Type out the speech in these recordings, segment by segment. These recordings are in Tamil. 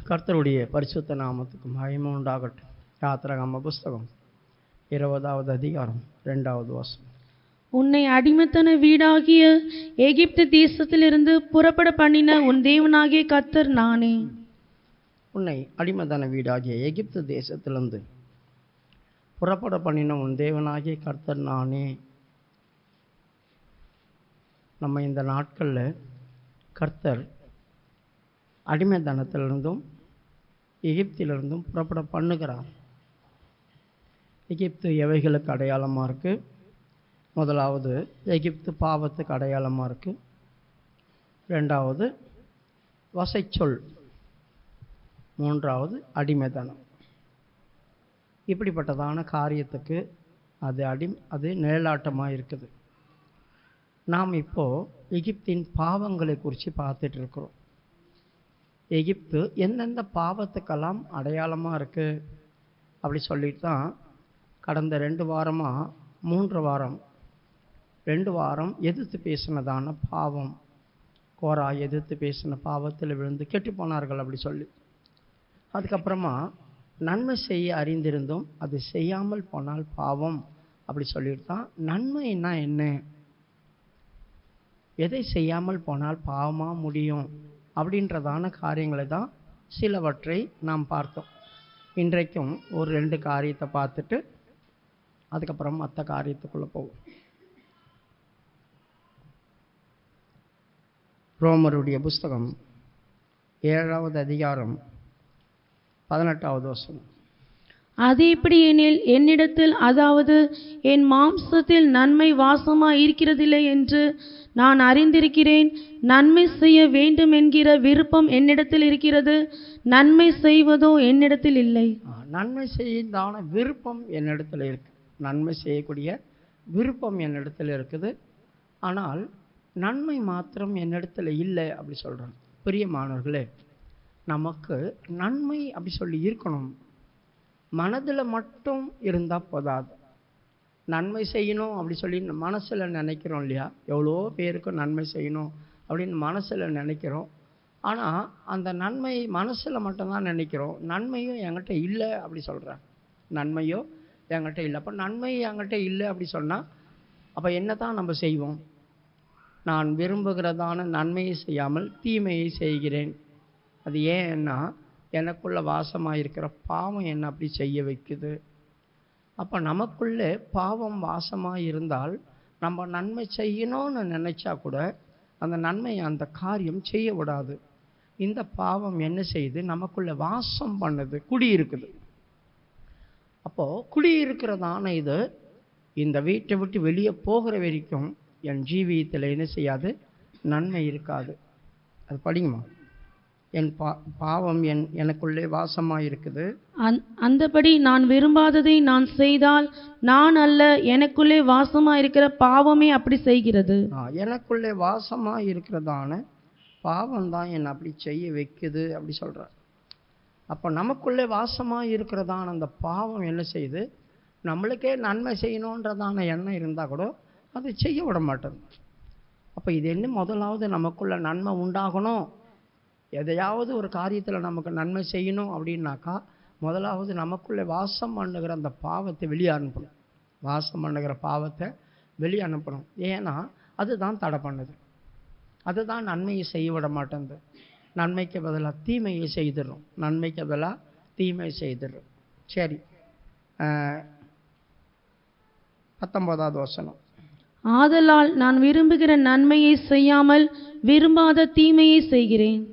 கர்த்தருடைய பரிசுத்த நாமத்துக்கு மகிமை உண்டாகட்டும். யாத்திராகம புஸ்தகம் 20வது அதிகாரம் 2வது வசனம். உன்னை அடிமைத்தன வீடாகிய எகிப்து தேசத்திலிருந்து புறப்பட பண்ணின உன் தேவனாகிய கர்த்தர் நானே. உன்னை அடிமைத்தன வீடாகிய எகிப்து தேசத்திலிருந்து புறப்பட பண்ணின உன் தேவனாகிய கர்த்தர் நானே. நம்ம இந்த நாட்களில் கர்த்தர் அடிமைத்தனத்திலிருந்தும் எகிப்திலிருந்தும் புறப்பட பண்ணுகிறார். எகிப்து எவைகளுக்கு அடையாளமாக இருக்குது? முதலாவது எகிப்து பாவத்துக்கு அடையாளமாக இருக்குது. ரெண்டாவது வசைச்சொல். மூன்றாவது அடிமைத்தனம். இப்படிப்பட்டதான காரியத்துக்கு அது நிழலாட்டமாக இருக்குது. நாம் இப்போது எகிப்தின் பாவங்களை குறித்து பார்த்துட்டு இருக்கிறோம். எகிப்து எந்தெந்த பாவத்துக்கெல்லாம் அடையாளமாக இருக்குது அப்படி சொல்லிட்டு தான் கடந்த 3 வாரம் எதிர்த்து பேசினதான பாவம், கோரா எதிர்த்து பேசின பாவத்தில் விழுந்து கெட்டு போனார்கள் அப்படி சொல்லி, அதுக்கப்புறமா நன்மை செய்ய அறிந்திருந்தும் அது செய்யாமல் போனால் பாவம் அப்படி சொல்லிட்டு தான் நன்மைன்னா என்ன, எதை செய்யாமல் போனால் பாவமாக முடியும் அப்படின்றதான காரியங்களை தான் சிலவற்றை நாம் பார்த்தோம். இன்றைக்கும் ஒரு 2 காரியத்தை பார்த்துட்டு அதுக்கப்புறம் மற்ற காரியத்துக்குள்ளே போவோம். ரோமருடைய புஸ்தகம் 7வது அதிகாரம் 18வது வசனம். அது இப்படி எனில் என்னிடத்தில், அதாவது என் மாம்சத்தில் நன்மை வாசமாய் இருக்கிறதில்லை என்று நான் அறிந்திருக்கிறேன். நன்மை செய்ய வேண்டும் என்கிற விருப்பம் என்னிடத்தில் இருக்கிறது, நன்மை செய்வதோ என்னிடத்தில் இல்லை. நன்மை செய்யதான விருப்பம் என்னிடத்தில் இருக்கு, நன்மை செய்யக்கூடிய விருப்பம் என்னிடத்தில் இருக்குது, ஆனால் நன்மை மாத்திரம் என்னிடத்தில் இல்லை அப்படி சொல்கிறாங்க. பிரியமானவர்களே, நமக்கு நன்மை அப்படி சொல்லி இருக்கணும், மனதில் மட்டும் இருந்தால் போதாது. நன்மை செய்யணும் அப்படி சொல்லி மனசில் நினைக்கிறோம் இல்லையா? எவ்வளோ பேருக்கு நன்மை செய்யணும் அப்படின்னு மனசில் நினைக்கிறோம். ஆனால் அந்த நன்மை மனசில் மட்டும்தான் நினைக்கிறோம், நன்மையும் என்கிட்ட இல்லை அப்படி சொல்கிறேன். நன்மையோ என்கிட்ட இல்லை. அப்போ நன்மை என்கிட்ட இல்லை அப்படி சொன்னால் அப்போ என்ன தான் நம்ம செய்வோம்? நான் விரும்புகிறதான நன்மையை செய்யாமல் தீமையை செய்கிறேன். அது ஏன்னா எனக்குள்ளே வாசமாக இருக்கிற பாவம் என்ன அப்படி செய்ய வைக்குது. அப்போ நமக்குள்ளே பாவம் வாசமாக இருந்தால் நம்ம நன்மை செய்யணும்னு நினச்சா கூட அந்த நன்மையை அந்த காரியம் செய்ய விடாது. இந்த பாவம் என்ன செய்யுது? நமக்குள்ளே வாசம் பண்ணுது, குடியிருக்குது. அப்போது குடியிருக்கிறதான இது இந்த வீட்டை விட்டு வெளியே போகிற வரைக்கும் என் ஜீவியத்தில் என்ன செய்யாது? நன்மை இருக்காது. அது படிங்கம்மா. என் பாவம் எனக்குள்ளே வாசமாக இருக்குது. அந்தபடி நான் விரும்பாததை நான் செய்தால் நான் அல்ல, எனக்குள்ளே வாசமாக இருக்கிற பாவமே அப்படி செய்கிறது. எனக்குள்ளே வாசமாக இருக்கிறதான பாவம் தான் என்னை அப்படி செய்ய வைக்குது அப்படி சொல்கிறார். அப்போ நமக்குள்ளே வாசமாக இருக்கிறதான அந்த பாவம் என்ன செய்யுது? நம்மளுக்கே நன்மை செய்யணுன்றதான எண்ணம் இருந்தால் கூட அதை செய்ய விட மாட்டேது. அப்போ இது என்ன? முதலாவது நமக்குள்ள நன்மை உண்டாகணும், எதையாவது ஒரு காரியத்தில் நமக்கு நன்மை செய்யணும் அப்படின்னாக்கா முதலாவது நமக்குள்ளே வாசம் பண்ணுகிற அந்த பாவத்தை வெளியே அனுப்பணும். வாசம் பண்ணுகிற பாவத்தை வெளியே அனுப்பணும். ஏன்னா அதுதான் தடை பண்ணுது, அதுதான் நன்மையை செய்ய விட மாட்டேங்குது. நன்மைக்கு பதிலாக தீமையை செய்திடும், நன்மைக்கு பதிலாக தீமை செய்திடும். சரி, 19வது வசனம். ஆதலால் நான் விரும்புகிற நன்மையை செய்யாமல் விரும்பாத தீமையை செய்கிறேன்.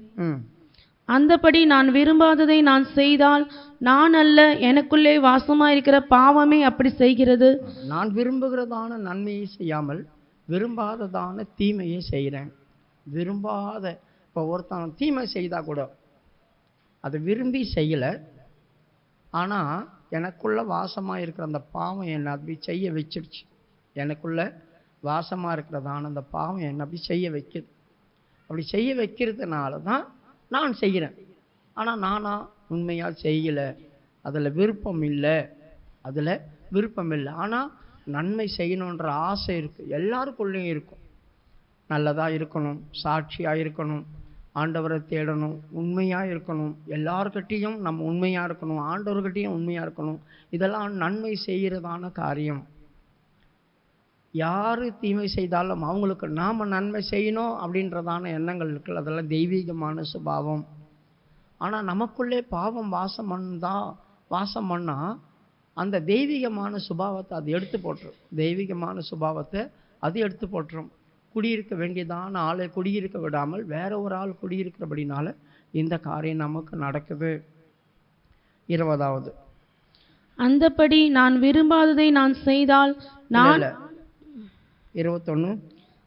அந்தபடி நான் விரும்பாததை நான் செய்தால் நான் அல்ல, எனக்குள்ளே வாசமாயிருக்கிற பாவமே அப்படி செய்கிறது. நான் விரும்புகிறதான நன்மையை செய்யாமல் விரும்பாததான தீமையை செய்கிறேன். விரும்பாத, இப்போ ஒருத்தன் தீமை செய்தால் கூட அதை விரும்பி செய்யலை, ஆனால் எனக்குள்ள வாசமாக இருக்கிற அந்த பாவம் என்னை அப்படி செய்ய வச்சிருச்சு. எனக்குள்ள வாசமாக இருக்கிறதான அந்த பாவம் என்னை அப்படி செய்ய வைக்குது. அப்படி செய்ய வைக்கிறதுனால தான் நான் செய்கிறேன். ஆனால் நானா உண்மையாக செய்யலை, அதில் விருப்பம் இல்லை, ஆனால் நன்மை செய்யணுன்ற ஆசை இருக்குது, எல்லாருக்குள்ளேயும் இருக்கும். நல்லதாக இருக்கணும், சாட்சியாக இருக்கணும், ஆண்டவரை தேடணும், உண்மையாக இருக்கணும், எல்லார்கிட்டையும் நம்ம உண்மையாக இருக்கணும், ஆண்டவர்கிட்டையும் உண்மையாக இருக்கணும். இதெல்லாம் நன்மை செய்கிறதான காரியம். யார் தீமை செய்தாலும் அவங்களுக்கு நாம் நன்மை செய்யணும் அப்படின்றதான எண்ணங்கள் இருக்குல்ல, அதெல்லாம் தெய்வீகமான சுபாவம். ஆனால் நமக்குள்ளே பாவம் வாசம் பண்ணால் அந்த தெய்வீகமான சுபாவத்தை அது எடுத்து போட்டுரும். தெய்வீகமான சுபாவத்தை அது எடுத்து போட்டுரும். குடியிருக்க வேண்டியதான ஆளை குடியிருக்க விடாமல் வேற ஒரு ஆள் குடியிருக்கிறபடினால இந்த காரியம் நமக்கு நடக்குது. 20வது, அந்தப்படி நான் விரும்பாததை நான் செய்தால் நான் 21,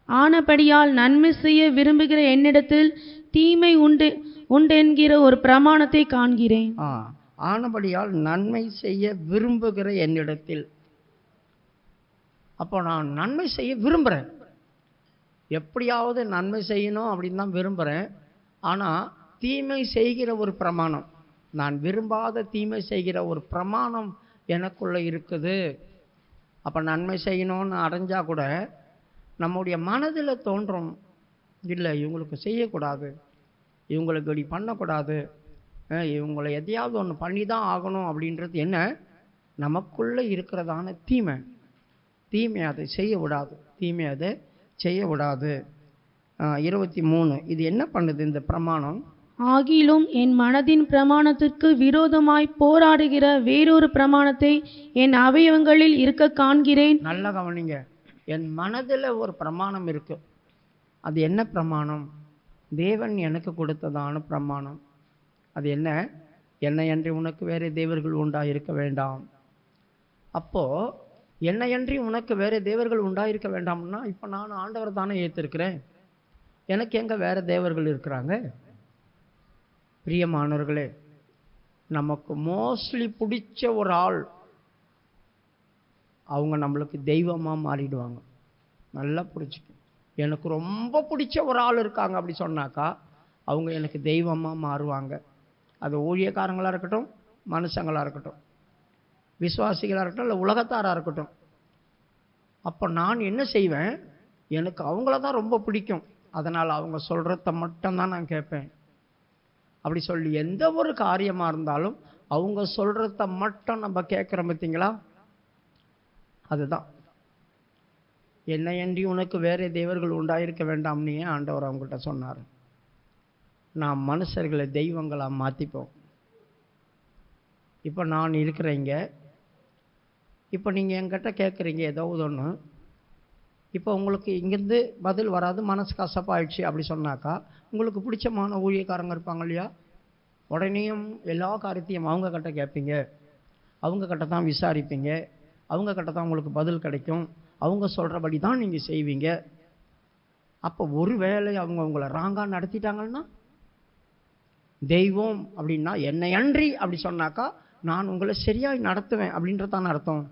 ஆனபடியால் நன்மை செய்ய விரும்புகிற என்னிடத்தில் தீமை உண்டென்கிற ஒரு பிரமாணத்தை காண்கிறேன். ஆனபடியால் நன்மை செய்ய விரும்புகிற என்னிடத்தில். அப்போ நான் நன்மை செய்ய விரும்புகிறேன், எப்படியாவது நன்மை செய்யணும் அப்படின்னு தான் விரும்புகிறேன். ஆனால் தீமை செய்கிற ஒரு பிரமாணம், நான் விரும்பாத தீமை செய்கிற ஒரு பிரமாணம் எனக்குள்ளே இருக்குது. அப்போ நன்மை செய்யணும்னு அடைஞ்சால் கூட நம்முடைய மனதில் தோன்றும், இல்லை இவங்களுக்கு செய்யக்கூடாது, இவங்களுக்கு இப்படி பண்ணக்கூடாது, இவங்களை எதையாவது ஒன்று பண்ணி தான் ஆகணும் அப்படின்றது என்ன, நமக்குள்ளே இருக்கிறதான தீமை அதை செய்ய விடாது, தீமை அதை செய்ய விடாது. 23, இது என்ன பண்ணுது இந்த பிரமாணம்? ஆகிலும் என் மனதின் பிரமாணத்திற்கு விரோதமாய் போராடுகிற வேறொரு பிரமாணத்தை என் அவயவங்களில் இருக்க காண்கிறேன். நல்ல கவனிங்க, என் மனதில் ஒரு பிரமாணம் இருக்கு. அது என்ன பிரமாணம்? தேவன் எனக்கு கொடுத்ததான பிரமாணம். அது என்ன? என்னையன்றி உனக்கு வேறு தேவர்கள் உண்டாயிருக்க வேண்டாம். அப்போது என்னையன்றி உனக்கு வேறு தேவர்கள் உண்டாயிருக்க வேண்டாம்னா இப்போ நான் ஆண்டவர் தானே ஏற்றிருக்கிறேன், எனக்கு எங்கே வேறு தேவர்கள் இருக்கிறாங்க? பிரியமானவர்களே, நமக்கு மோஸ்ட்லி பிடிச்ச ஒரு ஆள் அவங்க நம்மளுக்கு தெய்வமாக மாறிடுவாங்க. நல்லா புரிஞ்சுக்க, எனக்கு ரொம்ப பிடிச்ச ஒரு ஆள் இருக்காங்க அப்படி சொன்னாக்கா அவங்க எனக்கு தெய்வமாக மாறுவாங்க. அது ஊழியக்காரங்களாக இருக்கட்டும், மனுஷங்களாக இருக்கட்டும், விசுவாசிகளாக இருக்கட்டும், இல்லை உலகத்தாராக இருக்கட்டும். அப்போ நான் என்ன செய்வேன், எனக்கு அவங்கள தான் ரொம்ப பிடிக்கும், அதனால் அவங்க சொல்கிறத மட்டும்தான் நான் கேட்பேன். அப்படி சொல்லி எந்த ஒரு காரியமாக இருந்தாலும் அவங்க சொல்கிறத மட்டும் நம்ம கேட்குறோம் பார்த்தீங்களா, அதுதான் என்னையன்றி உனக்கு வேறு தேவர்கள் உண்டாயிருக்க வேண்டாம்னு ஆண்டவர் அவங்ககிட்ட சொன்னார். நாம் மனுஷர்களை தெய்வங்களாக மாற்றிப்போம். இப்போ நான் இருக்கிறேங்க, இப்போ நீங்கள் என்கிட்ட கேட்குறீங்க ஏதாவது ஒன்று, இப்போ உங்களுக்கு இங்கேருந்து பதில் வராது, மனசு கசப்பாயிடுச்சு அப்படி சொன்னாக்கா உங்களுக்கு பிடிச்சமான ஊழியக்காரங்க இருப்பாங்க இல்லையா, உடனேயும் எல்லா காரியத்தையும் அவங்க கிட்ட கேட்பீங்க, அவங்க கிட்ட தான் விசாரிப்பீங்க, அவங்க கிட்ட தான் உங்களுக்கு பதில் கிடைக்கும், அவங்க சொல்கிறபடி தான் நீங்கள் செய்வீங்க. அப்போ ஒரு வேளை அவங்க உங்களை ராங்காக நடத்திட்டாங்கன்னா, தெய்வம் அப்படின்னா என்னை அன்றி அப்படி சொன்னாக்கா நான் உங்களை சரியாய் நடத்துவேன் அப்படின்றதான் அர்த்தம்.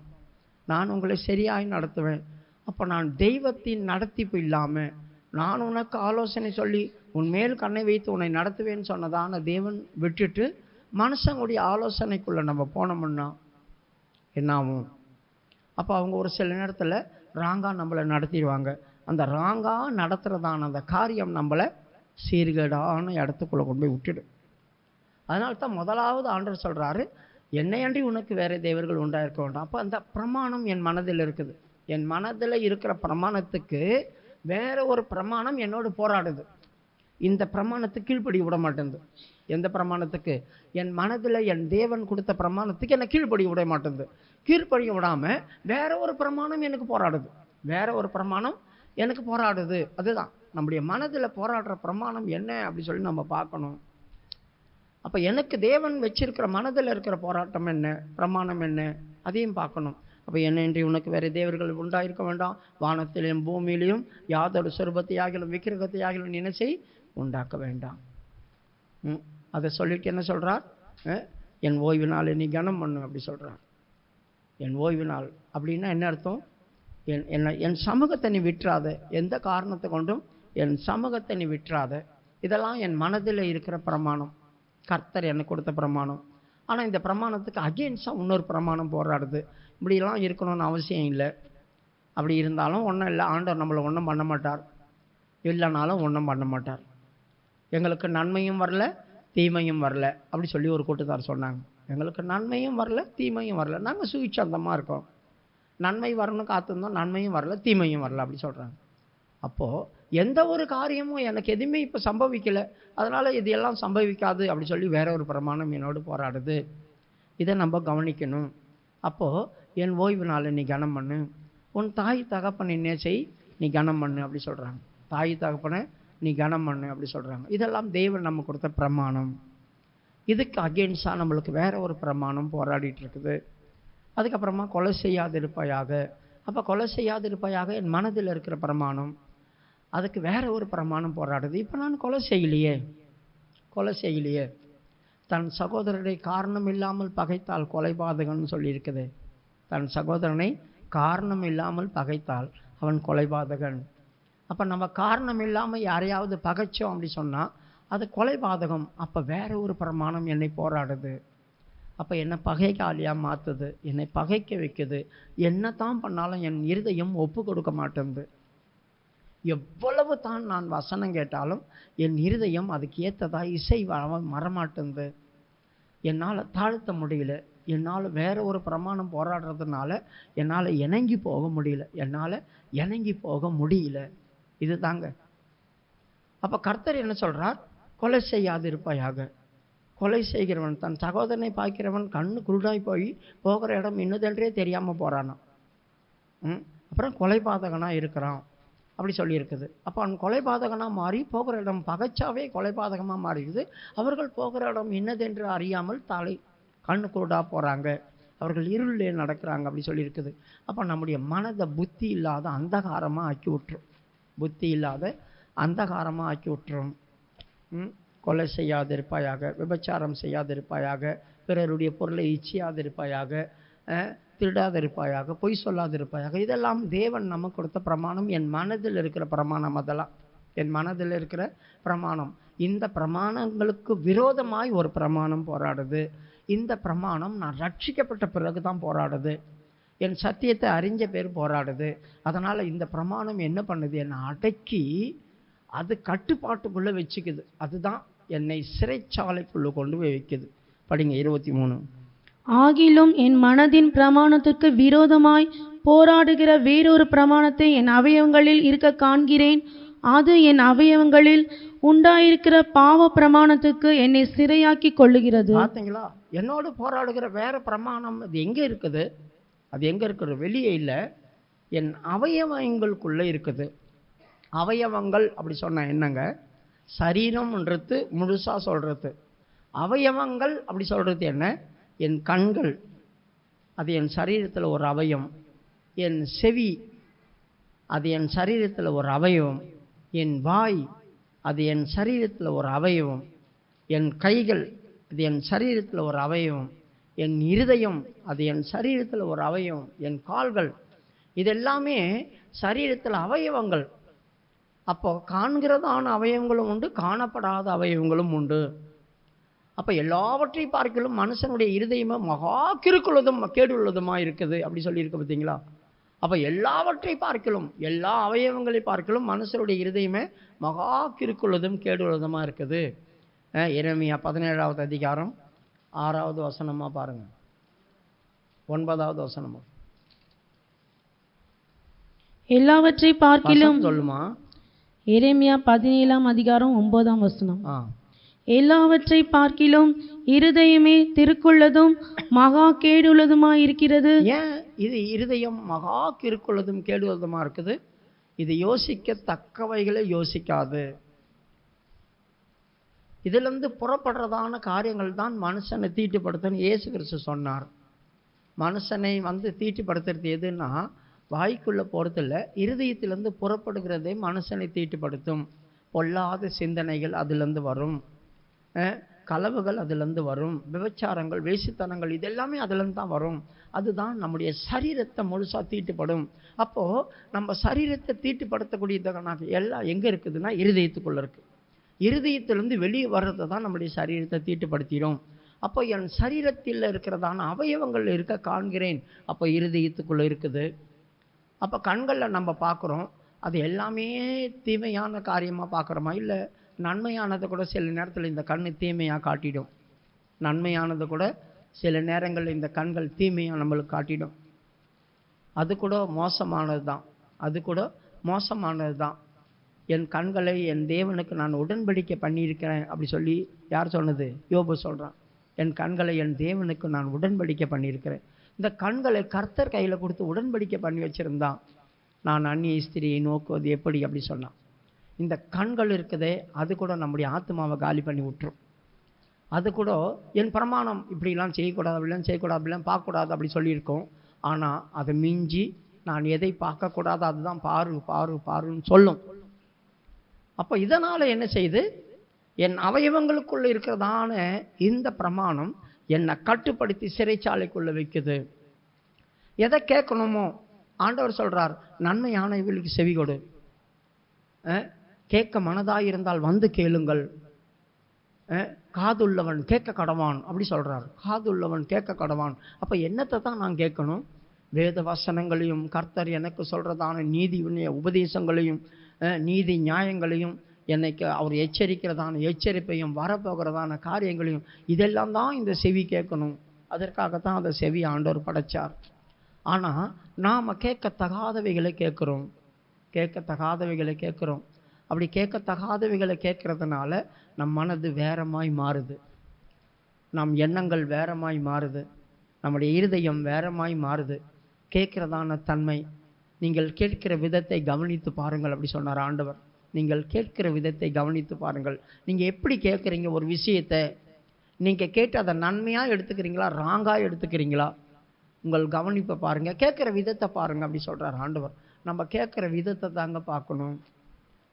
நான் உங்களை சரியாய் நடத்துவேன். அப்போ நான் தெய்வத்தின் நடத்திப்பு இல்லாமல் நான் உனக்கு ஆலோசனை சொல்லி உன் மேல் கண்ணை வைத்து உன்னை நடத்துவேன்னு சொன்னதான தேவன் விட்டுட்டு மனுஷங்களுடைய ஆலோசனைக்குள்ளே நம்ம போனோம்னா என்ன ஆகும்? அப்போ அவங்க ஒரு சில நேரத்தில் ராங்காக நம்மளை நடத்திடுவாங்க. அந்த ராங்காக நடத்துகிறதான அந்த காரியம் நம்மளை சீர்கேடான இடத்துக்குள்ளே கொண்டு போய் விட்டுடும். அதனால தான் முதலாவது ஆண்டவர் சொல்கிறாரு, என்னையன்றி உனக்கு வேறு தேவர்கள் உண்டாயிருக்க வேண்டாம். அப்போ அந்த பிரமாணம் என் மனதில் இருக்குது. என் மனதில் இருக்கிற பிரமாணத்துக்கு வேற ஒரு பிரமாணம் என்னோடு போராடுது. இந்த பிரமாணத்துக்கு கீழ்ப்படி விட மாட்டேங்குது. எந்த பிரமாணத்துக்கு? என் மனதில் என் தேவன் கொடுத்த பிரமாணத்துக்கு என்னை கீழ்ப்படி விட மாட்டேங்குது. கீழ்ப்படிய விடாமல் வேற ஒரு பிரமாணம் எனக்கு போராடுது. வேற ஒரு பிரமாணம் எனக்கு போராடுது. அதுதான் நம்முடைய மனதில் போராடுற பிரமாணம் என்ன அப்படி சொல்லி நம்ம பார்க்கணும். அப்போ எனக்கு தேவன் வச்சிருக்கிற மனதில் இருக்கிற போராட்டம் என்ன, பிரமாணம் என்ன, அதையும் பார்க்கணும். அப்போ என்னென்றி உனக்கு வேறு தேவர்கள் உண்டாயிருக்க வேண்டாம், வானத்திலையும் பூமியிலையும் யாதொரு சொருபத்தையாகிலும் விக்கிரகத்தையாகிலும் நினைச்சை உண்டாக்க வேண்டாம். அதை சொல்லிட்டு என்ன சொல்கிறார்? என் ஓய்வு நாளை நீ கனம் பண்ணு அப்படி சொல்கிறார். என் ஓய்வு நாள் அப்படின்னா என்ன அர்த்தம்? என் சமூகத்தை நீ விட்டுறாத, எந்த காரணத்தை கொண்டும் என் சமூகத்தை நீ விட்டுறாத. இதெல்லாம் என் மனதில் இருக்கிற பிரமாணம், கர்த்தர் எனக்கு கொடுத்த பிரமாணம். ஆனால் இந்த பிரமாணத்துக்கு அகெயின்ஸ்டாக இன்னொரு பிரமாணம் போராடுது. இப்படிலாம் இருக்கணும்னு அவசியம் இல்லை. அப்படி இருந்தாலும் ஒன்றும் இல்லை, ஆண்டவர் நம்மளை ஒன்றும் பண்ண மாட்டார், இல்லைனாலும் ஒன்றும் பண்ண மாட்டார். எங்களுக்கு நன்மையும் வரல, தீமையும் வரல அப்படி சொல்லி ஒரு கூட்டத்தார் சொன்னாங்க. எங்களுக்கு நன்மையும் வரல, தீமையும் வரல, நாங்கள் சுவிச்சந்தமாக இருக்கோம். நன்மை வரணும்னு காத்திருந்தோம், நன்மையும் வரல, தீமையும் வரல அப்படி சொல்கிறாங்க. அப்போது எந்த ஒரு காரியமும் எனக்கு எதுவுமே இப்போ சம்பவிக்கலை, அதனால் இது எல்லாம் சம்பவிக்காது அப்படி சொல்லி வேற ஒரு பிரமாணம் என்னோடு போராடுது. இதை நம்ம கவனிக்கணும். அப்போது என் ஓய்வு நாளை நீ கனம் பண்ணு, உன் தாய் தகப்பனை நேசை நீ கனம் பண்ணு அப்படி சொல்கிறாங்க. தாய் தகப்பனை நீ கனம் பண்ணு அப்படி சொல்கிறாங்க. இதெல்லாம் தேவன் நம்ம கொடுத்த பிரமாணம். இதுக்கு அகெயின்ஸ்டாக நம்மளுக்கு வேற ஒரு பிரமாணம் போராடிட்டு இருக்குது. அதுக்கப்புறமா கொலை செய்யாதிருப்பாயாக. அப்போ கொலை செய்யாதிருப்பாயாக என் மனதில் இருக்கிற பிரமாணம். அதுக்கு வேற ஒரு பிரமாணம் போராடுது. இப்போ நான் கொலை செய்யலையே. தன் சகோதரனை காரணம் இல்லாமல் பகைத்தால் கொலைபாதகன்னு சொல்லியிருக்குது. தன் சகோதரனை காரணம் இல்லாமல் பகைத்தால் அவன் கொலைபாதகன். அப்போ நம்ம காரணம் இல்லாமல் யாரையாவது பகைச்சோம் அப்படி சொன்னால் அது கொலைபாதகம். அப்போ வேற ஒரு பிரமாணம் என்னை போராடுது. அப்போ என்னை பகைக்காலியாக மாற்றுது, என்னை பகைக்க வைக்குது. என்ன தான் பண்ணாலும் என் இருதயம் ஒப்பு கொடுக்க மாட்டேங்குது. எவ்வளவு தான் நான் வசனம் கேட்டாலும் என் இருதயம் அதுக்கு ஏற்றதாக இசை வரமாட்டேங்குது. என்னால் தாழ்த்த முடியல. என்னால் வேற ஒரு பிரமாணம் போராடுறதுனால என்னால் இணங்கி போக முடியல. இது தாங்க. அப்போ கர்த்தர் என்ன சொல்கிறார்? கொலை செய்யாதிருப்பாயாக. கொலை செய்கிறவன், தன் சகோதரனை பார்க்கிறவன் கண்ணு குருடாய் போய் போகிற இடம் இன்னதென்றே தெரியாமல் போகிறானா. அப்புறம் கொலைபாதகனாக இருக்கிறான் அப்படி சொல்லியிருக்குது. அப்போ அவன் கொலைபாதகனாக மாறி போகிற இடம் பகைச்சாவே கொலைபாதகமாக மாறிடுது. அவர்கள் போகிற இடம் இன்னதென்று அறியாமல் கண்ணு குருடாக போகிறாங்க, அவர்கள் இருளிலே நடக்கிறாங்க அப்படி சொல்லியிருக்குது. அப்போ நம்முடைய மனதை புத்தி இல்லாத அந்தகாரமாக ஆக்கி விட்டுரும். கொலை செய்யாதிருப்பாயாக, விபச்சாரம் செய்யாதிருப்பாயாக, பிறருடைய பொருளை இச்சியாதிருப்பாயாக, திருடாதிருப்பாயாக, பொய் சொல்லாதிருப்பாயாக. இதெல்லாம் தேவன் நமக்கு கொடுத்த பிரமாணம். என் மனதில் இருக்கிற பிரமாணம். அதெல்லாம் என் மனதில் இருக்கிற பிரமாணம். இந்த பிரமாணங்களுக்கு விரோதமாய் ஒரு பிரமாணம் போராடுது. இந்த பிரமாணம் நான் ரட்சிக்கப்பட்ட பிறகு தான் போராடுது. என் சத்தியத்தை அறிஞ்ச பேர் போராடுது. அதனால் இந்த பிரமாணம் என்ன பண்ணுது? என்னை அடக்கி அது கட்டுப்பாட்டுக்குள்ளே வச்சுக்குது. அதுதான் என்னை சிறைச்சாலைக்குள்ளே கொண்டு போய் வைக்குது. படிங்க 23. ஆகிலும் என் மனதின் பிரமாணத்திற்கு விரோதமாய் போராடுகிற வேறொரு பிரமாணத்தை என் அவயவங்களில் இருக்க காண்கிறேன். அது என் அவயவங்களில் உண்டாயிருக்கிற பாவ பிரமாணத்துக்கு என்னை சிறையாக்கி கொள்ளுகிறது. பார்த்தீங்களா? என்னோடு போராடுகிற வேற பிரமாணம் அது எங்கே இருக்குது? வெளியே இல்லை, என் அவயவங்களுக்குள்ளே இருக்குது. அவயவங்கள் அப்படி சொன்னால் என்னங்க? சரீரம்ன்றது முழுசாக சொல்கிறது. அவயவங்கள் அப்படி சொல்கிறது என்ன? என் கண்கள், அது என் சரீரத்தில் ஒரு அவயம். என் செவி, அது என் சரீரத்தில் ஒரு அவயவம். என் வாய், அது என் சரீரத்தில் ஒரு அவயவம். என் கைகள், அது என் சரீரத்தில் ஒரு அவயவம். என் இருதயம், அது என் சரீரத்தில் ஒரு அவயவம். என் கால்கள், இதெல்லாமே சரீரத்தில் அவயவங்கள். அப்போ காண்கிறதான அவயவங்களும் உண்டு, காணப்படாத அவயவங்களும் உண்டு. அப்போ எல்லாவற்றையும் பார்க்கலும் மனுஷனுடைய இருதயமே மகா கிறுக்குள்ளதும் கேடுள்ளதுமாக இருக்குது அப்படி சொல்லியிருக்கு. பார்த்தீங்களா? அப்போ எல்லாவற்றை பார்க்கலும், எல்லா அவயவங்களை பார்க்கலும் மனுஷனுடைய இருதயமே மகா கிறுக்குள்ளதும் கேடுள்ளதுமாக இருக்குது. எரேமியா 17வது அதிகாரம் 6வது வசனமாக பாருங்கள், 9வது வசனமா? எல்லாவற்றை பார்க்கிலும் சொல்லுமா? எரேமியா 17ஆம் அதிகாரம் 9ஆம் வசனம். எல்லாவற்றை பார்க்கிலும் இருதயமே திருக்குள்ளதும் மகா கேடுள்ளதுமாய் இருக்கிறது. ஏன் இது இருதயம் மகா கிறுக்குள்ளதும் கேடுள்ளதுமா இருக்குது? இது யோசிக்கத்தக்கவைகளை யோசிக்காது. இதிலிருந்து புறப்படுறதான காரியங்கள் தான் மனுஷனை தீட்டுப்படுத்தன்னு இயேசு கிறிஸ்து சொன்னார். மனுஷனை தீட்டுப்படுத்துறது எதுன்னா வாய்க்குள்ளே போகிறதில்ல, இருதயத்திலேருந்து புறப்படுகிறதே மனுஷனை தீட்டுப்படுத்தும். பொல்லாத சிந்தனைகள் அதிலிருந்து வரும், களவுகள் அதிலிருந்து வரும், விபச்சாரங்கள், வேசித்தனங்கள், இதெல்லாமே அதிலிருந்து தான் வரும். அதுதான் நம்முடைய சரீரத்தை முழுசாக தீட்டுப்படும். அப்போது நம்ம சரீரத்தை தீட்டுப்படுத்தக்கூடியதாக எல்லாம் எங்கே இருக்குதுன்னா இருதயத்துக்குள்ளே இருக்குது. இருதயத்திலேருந்து வெளியே வர்றது தான் நம்முடைய சரீரத்தை தீட்டுப்படுத்திடும். அப்போ என் சரீரத்தில் இருக்கிறதான அவயவங்கள் இருக்க காண்கிறேன். அப்போ இருதயத்துக்குள்ளே இருக்குது. அப்போ கண்களில் நம்ம பார்க்குறோம், அது எல்லாமே தீமையான காரியமாக பார்க்குறோமா? இல்லை, நன்மையானதை கூட சில நேரத்தில் இந்த கண்ணு தீமையாக காட்டிடும். நன்மையானதை கூட சில நேரங்களில் இந்த கண்கள் தீமையாக நம்மளுக்கு காட்டிடும். அது கூட மோசமானது தான். அது கூட மோசமானது தான். என் கண்களை என் தேவனுக்கு நான் உடன்படிக்கை பண்ணியிருக்கிறேன் அப்படி சொல்லி யார் சொன்னது? யோபு சொல்கிறான். என் கண்களை என் தேவனுக்கு நான் உடன்படிக்கை பண்ணியிருக்கிறேன். இந்த கண்களை கர்த்தர் கையில் கொடுத்து உடன்படிக்கை பண்ணி வச்சுருந்தான். நான் அந்நிய ஸ்திரியை நோக்குவது எப்படி அப்படி சொன்னான். இந்த கண்கள் இருக்குதே, அது கூட நம்முடைய ஆத்மாவை காலி பண்ணி விட்டுரும். அது கூட என் பிரமாணம் இப்படிலாம் செய்யக்கூடாது, அப்படிலாம் செய்யக்கூடாது, அப்படிலாம் பார்க்கக்கூடாது அப்படி சொல்லியிருக்கோம். ஆனால் அதை மிஞ்சி நான் எதை பார்க்கக்கூடாது அதுதான் பாரு பாரு பாருன்னு சொல்லும். அப்போ இதனால் என்ன செய்யுது? என் அவயவங்களுக்குள்ளே இருக்கிறதான இந்த பிரமாணம் என்னை கட்டுப்படுத்தி சிறைச்சாலைக்குள்ளே வைக்குது. எதை கேட்கணுமோ ஆண்டவர் சொல்கிறார், நன்மையான இவளுக்கு செவி கொடு. கேட்க மனதாக இருந்தால் வந்து கேளுங்கள். காதுள்ளவன் கேட்க கடவான் அப்படி சொல்கிறார். காதுள்ளவன் கேட்க கடவான். அப்போ என்னத்தை தான் நான் கேட்கணும்? வேத வசனங்களையும் கர்த்தர் எனக்கு சொல்கிறதான நீதி உபதேசங்களையும் நீதி நியாயங்களையும் என்னைக்கு அவர் எச்சரிக்கிறதான எச்சரிப்பையும் வரப்போகிறதான காரியங்களையும் இதெல்லாம் தான் இந்த செவி கேட்கணும். அதற்காகத்தான் அந்த செவி ஆண்டவர் படைச்சார். ஆனால் நாம் கேட்கத்தகாதவைகளை கேட்குறோம். கேட்கத்தகாதவைகளை கேட்குறோம். அப்படி கேட்கத்தகாதவைகளை கேட்கறதுனால நம் மனது வேறமாய் மாறுது. நம் எண்ணங்கள் வேறமாய் மாறுது. நம்முடைய இருதயம் வேறமாய் மாறுது. கேட்கிறதான தன்மை, நீங்கள் கேட்கிற விதத்தை கவனித்து பாருங்கள் அப்படி சொன்னார் ஆண்டவர். நீங்கள் கேட்கிற விதத்தை கவனித்து பாருங்கள். நீங்கள் எப்படி கேட்குறீங்க ஒரு விஷயத்தை? நீங்கள் கேட்டு அதை நன்மையாக எடுத்துக்கிறீங்களா, ராங்காக எடுத்துக்கிறீங்களா? உங்கள் கவனிப்பை பாருங்கள், கேட்குற விதத்தை பாருங்கள் அப்படி சொல்கிறார் ஆண்டவர். நம்ம கேட்குற விதத்தை தாங்க பார்க்கணும்.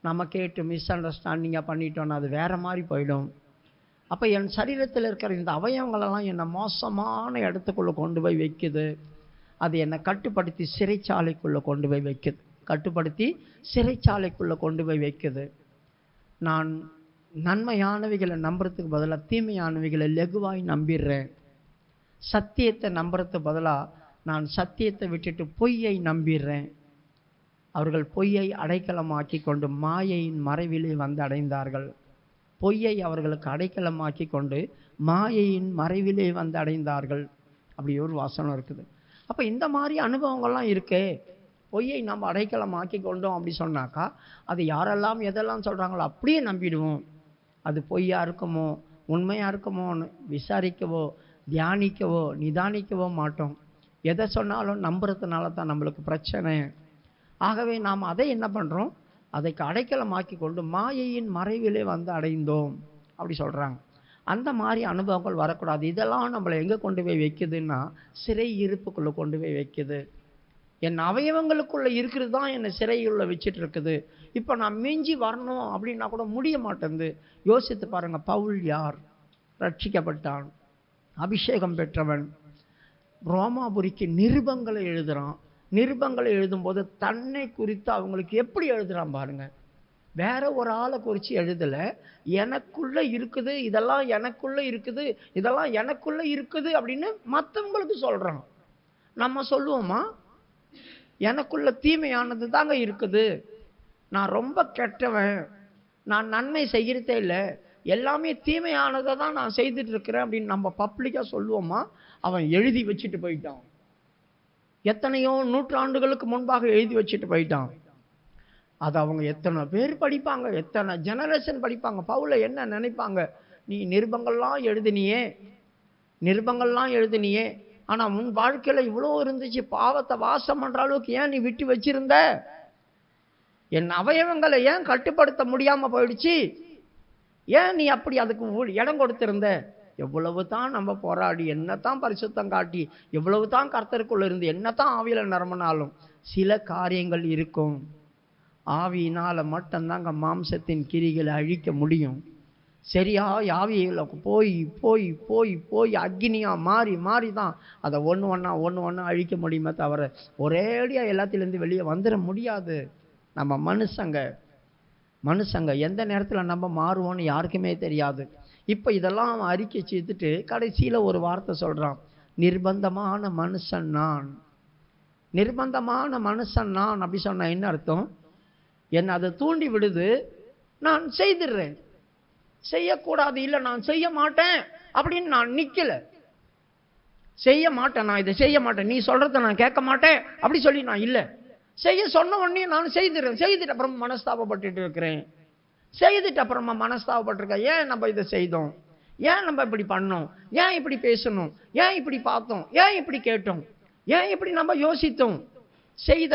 நம்ம கேட்டு மிஸ் அண்டர்ஸ்டாண்டிங்காக பண்ணிட்டோன்னா அது வேறு மாதிரி போயிடும். அப்போ என் சரீரத்தில் இருக்கிற இந்த அவயவங்களெல்லாம் என்னை மோசமான இடத்துக்குள்ளே கொண்டு போய் வைக்குது. அது என்னை கட்டுப்படுத்தி சிறைச்சாலைக்குள்ளே கொண்டு போய் வைக்குது. கட்டுப்படுத்தி சிறைச்சாலைக்குள்ளே கொண்டு போய் வைக்குது. நான் நன்மையானவைகளை நம்புறதுக்கு பதிலாக தீமையானவைகளை லெகுவாய் நம்பிடுறேன். சத்தியத்தை நம்புறதுக்கு பதிலாக நான் சத்தியத்தை விட்டுட்டு பொய்யை நம்பிடுறேன். அவர்கள் பொய்யை அடைக்கலமாக்கி கொண்டு மாயையின் மறைவிலே வந்து அடைந்தார்கள். பொய்யை அவர்களுக்கு அடைக்கலமாக்கி கொண்டு மாயையின் மறைவிலே வந்து அடைந்தார்கள். அப்படி ஒரு வசனம் இருக்குது. அப்போ இந்த மாதிரி அனுபவங்கள்லாம் இருக்கே. பொய்யை நம்ம அடைக்கலமாக்கி கொண்டோம் அப்படி சொன்னாக்கா அது யாரெல்லாம் எதெல்லாம் சொல்கிறாங்களோ அப்படியே நம்பிடுவோம். அது பொய்யா இருக்குமோ உண்மையாக இருக்குமோன்னு விசாரிக்கவோ தியானிக்கவோ நிதானிக்கவோ மாட்டோம். எதை சொன்னாலும் நம்புறதுனால தான் நம்மளுக்கு பிரச்சனை. ஆகவே நாம் அதை என்ன பண்ணுறோம்? அதைக்கு அடைக்கலமாக்கி கொண்டு மாயையின் மறைவிலே வந்து அடைந்தோம் அப்படி சொல்கிறாங்க. அந்த மாதிரி அனுபவங்கள் வரக்கூடாது. இதெல்லாம் நம்மளை எங்கே கொண்டு போய் வைக்குதுன்னா சிறை இருப்புக்குள்ளே கொண்டு போய் வைக்குது. என் அவயவங்களுக்குள்ளே இருக்கிறது தான் என்னை சிறையுள்ள வச்சுட்டு இருக்குது. இப்போ நான் மிஞ்சி வரணும் அப்படின்னா கூட முடிய மாட்டேங்குது. யோசித்து பாருங்கள், பவுல் யார்? ரட்சிக்கப்பட்டான், அபிஷேகம் பெற்றவன், ரோமாபுரிக்கு நிருபங்களை எழுதுகிறான். நிருபங்களை எழுதும்போது தன்னை குறித்து அவங்களுக்கு எப்படி எழுதுகிறான் பாருங்க. வேற ஒரு ஆளை குறித்து எழுதலை. எனக்குள்ளே இருக்குது, இதெல்லாம் எனக்குள்ளே இருக்குது, இதெல்லாம் எனக்குள்ளே இருக்குது அப்படின்னு மற்றவங்களுக்கு சொல்கிறான். நம்ம சொல்லுவோமா? எனக்குள்ள தீமையானது தாங்க இருக்குது, நான் ரொம்ப கெட்டவன், நான் நன்மை செய்கிறதே இல்லை, எல்லாமே தீமையானதை தான் நான் செய்துட்டு இருக்கிறேன் அப்படின்னு நம்ம பப்ளிக்காக சொல்லுவோமா? அவன் எழுதி வச்சுட்டு போயிட்டான். எத்தனையோ நூற்றாண்டுகளுக்கு முன்பாக எழுதி வச்சுட்டு போயிட்டான். அது அவங்க எத்தனை பேர் படிப்பாங்க, எத்தனை ஜெனரேஷன் படிப்பாங்க. பவுலை என்ன நினைப்பாங்க? நீ நிருபங்கள்லாம் எழுதினியே, ஆனால் உன் வாழ்க்கையில் இவ்வளோ இருந்துச்சு, பாவத்தை வாசம் பண்ணுற அளவுக்கு ஏன் நீ விட்டு வச்சிருந்த? என் அவயவங்களை ஏன் கட்டுப்படுத்த முடியாமல் போயிடுச்சு? ஏன் நீ அப்படி அதுக்கு இடம் கொடுத்திருந்த? எவ்வளவு தான் நம்ம போராடி, என்னத்தான் பரிசுத்தம் காட்டி, எவ்வளவு தான் கர்த்தருக்குள்ள இருந்து என்னத்தான் ஆவியில் நிரம்பினாலும் சில காரியங்கள் இருக்கும். ஆவியினால் மட்டும்தாங்க மாம்சத்தின் கிரிகளை அழிக்க முடியும். சரியா ஆவியில் போய் போய் போய் போய் அக்னியாக மாறி மாறி தான் அதை ஒன்று ஒன்றா அழிக்க முடியுமே தவிர ஒரேடியாக எல்லாத்திலேருந்து வெளியே வந்துட முடியாது. நம்ம மனுஷங்க எந்த நேரத்தில் நம்ம மாறுவோன்னு யாருக்குமே தெரியாது. இப்போ இதெல்லாம் அறிக்கை செய்துட்டு கடைசியில் ஒரு வார்த்தை சொல்கிறான், நிர்பந்தமான மனுஷன் நான். நிர்பந்தமான மனுஷன் நான் அப்படி சொன்ன என்ன அர்த்தம்? என்னை அதை தூண்டி விடுது, நான் செய்திடுறேன். செய்யக்கூடாது, இல்லை நான் செய்ய மாட்டேன் அப்படின்னு நான் நிக்கல. செய்ய மாட்டேன், நான் இதை செய்ய மாட்டேன், நீ சொல்றத நான் கேட்க மாட்டேன் அப்படி சொல்லி நான் இல்லை. செய்ய சொன்ன உடனே நான் செய்துட்டு அப்புறம் மனஸ்தாபப்பட்டு இருக்கிறேன். செய்துட்டு அப்புறமா மனஸ்தாபப்பட்டிருக்கேன். ஏன் நம்ம இதை செய்தோம், ஏன் நம்ம இப்படி பண்ணோம், ஏன் இப்படி பேசணும், ஏன் இப்படி பார்த்தோம், ஏன் இப்படி கேட்டோம், ஏன் இப்படி நம்ம யோசித்தோம். செய்த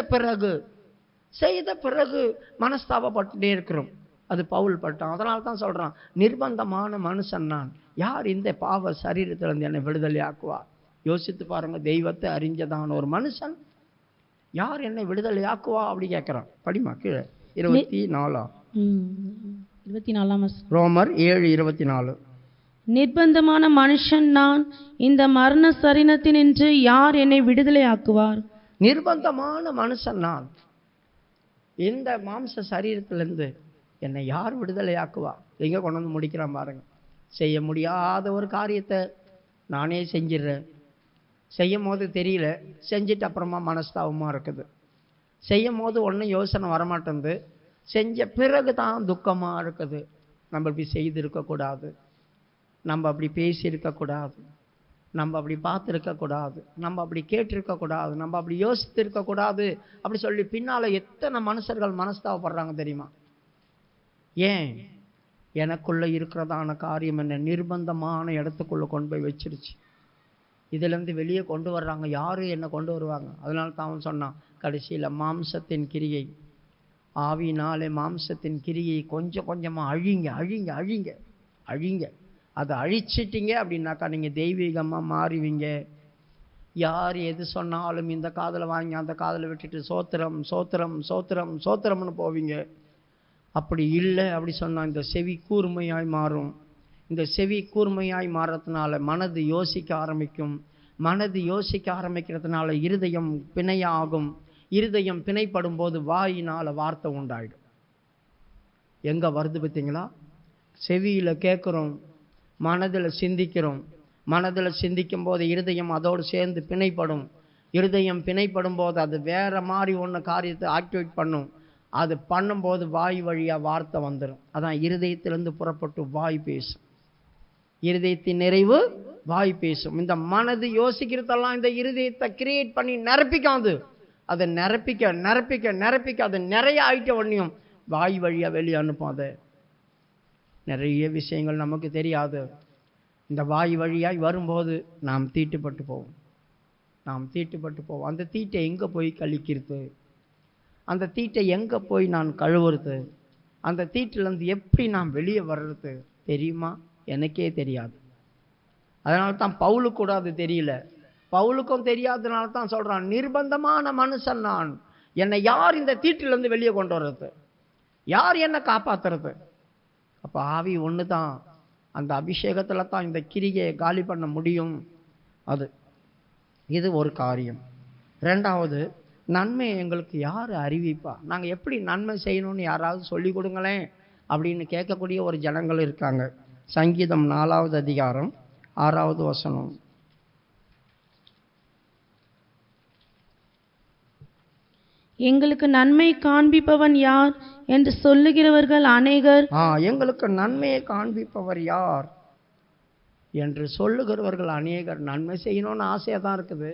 பிறகு மனஸ்தாபப்பட்டுட்டே இருக்கிறோம். அது பவுல் பட்டம். அதனால தான் சொல்றான், நிர்பந்தமான மனுஷன் நான், யார் இந்த பாவ சரீரத்திலிருந்து என்னை விடுதலை ஆக்குவா. யோசித்து பாருங்க, தெய்வத்தை அறிஞ்சதான ஒரு மனுஷன் யார் என்னை விடுதலை ஆக்குவா அப்படி கேட்கிறான். படிமா கீழே 24 ரோமர் 7:24. நிர்பந்தமான மனுஷன் நான், இந்த மரண சரீரத்தினின்று யார் என்னை விடுதலை ஆக்குவார். நிர்பந்தமான மனுஷன் நான், இந்த மாம்ச சரீரத்திலிருந்து என்னை யார் விடுதலை ஆக்குவா. எங்க கொண்டு வந்து முடிக்கிறான் பாருங்க. செய்ய முடியாத ஒரு காரியத்தை நானே செஞ்சிடறேன். செய்யும் போது தெரியல, செஞ்சுட்டு அப்புறமா மனஸ்தாபமா இருக்குது. செய்யும் போது ஒன்றும் யோசனை வரமாட்டேங்குது, செஞ்ச பிறகு தான் துக்கமா இருக்குது. நம்ம இப்படி செய்திருக்கக்கூடாது, நம்ம அப்படி பேசியிருக்கக்கூடாது, நம்ம அப்படி பார்த்துருக்கக்கூடாது, நம்ம அப்படி கேட்டிருக்கக்கூடாது, நம்ம அப்படி யோசித்து இருக்கக்கூடாது அப்படி சொல்லி பின்னால் எத்தனை மனுஷர்கள் மனஸ்தாபப்படுறாங்க தெரியுமா? ஏன்? எனக்குள்ளே இருக்கிறதான காரியம் என்ன நிர்பந்தமான இடத்துக்குள்ளே கொண்டு போய் வச்சிருச்சு. இதிலேருந்து வெளியே கொண்டு வர்றாங்க. யார் என்னை கொண்டு வருவாங்க? அதனால தான் அவன் சொன்னான், கடைசியில் மாம்சத்தின் கிரியை, ஆவினாலே மாம்சத்தின் கிரியை கொஞ்சம் கொஞ்சமாக அழிங்க. அதை அழிச்சிட்டிங்க அப்படின்னாக்கா நீங்கள் தெய்வீகமாக மாறுவீங்க. யார் எது சொன்னாலும் இந்த காதில் வாங்கி அந்த காதில் விட்டுட்டு சோத்திரம்னு போவீங்க. அப்படி இல்லை அப்படி சொன்னால் இந்த செவி கூர்மையாய் மாறும். இந்த செவி கூர்மையாய் மாறதுனால மனது யோசிக்க ஆரம்பிக்கும். மனது யோசிக்க ஆரம்பிக்கிறதுனால இருதயம் பிணையாகும். இருதயம் பிணைப்படும் போது வாயினால் வார்த்தை உண்டாயிடும். எங்கே வருது பார்த்தீங்களா? செவியில் கேட்குறோம், மனதில் சிந்திக்கிறோம். மனதில் சிந்திக்கும் போது இருதயம் அதோடு சேர்ந்து பிணைப்படும். இருதயம் பிணைப்படும் போது அது வேற மாதிரி ஒன்று காரியத்தை ஆக்டிவேட் பண்ணும். அது பண்ணும்போது வாய் வழியாக வார்த்தை வந்துடும். அதான் இருதயத்திலிருந்து புறப்பட்டு வாய் பேசும். இருதயத்தின் நிறைவு வாய் பேசும். இந்த மனது யோசிக்கிறதெல்லாம் இந்த இருதயத்தை கிரியேட் பண்ணி நிரப்பிக்காது. அதை நிரப்பிக்க அது நிறைய ஆயிட்ட உடனேயும் வாய் வழியாக வெளியே அனுப்பும். அதை நிறைய விஷயங்கள் நமக்கு தெரியாது. இந்த வாய் வழியாய் வரும்போது நாம் தீட்டுப்பட்டு போவோம். அந்த தீட்டை எங்கே போய் கழிக்கிறது? அந்த தீட்டை எங்கே போய் நான் கழுவுறது? அந்த தீட்டிலேருந்து எப்படி நான் வெளியே வர்றது தெரியுமா? எனக்கே தெரியாது. அதனால தான் பவுலுக்கு கூட அது தெரியல. பவுலுக்கும் தெரியாதனால தான் சொல்கிறான், நிர்பந்தமான மனுஷன் நான், என்னை யார் இந்த தீட்டிலேருந்து வெளியே கொண்டு வர்றது? யார் என்னை காப்பாற்றுறது? அப்போ ஆவி ஒன்று தான். அந்த அபிஷேகத்தில் தான் இந்த கிரியை காலி பண்ண முடியும். இது ஒரு காரியம். ரெண்டாவது, நன்மை எங்களுக்கு யார் அறிவிப்பா? நாங்கள் எப்படி நன்மை செய்யணும்னு யாராவது சொல்லி கொடுங்களேன் அப்படின்னு கேட்கக்கூடிய ஒரு ஜனங்கள் இருக்காங்க. சங்கீதம் 4வது அதிகாரம் 6வது வசனம். எங்களுக்கு நன்மை காண்பிப்பவன் யார் என்று சொல்லுகிறவர்கள் அநேகர். எங்களுக்கு நன்மையை காண்பிப்பவர் யார் என்று சொல்லுகிறவர்கள் அநேகர். நன்மை செய்யணும்னு ஆசையாக தான் இருக்குது.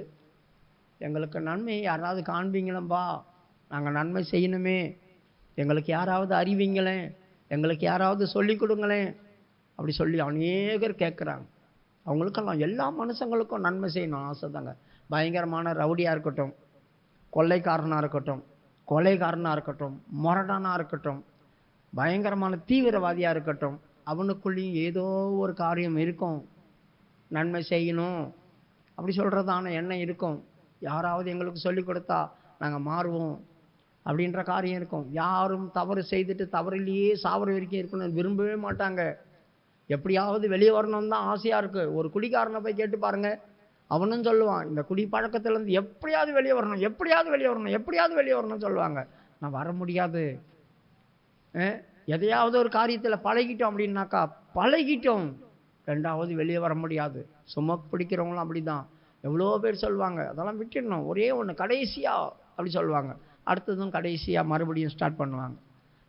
எங்களுக்கு நன்மையை யாராவது காண்பீங்களம்பா, நாங்கள் நன்மை செய்யணுமே, எங்களுக்கு யாராவது அறிவிங்களேன், எங்களுக்கு யாராவது சொல்லி கொடுங்களேன் அப்படி சொல்லி அநேகர் கேட்குறாங்க. அவங்களுக்கெல்லாம் எல்லா மனுஷங்களுக்கும் நன்மை செய்யணும் ஆசை தாங்க. பயங்கரமான ரவுடியாக இருக்கட்டும், கொள்ளைக்காரனாக இருக்கட்டும், கொலைகாரனாக இருக்கட்டும், முரடனாக இருக்கட்டும், பயங்கரமான தீவிரவாதியாக இருக்கட்டும், அவனுக்குள்ளேயும் ஏதோ ஒரு காரியம் இருக்கும். நன்மை செய்யணும் அப்படி சொல்கிறதான எண்ணம் இருக்கும். யாராவது எங்களுக்கு சொல்லி கொடுத்தா நாங்கள் மாறுவோம் அப்படின்ற காரியம் இருக்கும். யாரும் தவறு செய்துட்டு தவறிலேயே சாவர வரைக்கும் இருக்கணும்னு விரும்பவே மாட்டாங்க. எப்படியாவது வெளியே வரணும்னு தான் ஆசையாக இருக்குது. ஒரு குடிக்காரனை போய் கேட்டு பாருங்கள், அவனும் சொல்லுவான், இந்த குடி பழக்கத்துலேருந்து எப்படியாவது வெளியே வரணும்னு சொல்லுவாங்க. நான் வர முடியாது. எதையாவது ஒரு காரியத்தில் பழகிட்டோம் அப்படின்னாக்கா பழகிட்டோம், ரெண்டாவது வெளியே வர முடியாது. சுமக்கு பிடிக்கிறவங்களும் அப்படி தான். எவ்வளோ பேர் சொல்லுவாங்க, அதெல்லாம் விட்டுடணும், ஒரே ஒன்று கடைசியாக அப்படி சொல்லுவாங்க. அடுத்ததும் கடைசியாக மறுபடியும் ஸ்டார்ட் பண்ணுவாங்க.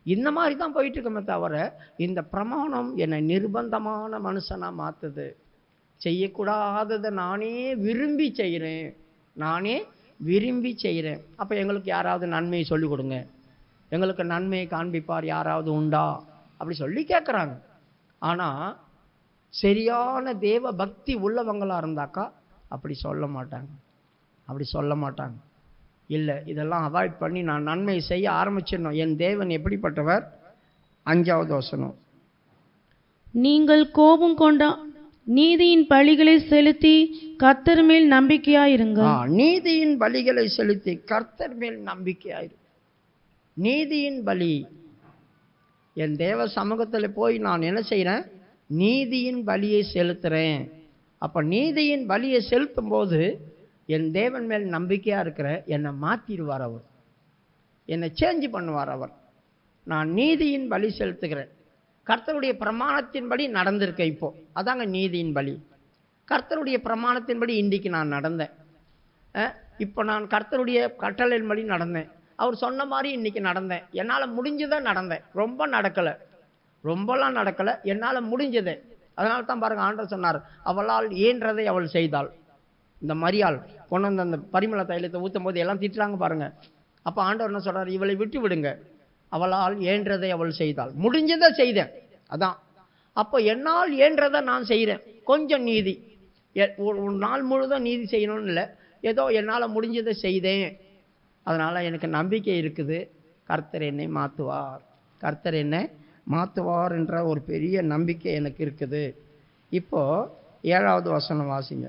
இந்த மாதிரி தான் போயிட்டு இருக்கமே தவிர, இந்த பிரமாணம் என்னை நிர்பந்தமான மனுஷனாக மாற்றுது. செய்யக்கூடாததை நானே விரும்பி செய்கிறேன், நானே விரும்பி செய்கிறேன். அப்போ எங்களுக்கு யாராவது நன்மையை சொல்லிக் கொடுங்க, எங்களுக்கு நன்மையை காண்பிப்பார் யாராவது உண்டா அப்படி சொல்லி கேட்குறாங்க. ஆனால் சரியான தேவ பக்தி உள்ளவங்களாக இருந்தாக்கா அப்படி சொல்ல மாட்டாங்க, அப்படி சொல்ல மாட்டாங்க. இல்லை, இதெல்லாம் அவாய்ட் பண்ணி நான் நன்மை செய்ய ஆரம்பிச்சிடணும். என் தேவன் எப்படிப்பட்டவர்? 5வது வசனம், நீங்கள் கோபம் கொண்ட நீதியின் பலிகளை செலுத்தி கர்த்தர் மேல் நம்பிக்கையாயிருங்கள். நீதியின் பலிகளை செலுத்தி கர்த்தர் மேல் நம்பிக்கையாயிரு. நீதியின் பலி, என் தேவ சமூகத்தில் போய் நான் என்ன செய்கிறேன்? நீதியின் பலியை செலுத்துகிறேன். அப்போ நீதியின் பலியை செலுத்தும் போது என் தேவன் மேல் நம்பிக்கையாக இருக்கிற என்னை மாற்றிடுவார், அவர் என்னை சேஞ்ச் பண்ணுவார். அவர் நான் நீதியின் பலி செலுத்துகிறேன், கர்த்தருடைய பிரமாணத்தின்படி நடந்திருக்கேன். இப்போ அதாங்க நீதியின் பலி. கர்த்தருடைய பிரமாணத்தின்படி இன்றைக்கு நான் நடந்தேன். இப்போ நான் கர்த்தருடைய கட்டளையின்படி நடந்தேன், அவர் சொன்ன மாதிரி இன்றைக்கி நடந்தேன். என்னால் முடிஞ்சதான் நடந்தேன், ரொம்பலாம் நடக்கலை, என்னால் முடிஞ்சது. அதனால தான் பாருங்கள், ஆண்டவர் சொன்னார், அவளால் இயன்றதை அவள் செய்தாள். இந்த மரியாள் கொண்டு வந்து அந்த பரிமள தைலத்தை ஊற்றும் போது எல்லாம் திட்டுறாங்க பாருங்கள். அப்போ ஆண்டவர் என்ன சொல்கிறார்? இவளை விட்டு விடுங்க, அவளால் இயன்றதை அவள் செய்தாள், முடிஞ்சதை செய்தேன். அதான் அப்போ என்னால் இயன்றதை நான் செய்கிறேன். கொஞ்சம் நீதி, ஒரு நாள் முழுதும் நீதி செய்யணும்னு இல்லை, ஏதோ என்னால் முடிஞ்சதை செய்தேன். அதனால் எனக்கு நம்பிக்கை இருக்குது, கர்த்தர் என்னை மாற்றுவார், கர்த்தர் என்னை மாற்றுவார் என்ற ஒரு பெரிய நம்பிக்கை எனக்கு இருக்குது. இப்போது 7வது வசனம் வாசிங்க.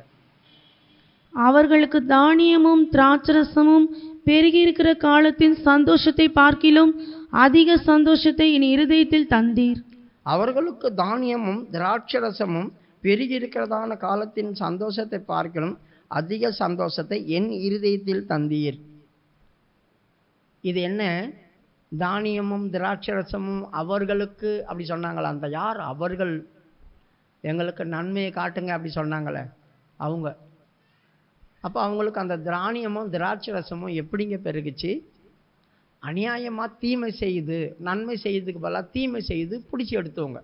அவர்களுக்கு தானியமும் திராட்சரசமும் பெருகியிருக்கிற காலத்தின் சந்தோஷத்தை பார்க்கிலும் அதிக சந்தோஷத்தை என் இருதயத்தில் தந்தீர். அவர்களுக்கு தானியமும் திராட்சரசமும் பெருகியிருக்கிறதான காலத்தின் சந்தோஷத்தை பார்க்கிலும் அதிக சந்தோஷத்தை என் இருதயத்தில் தந்தீர். இது என்ன? தானியமும் திராட்சரசமும் அவர்களுக்கு அப்படி சொன்னாங்களா? அந்த யார் அவர்கள்? எங்களுக்கு நன்மையை காட்டுங்க அப்படி சொன்னாங்களே அவங்க. அப்போ அவங்களுக்கு அந்த தானியமும் திராட்சரசமும் எப்படிங்க பெருகுச்சு? அநியாயமாக தீமை செய்து நன்மை செய்யறதுக்கு பதிலாக தீமை செய்து பிடிச்சி எடுத்தவங்க.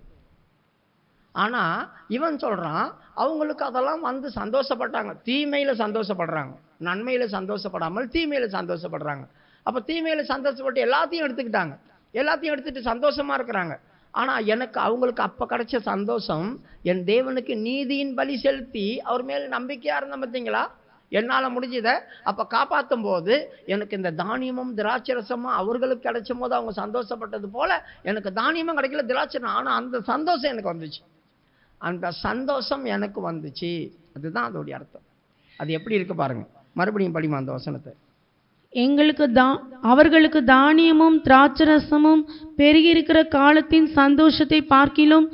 ஆனால் இவன் சொல்கிறான், அவங்களுக்கு அதெல்லாம் வந்து சந்தோஷப்பட்டாங்க, தீமையில் சந்தோஷப்படுறாங்க, நன்மையில் சந்தோஷப்படாமல் தீமையில் சந்தோஷப்படுறாங்க. அப்போ தீமையில் சந்தோஷப்பட்டு எல்லாத்தையும் எடுத்துக்கிட்டாங்க, எல்லாத்தையும் எடுத்துகிட்டு சந்தோஷமாக இருக்கிறாங்க. ஆனால் எனக்கு அவங்களுக்கு அப்போ கிடைச்ச சந்தோஷம், என் தேவனுக்கு நீதியின் பலி செலுத்தி அவர் மேல் நம்பிக்கையாக இருந்தேன் பார்த்தீங்களா, என்னால் முடிஞ்சதை அப்போ காப்பாற்றும் போது எனக்கு இந்த தானியமும் திராட்சரசமும் அவர்களுக்கு கிடைச்சும் போது அவங்க சந்தோஷப்பட்டது போல் எனக்கு தானியமும் கிடைக்கல, திராட்சரம். ஆனால் அந்த சந்தோஷம் எனக்கு வந்துச்சு, அந்த சந்தோஷம் எனக்கு வந்துச்சு. அதுதான் அதோடைய அர்த்தம். அது எப்படி இருக்கு பாருங்க, மறுபடியும் படிமா அந்த வசனத்தை. அவர்களுக்கு தானியமும் திராட்சரசமும் பெருகியிருக்கிற காலத்தின் சந்தோஷத்தை பார்க்கிலும்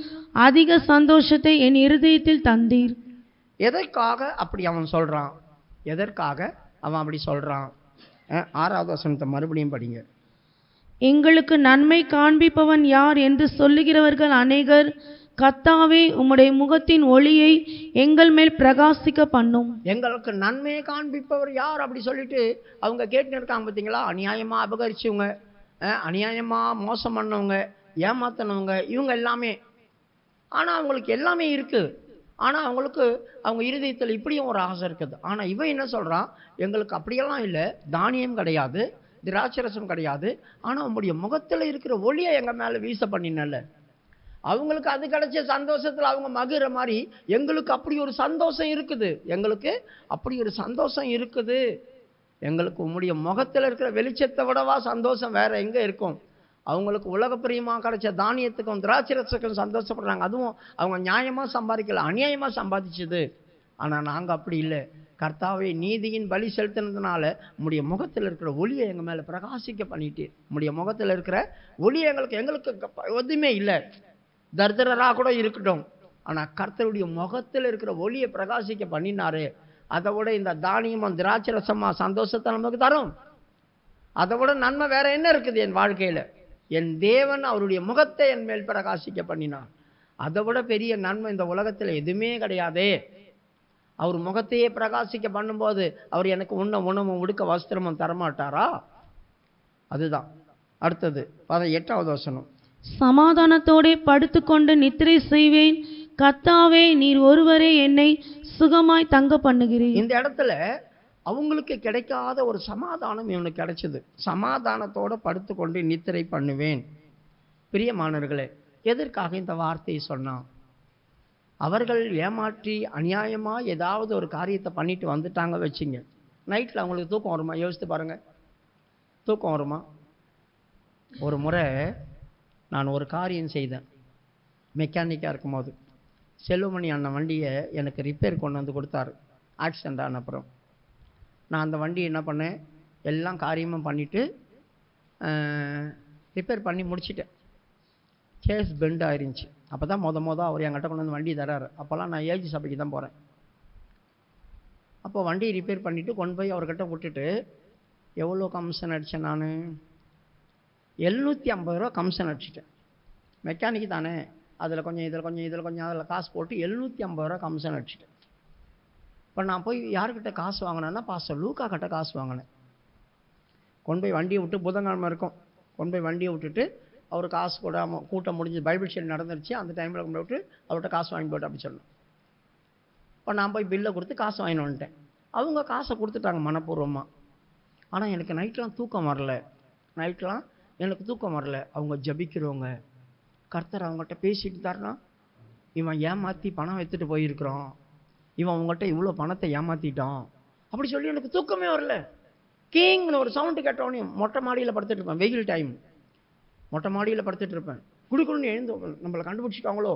அதிக சந்தோஷத்தை என் இருதயத்தில் தந்தீர். எதற்காக அப்படி அவன் சொல்றான்? எதற்காக அவன் அப்படி சொல்றான்? 6வது வசனத்தை மறுபடியும் படிங்க. எங்களுக்கு நன்மை காண்பிப்பவன் யார் என்று சொல்லுகிறவர்கள் அநேகர், கர்த்தாவே உம்முடைய முகத்தின் ஒளியை எங்கள் மேல் பிரகாசிக்க பண்ணும். எங்களுக்கு நன்மையை காண்பிப்பவர் யார் அப்படி சொல்லிட்டு அவங்க கேட்டுன்னு இருக்காங்க பார்த்தீங்களா. அநியாயமாக அபகரிச்சவங்க, அநியாயமாக மோசம் பண்ணவங்க, ஏமாத்தினவங்க, இவங்க எல்லாமே. ஆனால் அவங்களுக்கு எல்லாமே இருக்குது, ஆனால் அவங்களுக்கு அவங்க இருதயத்தில் இப்படியும் ஒரு ஆசை இருக்குது. ஆனால் இவன் என்ன சொல்கிறான்? எங்களுக்கு அப்படியெல்லாம் இல்லை, தானியம் கிடையாது, திராட்சரசம் கிடையாது, ஆனால் உங்களுடைய முகத்தில் இருக்கிற ஒளியை எங்கள் மேலே வீச பண்ணினல்ல. அவங்களுக்கு அது கிடைச்ச சந்தோஷத்தில் அவங்க மகிற மாதிரி எங்களுக்கு அப்படி ஒரு சந்தோஷம் இருக்குது, எங்களுக்கு அப்படி ஒரு சந்தோஷம் இருக்குது. எங்களுக்கு உங்களுடைய முகத்தில் இருக்கிற வெளிச்சத்தை விடவா சந்தோஷம் வேற எங்கே இருக்கும்? அவங்களுக்கு உலக பிரியமாக கிடைச்ச தானியத்துக்கும் திராட்சரசத்துக்கும் சந்தோஷப்படுறாங்க, அதுவும் அவங்க நியாயமாக சம்பாதிக்கல, அநியாயமாக சம்பாதிச்சது. ஆனால் நாங்கள் அப்படி இல்லை, கர்த்தாவே நீதியின் பலி செலுத்தினதுனால உம்முடைய முகத்தில் இருக்கிற ஒளியை எங்கள் மேலே பிரகாசிக்க பண்ணிட்டு, உம்முடைய முகத்தில் இருக்கிற ஒளி எங்களுக்கு எதுவுமே இல்லை, தரித்திரராக கூட இருக்கட்டும், ஆனால் கர்த்தருடைய முகத்தில் இருக்கிற ஒளியை பிரகாசிக்க பண்ணினாரு. அதை விட இந்த தானியமும் திராட்சரசமாக சந்தோஷத்தை நமக்கு தரும். அதை விட நன்மை வேற என்ன இருக்குது என் வாழ்க்கையில்? என் தேவன் அவருடைய முகத்தை என் மேல் பிரகாசிக்க பண்ணினார். அதை விட பெரிய நன்மை இந்த உலகத்தில் எதுவுமே கிடையாதே. அவர் முகத்தையே பிரகாசிக்க பண்ணும்போது அவர் எனக்கு உண்ண உணவும் உடுக்க வஸ்திரமும் தரமாட்டாரா? அதுதான் அடுத்தது 8வது வசனம். சமாதானத்தோடே படுத்துக்கொண்டு நித்திரை செய்வேன், கர்த்தாவே நீர் ஒருவரே என்னை சுகமாய் தங்க பண்ணுகிறீர். இந்த இடத்துல அவங்களுக்கு கிடைக்காத ஒரு சமாதானம் இவனுக்கு கிடைச்சது. சமாதானத்தோட படுத்துக்கொண்டு நித்திரை பண்ணுவேன். பிரியமானவர்களே, எதற்காக இந்த வார்த்தையை சொன்னான்? அவர்கள் ஏமாற்றி அநியாயமா ஏதாவது ஒரு காரியத்தை பண்ணிட்டு வந்துட்டாங்க வச்சுங்க, நைட்டில் அவங்களுக்கு தூக்கம் வருமா? யோசித்து பாருங்க, தூக்கம் வருமா? ஒரு முறை நான் ஒரு காரியம் செய்தேன். மெக்கானிக்காக இருக்கும்போது செல்வமணி அண்ணன் வண்டியை எனக்கு ரிப்பேர் கொண்டு வந்து கொடுத்தாரு. ஆக்சிடெண்ட் ஆன அப்புறம் நான் அந்த வண்டி என்ன பண்ணேன், எல்லாம் காரியமும் பண்ணிவிட்டு ரிப்பேர் பண்ணி முடிச்சிட்டேன். கேஸ் பெண்ட் ஆயிருந்துச்சு. அப்போ தான் அவர் என்கிட்ட கொண்டு வந்து வண்டி தராரு. அப்போல்லாம் நான் ஏஜி சபைக்கு தான் போகிறேன். அப்போ வண்டியை ரிப்பேர் பண்ணிவிட்டு கொண்டு போய் அவர்கிட்ட விட்டுட்டு எவ்வளோ கமிஷன் அடித்தேன்? நான் 750 ரூபா கமிஷன் அடிச்சிட்டேன். மெக்கானிக்கு தானே, அதில் கொஞ்சம் இதில் கொஞ்சம் இதில் கொஞ்சம் அதில் காசு போட்டு 750 ரூபா கமிஷன் அடிச்சிட்டேன். இப்போ நான் போய் யார்கிட்ட காசு வாங்கினேன்னா பாஸ்டர் லூக்கா கிட்ட காசு வாங்கினேன். கொண்டு போய் வண்டியை விட்டு, புதன்கிழமை இருக்கும், கொண்டு போய் வண்டியை விட்டுட்டு அவர் காசு கூடாமல், கூட்டம் முடிஞ்சு பைபிள் ஸ்டடி நடந்துருச்சு, அந்த டைமில் கொண்டு விட்டு அவர்கிட்ட காசு வாங்கி போட்டு அப்படி சொன்னேன். இப்போ நான் போய் பில்லை கொடுத்து காசு வாங்கின்னு வந்துட்டேன். அவங்க காசை கொடுத்துட்டாங்க மனப்பூர்வமாக. ஆனால் எனக்கு நைட்லாம் தூக்கம் வரல. நைட்லாம் எனக்கு தூக்கம் வரல. அவங்க ஜபிக்கிறவங்க, கர்த்தர் அவங்ககிட்ட பேசிட்டு தாருனா, இவன் ஏமாற்றி பணம் எடுத்துகிட்டு போயிருக்கிறான், இவன் அவங்ககிட்ட இவ்வளோ பணத்தை ஏமாற்றிட்டான் அப்படி சொல்லி எனக்கு தூக்கமே வரல. கீங்னு ஒரு சவுண்டு கேட்டோன்னே மொட்டை மாடியில் படுத்துட்டு இருப்பேன். வெயில் டைம், மொட்டை மாடியில் படுத்துட்டு இருப்பேன். குடுக்குன்னு எழுந்து நம்மளை கண்டுபிடிச்சிட்டாங்களோ,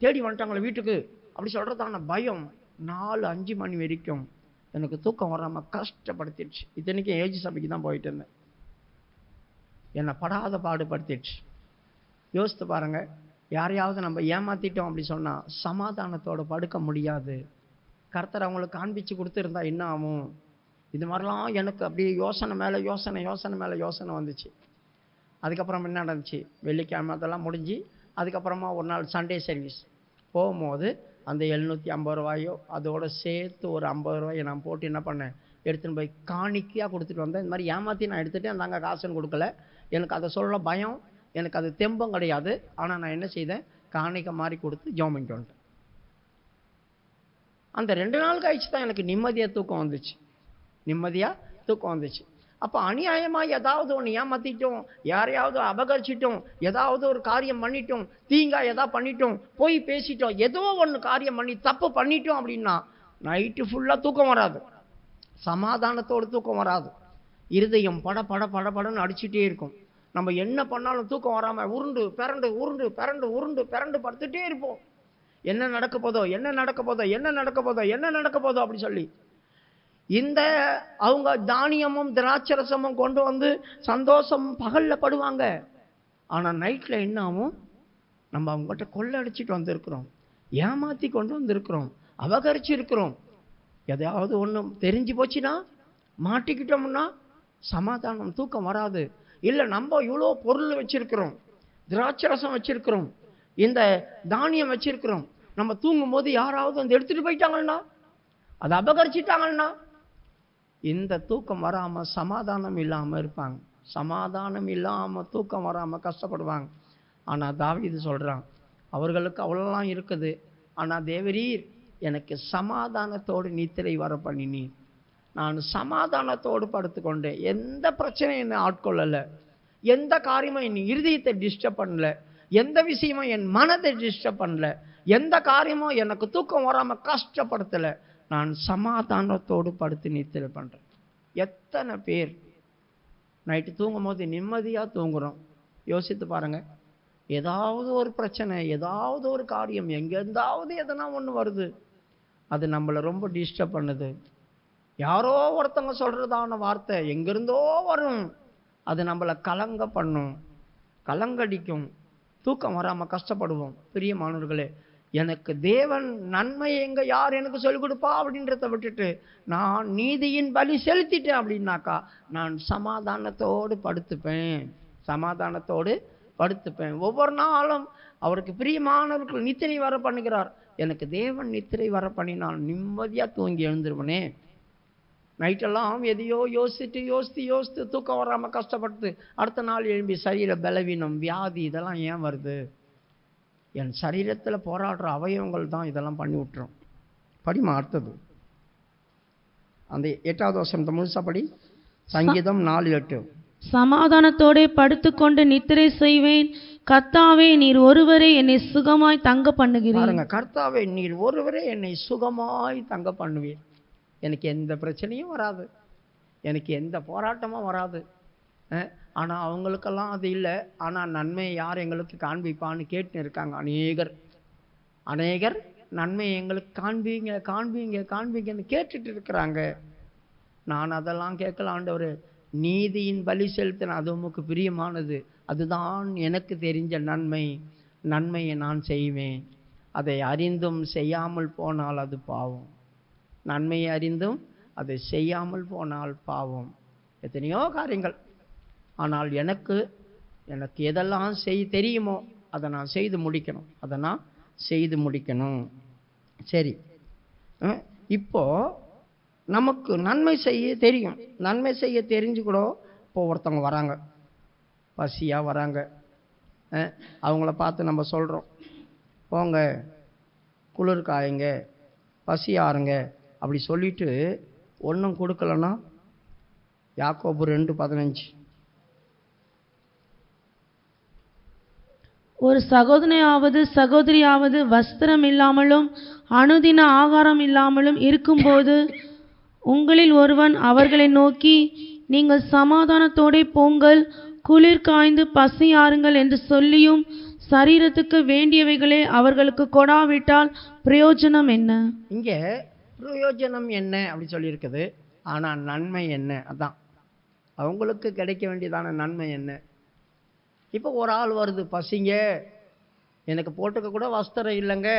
தேடி வந்துட்டாங்களோ வீட்டுக்கு அப்படி சொல்கிறதான பயம் 4-5 மணி வரைக்கும் எனக்கு தூக்கம் வராமல் கஷ்டப்படுத்திடுச்சு. இத்தனைக்கும் ஏஜி சபைக்கு தான் போயிட்டு இருந்தேன். என்னை படாத பாடுபடுத்திடுச்சு. யோசித்து பாருங்கள், யாரையாவது நம்ம ஏமாற்றிட்டோம் அப்படி சொன்னால் சமாதானத்தோடு படுக்க முடியாது. கர்த்தர் அவங்களுக்கு காண்பிச்சு கொடுத்துருந்தா என்ன ஆகும்? இது மாதிரிலாம் எனக்கு அப்படியே யோசனை மேலே யோசனை வந்துச்சு. அதுக்கப்புறம் என்ன நடந்துச்சு, வெள்ளிக்கிழமை அதெல்லாம் முடிஞ்சு அதுக்கப்புறமா ஒரு நாள் சண்டே சர்வீஸ் போகும்போது அந்த 750 ரூபாயோ அதோடு சேர்த்து ஒரு 50 ரூபாயை நான் போட்டு என்ன பண்ணேன், எடுத்துன்னு போய் காணிக்கையாக கொடுத்துட்டு வந்தேன். இந்த மாதிரி ஏமாற்றி நான் எடுத்துகிட்டு அந்தாங்க காசுன்னு கொடுக்கல. எனக்கு அதை சொல்ல பயம், எனக்கு அது தெம்பம் கிடையாது. ஆனால் நான் என்ன செய்தேன், காணிக்கை மாதிரி கொடுத்து ஜெபம் பண்ணிட்டு வந்துட்டேன். அந்த 2 நாள் கழிச்சு தான் எனக்கு நிம்மதியாக தூக்கம் வந்துச்சு. அப்போ அநியாயமாக ஏதாவது ஒன்று ஏமாற்றிட்டோம், யாரையாவது அபகரிச்சிட்டோம், ஏதாவது ஒரு காரியம் பண்ணிட்டோம், தீங்கா ஏதாவது பண்ணிட்டோம், போய் பேசிட்டோம், ஏதோ ஒன்று காரியம் பண்ணி தப்பு பண்ணிட்டோம் அப்படின்னா நைட்டு ஃபுல்லாக தூக்கம் வராது, சமாதானத்தோடு தூக்கம் வராது. இருதயம் படன்னு அடிச்சுட்டே இருக்கும். நம்ம என்ன பண்ணாலும் தூக்கம் வராமல் உருண்டு பிறண்டு படுத்துட்டே இருப்போம். என்ன நடக்க போதோ அப்படி சொல்லி இந்த அவங்க தானியமும் திராட்சரசமும் கொண்டு வந்து சந்தோஷம் பகலில் படுவாங்க. ஆனால் நைட்டில் என்ன ஆகும், நம்ம அவங்ககிட்ட கொள்ளை அடிச்சுட்டு வந்திருக்கிறோம், ஏமாற்றி கொண்டு வந்திருக்கிறோம், அபகரிச்சிருக்கிறோம். எதையாவது ஒன்று தெரிஞ்சு போச்சுன்னா, மாட்டிக்கிட்டோம்னா சமாதானம், தூக்கம் வராது. இல்லை நம்ம இவ்வளோ பொருள் வச்சிருக்கிறோம், திராட்சரசம் வச்சிருக்கிறோம், இந்த தானியம் வச்சிருக்கிறோம், நம்ம தூங்கும் போது யாராவது வந்து எடுத்துகிட்டு போயிட்டாங்கன்னா, அதை அபகரிச்சிட்டாங்கன்னா இந்த தூக்கம் வராமல் சமாதானம் இல்லாமல் இருப்பாங்க. சமாதானம் இல்லாமல் தூக்கம் வராமல் கஷ்டப்படுவாங்க. ஆனால் தாவீது சொல்கிறான், அவர்களுக்கு அவ்வளோலாம் இருக்குது, ஆனால் தேவரீர் எனக்கு சமாதானத்தோடு நித்திரை வர பண்ணினீர். நான் சமாதானத்தோடு படுத்துக்கொண்டேன். எந்த பிரச்சனையும் என்னை ஆட்கொள்ளலை, எந்த காரியமும் என் இருதயத்தை டிஸ்டர்ப் பண்ணல, எந்த விஷயமும் என் மனதை டிஸ்டர்ப் பண்ணல, எந்த காரியமும் எனக்கு தூக்கம் வராமல் கஷ்டப்படுத்தலை. நான் சமாதானத்தோடு படுத்து நித்திரை பண்ணுறேன். எத்தனை பேர் நைட்டு தூங்கும் போது நிம்மதியாக தூங்குகிறோம்? யோசித்து பாருங்கள். ஏதாவது ஒரு பிரச்சனை, ஏதாவது ஒரு காரியம், எங்கேருந்தாவது எதனா ஒன்று வருது, அது நம்மளை ரொம்ப டிஸ்டர்ப் பண்ணுது. யாரோ ஒருத்தவங்க சொல்கிறதான வார்த்தை எங்கேருந்தோ வரும், அது நம்மளை கலங்க பண்ணும், கலங்கடிக்கும், தூக்கம் வராமல் கஷ்டப்படுவோம். பிரியமானவர்களே, எனக்கு தேவன் நன்மை எங்கே யார் எனக்கு சொல்லிக் கொடுப்பா அப்படின்றத விட்டுட்டு நான் நீதியின் பலி செலுத்திட்டேன் அப்படின்னாக்கா நான் சமாதானத்தோடு படுத்துப்பேன். ஒவ்வொரு நாளும் அவருக்கு பிரியமானவர்கள் நித்திரை வர பண்ணுகிறார். எனக்கு தேவன் நித்திரை வர பண்ணி நான் நிம்மதியாக தூங்கி எழுந்துருவனே. நைட்டெல்லாம் எதையோ யோசித்து தூக்கம் வராமல் கஷ்டப்பட்டு அடுத்த நாள் எழும்பி சரீர பலவீனம், வியாதி இதெல்லாம் ஏன் வருது? என் சரீரத்தில் போராடுற அவயவங்கள் தான் இதெல்லாம் பண்ணி விட்டுரும். படிமா அடுத்தது அந்த 8வது வசனத்தை முழுசா படி. சங்கீதம் 4:8. சமாதானத்தோடே படுத்துக்கொண்டு நித்திரை செய்வேன், கர்த்தாவே நீர் ஒருவரே என்னை சுகமாய் தங்க பண்ணுகிறீர். பாருங்க, கர்த்தாவே நீர் ஒருவரே என்னை சுகமாய் தங்க பண்ணுவீர். எனக்கு எந்த பிரச்சனையும் வராது, எனக்கு எந்த போராட்டமும் வராது. ஆனால் அவங்களுக்கெல்லாம் அது இல்லை. ஆனால் நன்மையை யார் எங்களுக்கு காண்பிப்பான்னு கேட்டுன்னு இருக்காங்க அநேகர். நன்மையை எங்களுக்கு காண்பீங்கன்னு கேட்டுட்டு இருக்கிறாங்க. நான் அதெல்லாம் கேட்கல ஆண்டவரே. நீதியின் பலி செலுத்தின அது உமக்கு பிரியமானது, அதுதான் எனக்கு தெரிஞ்ச நன்மையை நான் செய்வேன். அதை அறிந்தும் செய்யாமல் போனால் அது பாவம். நன்மையை அறிந்தும் அதை செய்யாமல் போனால் பாவம். எத்தனையோ காரியங்கள். ஆனால் எனக்கு எதெல்லாம் தெரியுமோ அதை நான் செய்து முடிக்கணும். சரி, இப்போ நமக்கு நன்மை செய்ய தெரியும். நன்மை செய்ய தெரிஞ்சு கூட இப்போ ஒருத்தவங்க வராங்க, பசியாக வராங்க. அவங்கள பார்த்து நம்ம சொல்கிறோம், போங்க குளிர் காயுங்க, பசியாருங்க அப்படி சொல்லிட்டு ஒன்றும் கொடுக்கலன்னா, யாக்கோபு 2:15, ஒரு சகோதரியாவது வஸ்திரம் இல்லாமலும் அனுதின ஆகாரம் இல்லாமலும் இருக்கும்போது உங்களில் ஒருவன் அவர்களை நோக்கி, நீங்கள் சமாதானத்தோடே போங்கள், குளிர் காய்ந்து பசியாருங்கள் என்று சொல்லியும் சரீரத்துக்கு வேண்டியவைகளே அவர்களுக்கு கொடாவிட்டால் பிரயோஜனம் என்ன? இங்கே பிரயோஜனம் என்ன அப்படி சொல்லியிருக்குது. ஆனால் நன்மை என்ன? அதான் அவங்களுக்கு கிடைக்க வேண்டியதான நன்மை என்ன? இப்போ ஒரு ஆள் வருது, பசிங்க, எனக்கு போட்டுக்க கூட வஸ்திரம் இல்லைங்க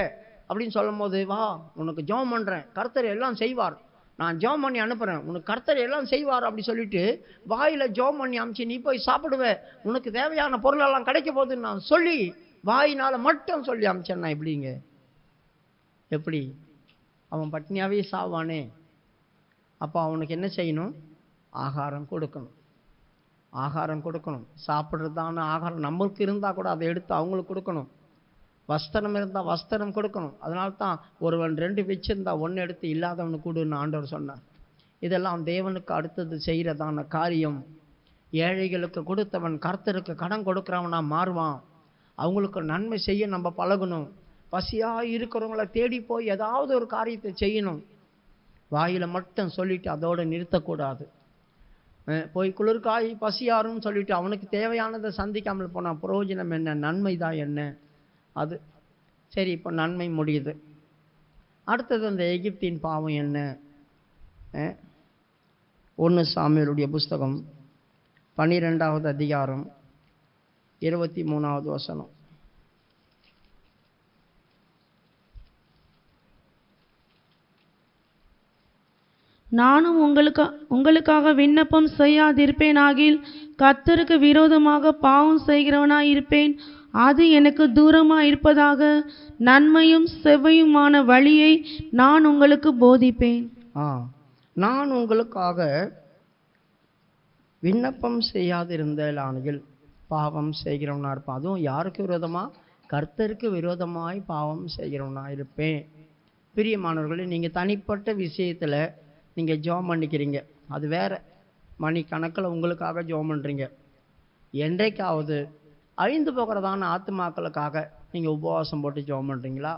அப்படின்னு சொல்லும் போது, வா உனக்கு ஜெபம் பண்ணுறேன், கர்த்தர் எல்லாம் செய்வார், நான் ஜெபம் பண்ணி அனுப்புகிறேன், உனக்கு கர்த்தர் எல்லாம் செய்வார் அப்படி சொல்லிட்டு வாயில் ஜெபம் பண்ணி அனுப்பிச்சு நீ போய் சாப்பிடுவே, உனக்கு தேவையான பொருளெல்லாம் கிடைக்க போகுதுன்னு நான் சொல்லி வாயினால் மட்டும் சொல்லி அனுப்பிச்சேன்னா எப்படி? அவன் பட்னியாகவே சாவானே. அப்போ அவனுக்கு என்ன செய்யணும்? ஆகாரம் கொடுக்கணும். சாப்பிட்றதான ஆகாரம் நம்மளுக்கு இருந்தால் கூட அதை எடுத்து அவங்களுக்கு கொடுக்கணும். வஸ்திரம் இருந்தால் வஸ்திரம் கொடுக்கணும். அதனால தான் ஒருவன் 2 வச்சிருந்தா 1 எடுத்து இல்லாதவனுக்கு கொடுன்னு ஆண்டவர் சொன்னார். இதெல்லாம் தேவனுக்கு அடுத்தது செய்கிறதான காரியம். ஏழைகளுக்கு கொடுத்தவன் கர்த்தருக்கு கடன் கொடுக்குறவனா மாறுவான். அவங்களுக்கு நன்மை செய்ய நம்ம பழகணும். பசியாக இருக்கிறவங்கள தேடி போய் ஏதாவது ஒரு காரியத்தை செய்யணும். வாயில் மட்டும் சொல்லிட்டு அதோடு நிறுத்தக்கூடாது. போய் குளிர்காய் பசியாருன்னு சொல்லிட்டு அவனுக்கு தேவையானதை சந்திக்காமல் போனால் பிரயோஜனம் என்ன? நன்மை தான் என்ன? அது சரி. இப்போ நன்மை முடியுது. அடுத்தது அந்த எகிப்தின் பாவம் என்ன? 1 சாமுவேலுடைய புஸ்தகம் 12வது அதிகாரம் 23வது வசனம். நானும் உங்களுக்காக விண்ணப்பம் செய்யாதிருப்பேனாகில் கர்த்தருக்கு விரோதமாக பாவம் செய்கிறவனாய் இருப்பேன். அது எனக்கு தூரமாய் இருப்பதாக. நன்மையும் செவ்வையுமான வழியை நான் உங்களுக்கு போதிப்பேன். நான் உங்களுக்காக விண்ணப்பம் செய்யாதிருந்தால் பாவம் செய்கிறவனா இருப்பேன். அதுவும் யாருக்கு விரோதமா? கர்த்தருக்கு விரோதமாய் பாவம் செய்கிறவனா இருப்பேன். பிரியமானவர்களே, நீங்கள் தனிப்பட்ட விஷயத்தில் நீங்கள் ஜெபம் பண்ணிக்கிறீங்க, அது வேற. மணிக்கணக்கில் உங்களுக்காக ஜெபம் பண்ணுறீங்க. என்றைக்காவது அழிந்து போகிறதான ஆத்மாக்களுக்காக நீங்கள் உபவாசம் போட்டு ஜெபம் பண்ணுறீங்களா?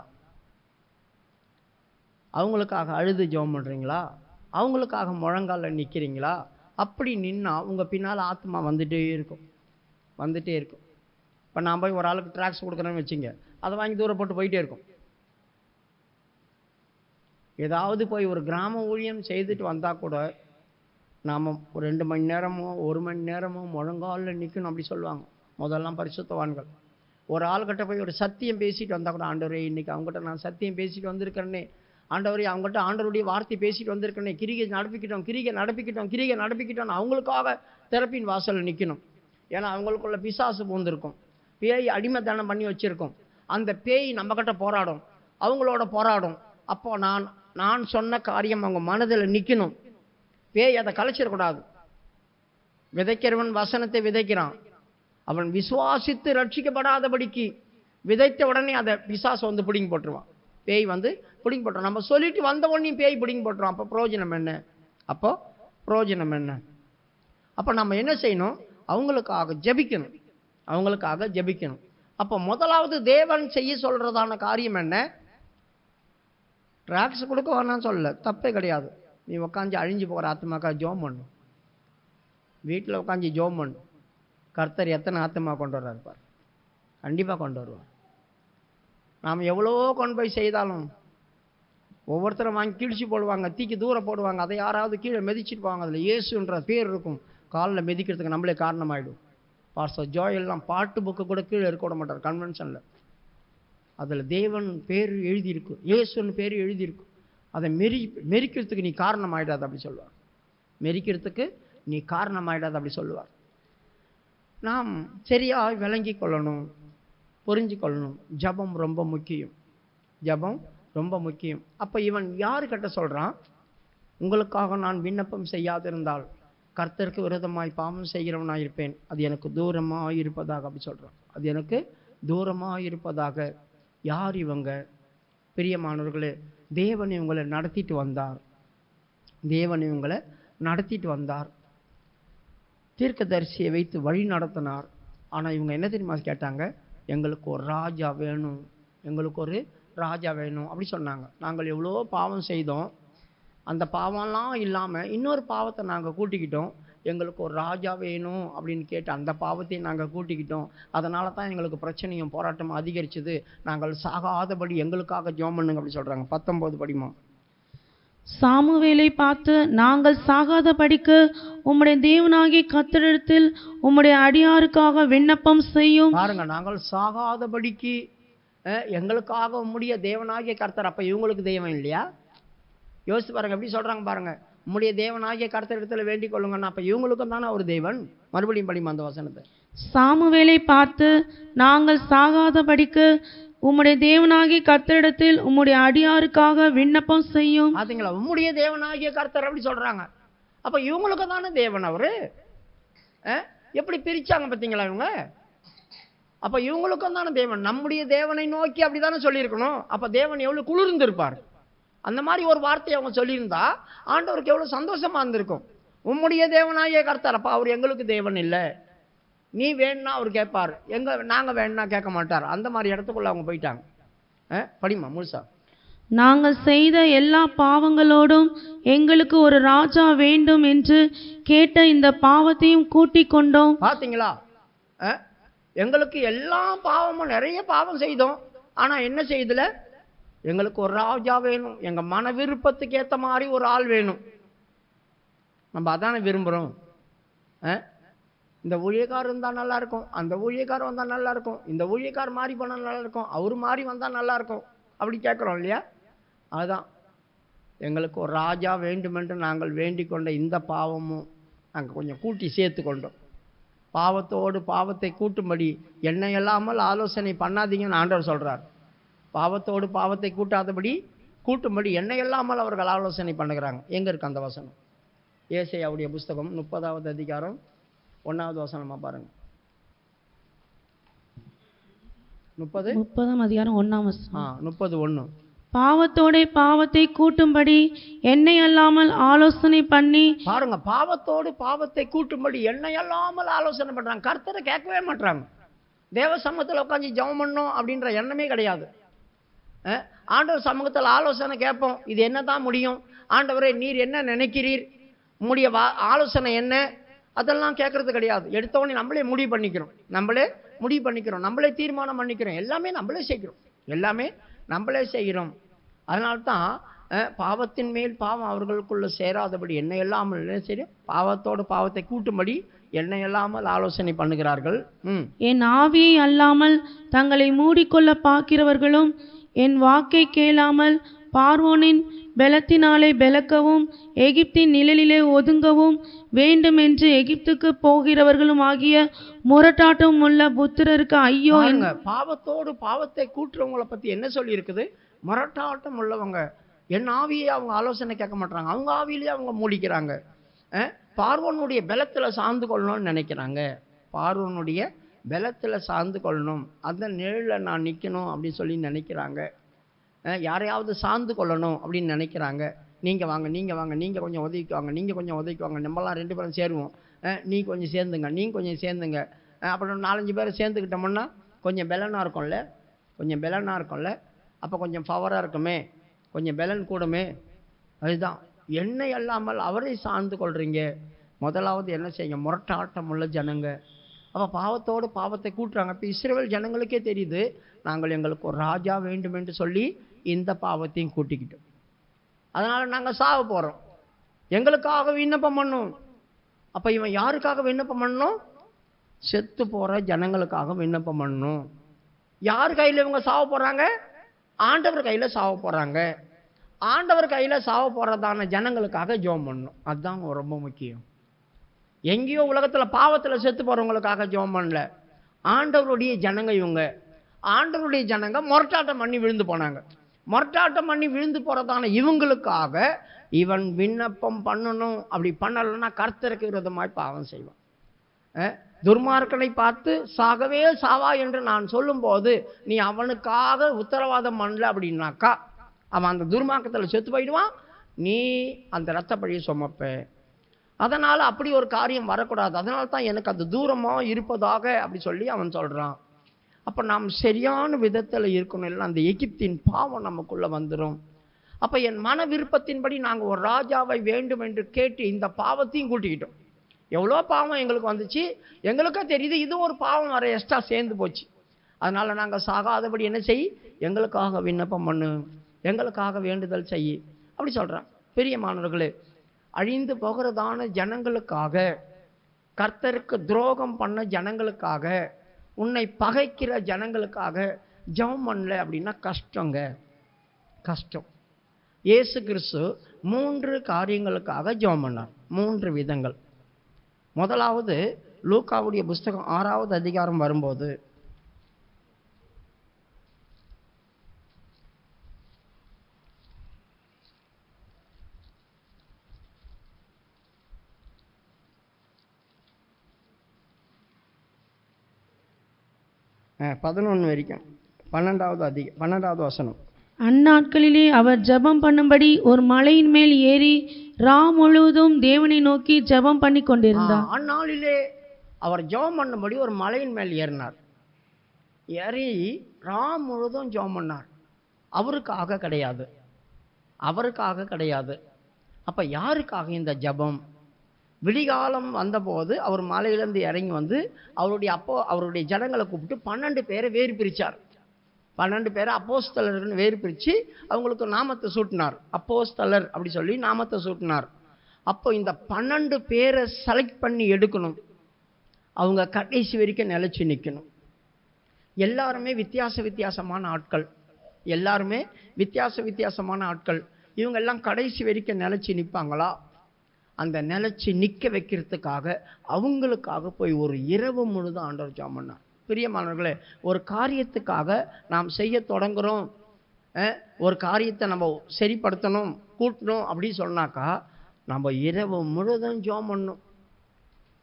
அவங்களுக்காக அழுது ஜெபம் பண்ணுறீங்களா? அவங்களுக்காக முழங்காலில் நிற்கிறீங்களா? அப்படி நின்னால் உங்கள் பின்னால் ஆத்மா வந்துட்டே இருக்கும். இப்போ நான் போய் ஒரு ஆளுக்கு ட்ராக்ஸ் கொடுக்குறேன்னு வச்சுங்க, அதை வாங்கி தூரம் போட்டு போயிட்டே இருக்கும். ஏதாவது போய் ஒரு கிராம ஊழியம் செய்துட்டு வந்தால் கூட நாம் ஒரு 2 மணி நேரமோ 1 மணி நேரமோ முழங்காலில் நிற்கணும் அப்படி சொல்லுவாங்க முதல்லாம் பரிசுத்தவான்கள். ஒரு ஆள்கிட்ட போய் ஒரு சத்தியம் பேசிட்டு வந்தால் கூட, ஆண்டவரே இன்றைக்கி அவங்ககிட்ட நான் சத்தியம் பேசிட்டு வந்திருக்கிறேனே, ஆண்டவரே அவங்ககிட்ட ஆண்டவருடைய வார்த்தை பேசிட்டு வந்திருக்கிறேனே, கிரிகை நடப்பிக்கிட்டோம் அவங்களுக்காக தெரப்பின் வாசலில் நிற்கணும். ஏன்னா அவங்களுக்குள்ள பிசாசு பூந்திருக்கும், பேய் அடிமைத்தனம் பண்ணி வச்சுருக்கோம். அந்த பேய் நம்மக்கிட்ட போராடும், அவங்களோட போராடும். அப்போ நான் சொன்ன காரியம் அவங்க மனதில் நிற்கணும். பேய் அதை கலைச்சிடக்கூடாது. விதைக்கிறவன் வசனத்தை விதைக்கிறான். அவன் விசுவாசித்து ரட்சிக்கப்படாதபடிக்கு விதைத்த உடனே அதை பிசாசு வந்து பிடிங்கி போட்டுருவான். பேய் வந்து பிடிங்கி போட்டுருவான். நம்ம சொல்லிட்டு வந்த உடனே பேய் பிடிங்கி போட்டுருவான். அப்போ பிரயோஜனம் என்ன? அப்போ நம்ம என்ன செய்யணும்? அவங்களுக்காக ஜெபிக்கணும். அப்போ முதலாவது தேவன் செய்ய சொல்றதான காரியம் என்ன? ட்ராக்ஸ் கொடுக்க வேணாம்னு சொல்லல, தப்பே கிடையாது. நீ உட்காந்து அழிஞ்சு போகிற ஆத்மாக்கா ஜோம் பண்ணும். வீட்டில் உட்காந்து ஜோம் பண்ணும். கர்த்தர் எத்தனை ஆத்மா கொண்டு வர்றாரு பார். கண்டிப்பாக கொண்டு வருவார். நாம் எவ்வளோ கொண்டு போய் செய்தாலும் ஒவ்வொருத்தரும் வாங்கி கிழிச்சு போடுவாங்க, தீக்கி தூரம் போடுவாங்க. அதை யாராவது கீழே மிதிச்சுட்டு போவாங்க. அதில் இயேசுன்ற பேர் இருக்கும். காலில் மிதிக்கிறதுக்கு நம்மளே காரணமாயிடும். பாஸ்டர் ஜோயெல்லாம் பாட்டு புக்கு கூட கீழே இருக்க விட மாட்டார் கன்வென்ஷனில். அதில் தேவன் பேர் எழுதியிருக்கும், இயேசுன்னு பேர் எழுதியிருக்கும். அதை மெரிக்கிறதுக்கு நீ காரணமாயிடாது அப்படி சொல்லுவார். மெரிக்கிறதுக்கு நீ காரணமாயிடாது அப்படி சொல்லுவார். நாம் சரியாக விளங்கி கொள்ளணும், புரிஞ்சு கொள்ளணும். ஜபம் ரொம்ப முக்கியம். அப்போ இவன் யாருக்கிட்ட சொல்கிறான்? உங்களுக்காக நான் விண்ணப்பம் செய்யாதிருந்தால் கர்த்தருக்கு விரோதமாய் பாவம் செய்கிறவனாக இருப்பேன், அது எனக்கு தூரமாக இருப்பதாக அப்படி சொல்கிறான். அது எனக்கு தூரமாக இருப்பதாக. யார் இவங்க? பிரியமானவர்களே, தேவன் இவங்களை நடத்திட்டு வந்தார். தீர்க்கதரிசியை வைத்து வழி நடத்தினார். ஆனால் இவங்க என்ன தெரியுமா கேட்டாங்க? எங்களுக்கு ஒரு ராஜா வேணும் அப்படி சொன்னாங்க. நாங்கள் எவ்வளோ பாவம் செய்தோம், அந்த பாவம்லாம் இல்லாமல் இன்னொரு பாவத்தை நாங்கள் கூட்டிக்கிட்டோம். எங்களுக்கு ஒரு ராஜா வேணும் அப்படின்னு கேட்டு அந்த பாவத்தை நாங்கள் கூட்டிக்கிட்டோம். அதனால தான் எங்களுக்கு பிரச்சனையும் போராட்டமும் அதிகரிச்சது. நாங்கள் சாகாதபடி எங்களுக்காக ஜெபம் பண்ணுங்க அப்படி சொல்கிறாங்க. 19 படிமா. சாமுவேலை பார்த்து, நாங்கள் சாகாதபடிக்கு உம்முடைய தேவனாகிய கர்த்தரிடத்தில் உம்முடைய அடியாருக்காக விண்ணப்பம் செய்யும். பாருங்க, நாங்கள் சாகாதபடிக்கு எங்களுக்காக உம்முடைய தேவனாகிய கர்த்தர். அப்ப இவங்களுக்கு தெய்வம் இல்லையா? யோசிச்சு பாருங்க, எப்படி சொல்றாங்க பாருங்க. உம்முடைய தேவனாகிய கர்த்தரிடத்தில் வேண்டிக் கொள்ளுங்கன்னா அப்ப இவங்களுக்கும் தானே ஒரு தேவன். மறுபடியும் படிமா அந்த வசனத்தை. சாமுவேலை பார்த்து, நாங்கள் சாகாதபடிக்கு உம்முடைய தேவனாகிய கர்த்தரிடத்தில் உம்முடைய அடியாருக்காக விண்ணப்பம் செய்யும். பாத்தீங்களா, உம்முடைய தேவனாகிய கர்த்தர் அப்படி சொல்றாங்க. அப்ப இவங்களுக்கு தானே தேவன் அவரு. எப்படி பிரிச்சாங்க பாத்தீங்களா இவங்க? அப்ப இவங்களுக்கும் தானே தேவன். நம்முடைய தேவனை நோக்கி அப்படித்தானே சொல்லியிருக்கணும். அப்ப தேவன் எவ்வளவு குளிர்ந்து இருப்பார். அந்த மாதிரி ஒரு வார்த்தையை அவங்க சொல்லியிருந்தா ஆண்டவருக்கு எவ்வளவு சந்தோஷமா இருந்திருக்கும். உம்முடைய தேவனாகிய கர்த்தர். அப்ப அவர் எங்களுக்கு தேவன் இல்லை, நீ வேணும்னா அவர் கேட்பார், நாங்க வேணும்னா கேட்க மாட்டார். அந்த மாதிரி இடத்துக்குள்ள அவங்க போயிட்டாங்க. படிமா முழுசா. நாங்கள் செய்த எல்லா பாவங்களோடும் எங்களுக்கு ஒரு ராஜா வேண்டும் என்று கேட்ட இந்த பாவத்தையும் கூட்டிக் கொண்டோம். பாத்தீங்களா, எங்களுக்கு எல்லா பாவமும், நிறைய பாவம் செய்தோம். ஆனா என்ன செய்தல? எங்களுக்கு ஒரு ராஜா வேணும், எங்க மன விருப்பத்துக்கு ஏற்ற மாதிரி ஒரு ஆள் வேணும். நம்ம அதானே விரும்புகிறோம். இந்த ஊழியக்காரர் இருந்தால் நல்லா இருக்கும், அந்த ஊழியக்காரர் வந்தால் நல்லா இருக்கும், இந்த ஊழியக்காரர் மாறி போனால் நல்லா இருக்கும், அவர் மாறி வந்தால் நல்லா இருக்கும் அப்படி கேட்குறோம் இல்லையா? அதுதான், எங்களுக்கு ஒரு ராஜா வேண்டுமென்று நாங்கள் வேண்டிக் கொண்ட இந்த பாவமும் நாங்கள் கொஞ்சம் கூட்டி சேர்த்து கொண்டோம். பாவத்தோடு பாவத்தை கூட்டும்படி என்னை இல்லாமல் ஆலோசனை பண்ணாதீங்கன்னு ஆண்டவர் சொல்கிறார். பாவத்தோடு பாவத்தை கூட்டும்படி என்னை இல்லாமல் அவர்கள் ஆலோசனை பண்ணுகிறாங்க. எங்கே இருக்கு அந்த வசனம்? ஏசாயாவுடைய புஸ்தகம் 30வது அதிகாரம் 1வது வசனமா பாருங்க. 30ஆம் அதிகாரம் 1ஆம் வசனம். 30:1. பாவத்தோட பாவத்தை கூட்டும்படி என்னை அல்லாமல் ஆலோசனை பண்ணி. பாருங்க, பாவத்தோடு பாவத்தை கூட்டும்படி என்னை அல்லாமல் ஆலோசனை பண்றாங்க. கர்த்தரை கேட்கவே மாட்டாங்க. தேவ சமூகத்தில் உட்காந்து ஜெபம் பண்ணணும் அப்படின்ற எண்ணமே கிடையாது. ஆண்டவர் சமூகத்தில் ஆலோசனை கேட்போம், இது என்னதான் முடியும், ஆண்டவரே நீர் என்ன நினைக்கிறீர், உம்முடைய ஆலோசனை என்ன, அதெல்லாம் கேட்கறது கிடையாது. எடுத்தவொடனே நம்மளே முடிவு பண்ணிக்கிறோம், நம்மளே தீர்மானம் பண்ணிக்கிறோம், எல்லாமே நம்மளே செய்கிறோம். அதனால்தான் பாவத்தின் மேல் பாவம் அவர்களுக்குள்ள சேராதபடி என்னை இல்லாமல் என்ன செய்யும், பாவத்தோடு பாவத்தை கூட்டும்படி என்னை இல்லாமல் ஆலோசனை பண்ணுகிறார்கள். என் ஆவியை அல்லாமல் தங்களை மூடிக்கொள்ள பார்க்கிறவர்களும் என் வாக்கை கேளாமல் பார்வோனின் பலத்தினாலே பெலக்கவும் எகிப்தின் நிழலிலே ஒதுங்கவும் வேண்டும் என்று எகிப்துக்கு போகிறவர்களும் ஆகிய முரட்டாட்டம் உள்ள புத்திரருக்கு ஐயோ. பாவத்தோடு பாவத்தை கூட்டுறவங்களை பத்தி என்ன சொல்லி இருக்குது? முரட்டாட்டம் உள்ளவங்க. என் ஆவியை அவங்க ஆலோசனை கேட்க மாட்டாங்க, அவங்க ஆவியிலேயே அவங்க மூடிக்கிறாங்க. பார்வோனுடைய பலத்தில் சார்ந்து கொள்ளணும்னு நினைக்கிறாங்க. பார்வோனுடைய பலத்தில் சார்ந்து கொள்ளணும், அந்த நிழலில் நான் நிற்கணும் அப்படின்னு சொல்லி நினைக்கிறாங்க. யாரையாவது சார்ந்து கொள்ளணும் அப்படின்னு நினைக்கிறாங்க. நீங்கள் வாங்க, நீங்கள் வாங்க, நீங்கள் கொஞ்சம் உதவிக்குவாங்க, நீங்கள் கொஞ்சம் உதவிக்குவாங்க, நம்மளாம் 2 பேரும் சேருவோம், நீ கொஞ்சம் சேர்ந்துங்க, நீங்கள் கொஞ்சம் சேர்ந்துங்க. அப்புறம் 4-5 பேர் சேர்ந்துக்கிட்டோம்னா கொஞ்சம் பலனாக இருக்கும்ல, கொஞ்சம் பலனாக இருக்கும்ல, அப்போ கொஞ்சம் பவராக இருக்குமே, கொஞ்சம் பலன் கூடுமே. அதுதான் என்னை அல்லாமல் அவரை சார்ந்து கொள்கிறீங்க. முதலாவது என்ன செய்யுங்க, முரட்டாட்டம் உள்ள ஜனங்க. அப்போ பாவத்தோடு பாவத்தை கூட்டுறாங்க. இப்போ இஸ்ரவேல் ஜனங்களுக்கே தெரியுது, நாங்கள் எங்களுக்கு ஒரு ராஜா வேண்டும் என்று சொல்லி இந்த பாவத்தையும் கூட்டிக்கிட்டோம். அதனால் நாங்கள் சாவ போகிறோம், எங்களுக்காக விண்ணப்பம் பண்ணணும். அப்போ இவன் யாருக்காக விண்ணப்பம் பண்ணணும்? செத்து போகிற ஜனங்களுக்காக விண்ணப்பம் பண்ணணும். யார் கையில் இவங்க சாவ போகிறாங்க? ஆண்டவர் கையில் சாவ போகிறாங்க. ஆண்டவர் கையில் சாவ போகிறதான ஜனங்களுக்காக ஜெபம் பண்ணணும். அதுதான் ரொம்ப முக்கியம். எங்கேயோ உலகத்தில் பாவத்தில் செத்து போகிறவங்களுக்காக ஜெபம் பண்ணல. ஆண்டவருடைய ஜனங்க இவங்க. ஆண்டவருடைய ஜனங்க முரட்டாட்டம் பண்ணி விழுந்து போனாங்க. முரட்டாட்டம் பண்ணி விழுந்து போகிறதான இவங்களுக்காக இவன் விண்ணப்பம் பண்ணணும். அப்படி பண்ணலைன்னா கர்த்தருக்கு விரோதமாய் பாவம் செய்வான். துர்மார்க்கனை பார்த்து சாகவே சாவா என்று நான் சொல்லும்போது நீ அவனுக்காக உத்தரவாதம் பண்ணல அப்படின்னாக்கா அவன் அந்த துர்மார்க்கத்தில் செத்து போயிடுவான், நீ அந்த இரத்தப்பழியை சுமப்ப. அதனால் அப்படி ஒரு காரியம் வரக்கூடாது. அதனால தான் எனக்கு அது தூரமாக இருப்பதாக அப்படி சொல்லி அவன் சொல்கிறான். அப்போ நாம் சரியான விதத்தில் இருக்கணும், இல்லை அந்த எகிப்தின் பாவம் நமக்குள்ளே வந்துடும். அப்போ என் மன விருப்பத்தின்படி நாங்கள் ஒரு ராஜாவை வேண்டும் என்று கேட்டு இந்த பாவத்தையும் கூட்டிக்கிட்டோம். எவ்வளோ பாவம் எங்களுக்கு வந்துச்சு, எங்களுக்கே தெரியுது இது ஒரு பாவம் வர எக்ஸ்ட்ரா சேர்ந்து போச்சு. அதனால் நாங்கள் சாகாதபடி என்ன செய், எங்களுக்காக விண்ணப்பம் பண்ணு, எங்களுக்காக வேண்டுதல் செய் அப்படி சொல்கிறான். பிரியமானவர்களே, அழிந்து போகிறதான ஜனங்களுக்காக, கர்த்தருக்கு துரோகம் பண்ண ஜனங்களுக்காக, உன்னை பகைக்கிற ஜனங்களுக்காக ஜெபம் பண்ணல அப்படின்னா கஷ்டங்க, கஷ்டம். இயேசு கிறிஸ்து 3 காரியங்களுக்காக ஜெபம் பண்ணார். 3 விதங்கள். முதலாவது லூக்காவுடைய புஸ்தகம் 6வது அதிகாரம் வரும்போது, பதினொன்று வரைக்கும் 12வது வசனம். அந்நாட்களிலே அவர் ஜெபம் பண்ணும்படி ஒரு மலையின் மேல் ஏறி ரா முழுவதும் தேவனை நோக்கி ஜெபம் பண்ணி கொண்டிருந்தார். அந்நாளிலே அவர் ஜெபம் பண்ணும்படி ஒரு மலையின் மேல் ஏறினார். ஏறி ரா முழுவதும் ஜெபம் பண்ணார். அவருக்காக கிடையாது, அவருக்காக கிடையாது. அப்போ யாருக்காக இந்த ஜெபம்? விடிகாலம் வந்தபோது அவர் மலையிலேருந்து இறங்கி வந்து அவருடைய ஜனங்களை கூப்பிட்டு 12 பேரை வேறு பிரித்தார். 12 பேரை அப்போஸ்தலர்னு வேறு பிரித்து அவங்களுக்கு நாமத்தை சூட்டினார். அப்போஸ்தலர் அப்படி சொல்லி நாமத்தை சூட்டினார். அப்போ இந்த 12 பேரை செலக்ட் பண்ணி எடுக்கணும், அவங்க கடைசி வரைக்கும் நிலைச்சி நிற்கணும். எல்லாருமே வித்தியாசமான ஆட்கள், எல்லாருமே வித்தியாசமான ஆட்கள். இவங்கெல்லாம் கடைசி வரைக்கும் நிலைச்சி நிற்பாங்களா? அந்த நிலைச்சி நிற்க வைக்கிறதுக்காக அவங்களுக்காக போய் ஒரு இரவு முழுதும் ஆண்டவர் ஜெபம் பண்ணார். பிரியமானவர்களே, ஒரு காரியத்துக்காக நாம் செய்ய தொடங்குகிறோம், ஒரு காரியத்தை நம்ம சரிப்படுத்தணும், கூட்டணும் அப்படின்னு சொன்னாக்கா நம்ம இரவு முழுதும் ஜெபம் பண்ணணும்.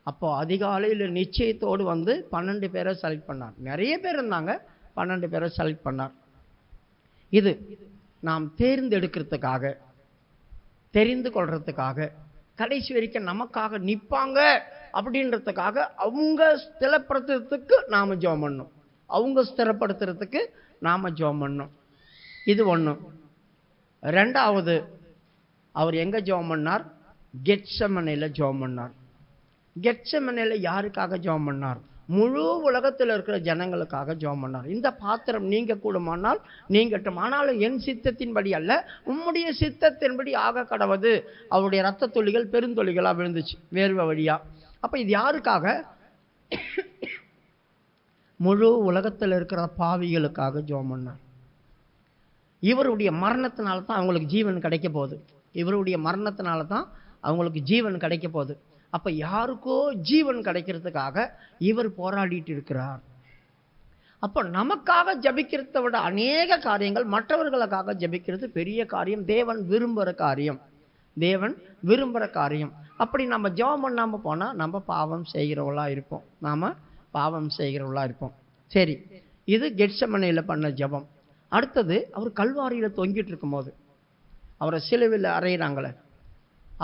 அப்போது அதிகாலையில் நிச்சயத்தோடு வந்து 12 பேரை செலக்ட் பண்ணார். நிறைய பேர் இருந்தாங்க, 12 பேரை செலக்ட் பண்ணார். இது நாம் தேர்ந்தெடுக்கிறதுக்காக, தெரிந்து கொள்றதுக்காக, கடைசி வரைக்கும் நமக்காக நிற்பாங்க அப்படின்றதுக்காக, அவங்க ஸ்திரப்படுத்துறதுக்கு நாம் ஜெபம் பண்ணணும், அவங்க ஸ்திரப்படுத்துறதுக்கு நாம் ஜெபம் பண்ணணும். இது ஒன்று. ரெண்டாவது, அவர் எங்கே ஜெபம் பண்ணார்? கெத்செமனேல ஜெபம் பண்ணார். கெத்செமனேல யாருக்காக ஜெபம் பண்ணார்? முழு உலகத்தில் இருக்கிற ஜனங்களுக்காக ஜெபம் பண்ணார். இந்த பாத்திரம் நீங்க கூடுமானால் நீங்கட்டும், ஆனாலும் என் சித்தத்தின்படி அல்ல உம்முடைய சித்தத்தின்படி ஆக கடவது. அவருடைய இரத்த துளிகள் பெருந்தொழிகளாக விழுந்துச்சு வேர்வை வழியா. அப்போ இது யாருக்காக? முழு உலகத்தில் இருக்கிற பாவிகளுக்காக ஜெபம் பண்ணார். இவருடைய மரணத்தினால தான் அவங்களுக்கு ஜீவன் கிடைக்க போகுது. இவருடைய மரணத்தினால தான் அவங்களுக்கு ஜீவன் கிடைக்க போகுது. அப்போ யாருக்கோ ஜீவன் கிடைக்கிறதுக்காக இவர் போராடிட்டு இருக்கிறார். அப்போ நமக்காக ஜபிக்கிறத விட அநேக காரியங்கள், மற்றவர்களுக்காக ஜபிக்கிறது பெரிய காரியம், தேவன் விரும்புகிற காரியம், தேவன் விரும்புகிற காரியம். அப்படி நம்ம ஜெபம் பண்ணாமல் போனால் நம்ம பாவம் செய்கிறவளா இருப்போம். சரி, இது கெத்செமனேல பண்ண ஜெபம். அடுத்தது அவர் கல்வாரியில் தொங்கிட்டு இருக்கும்போது அவரை சிலுவையில் அறையிறாங்களே,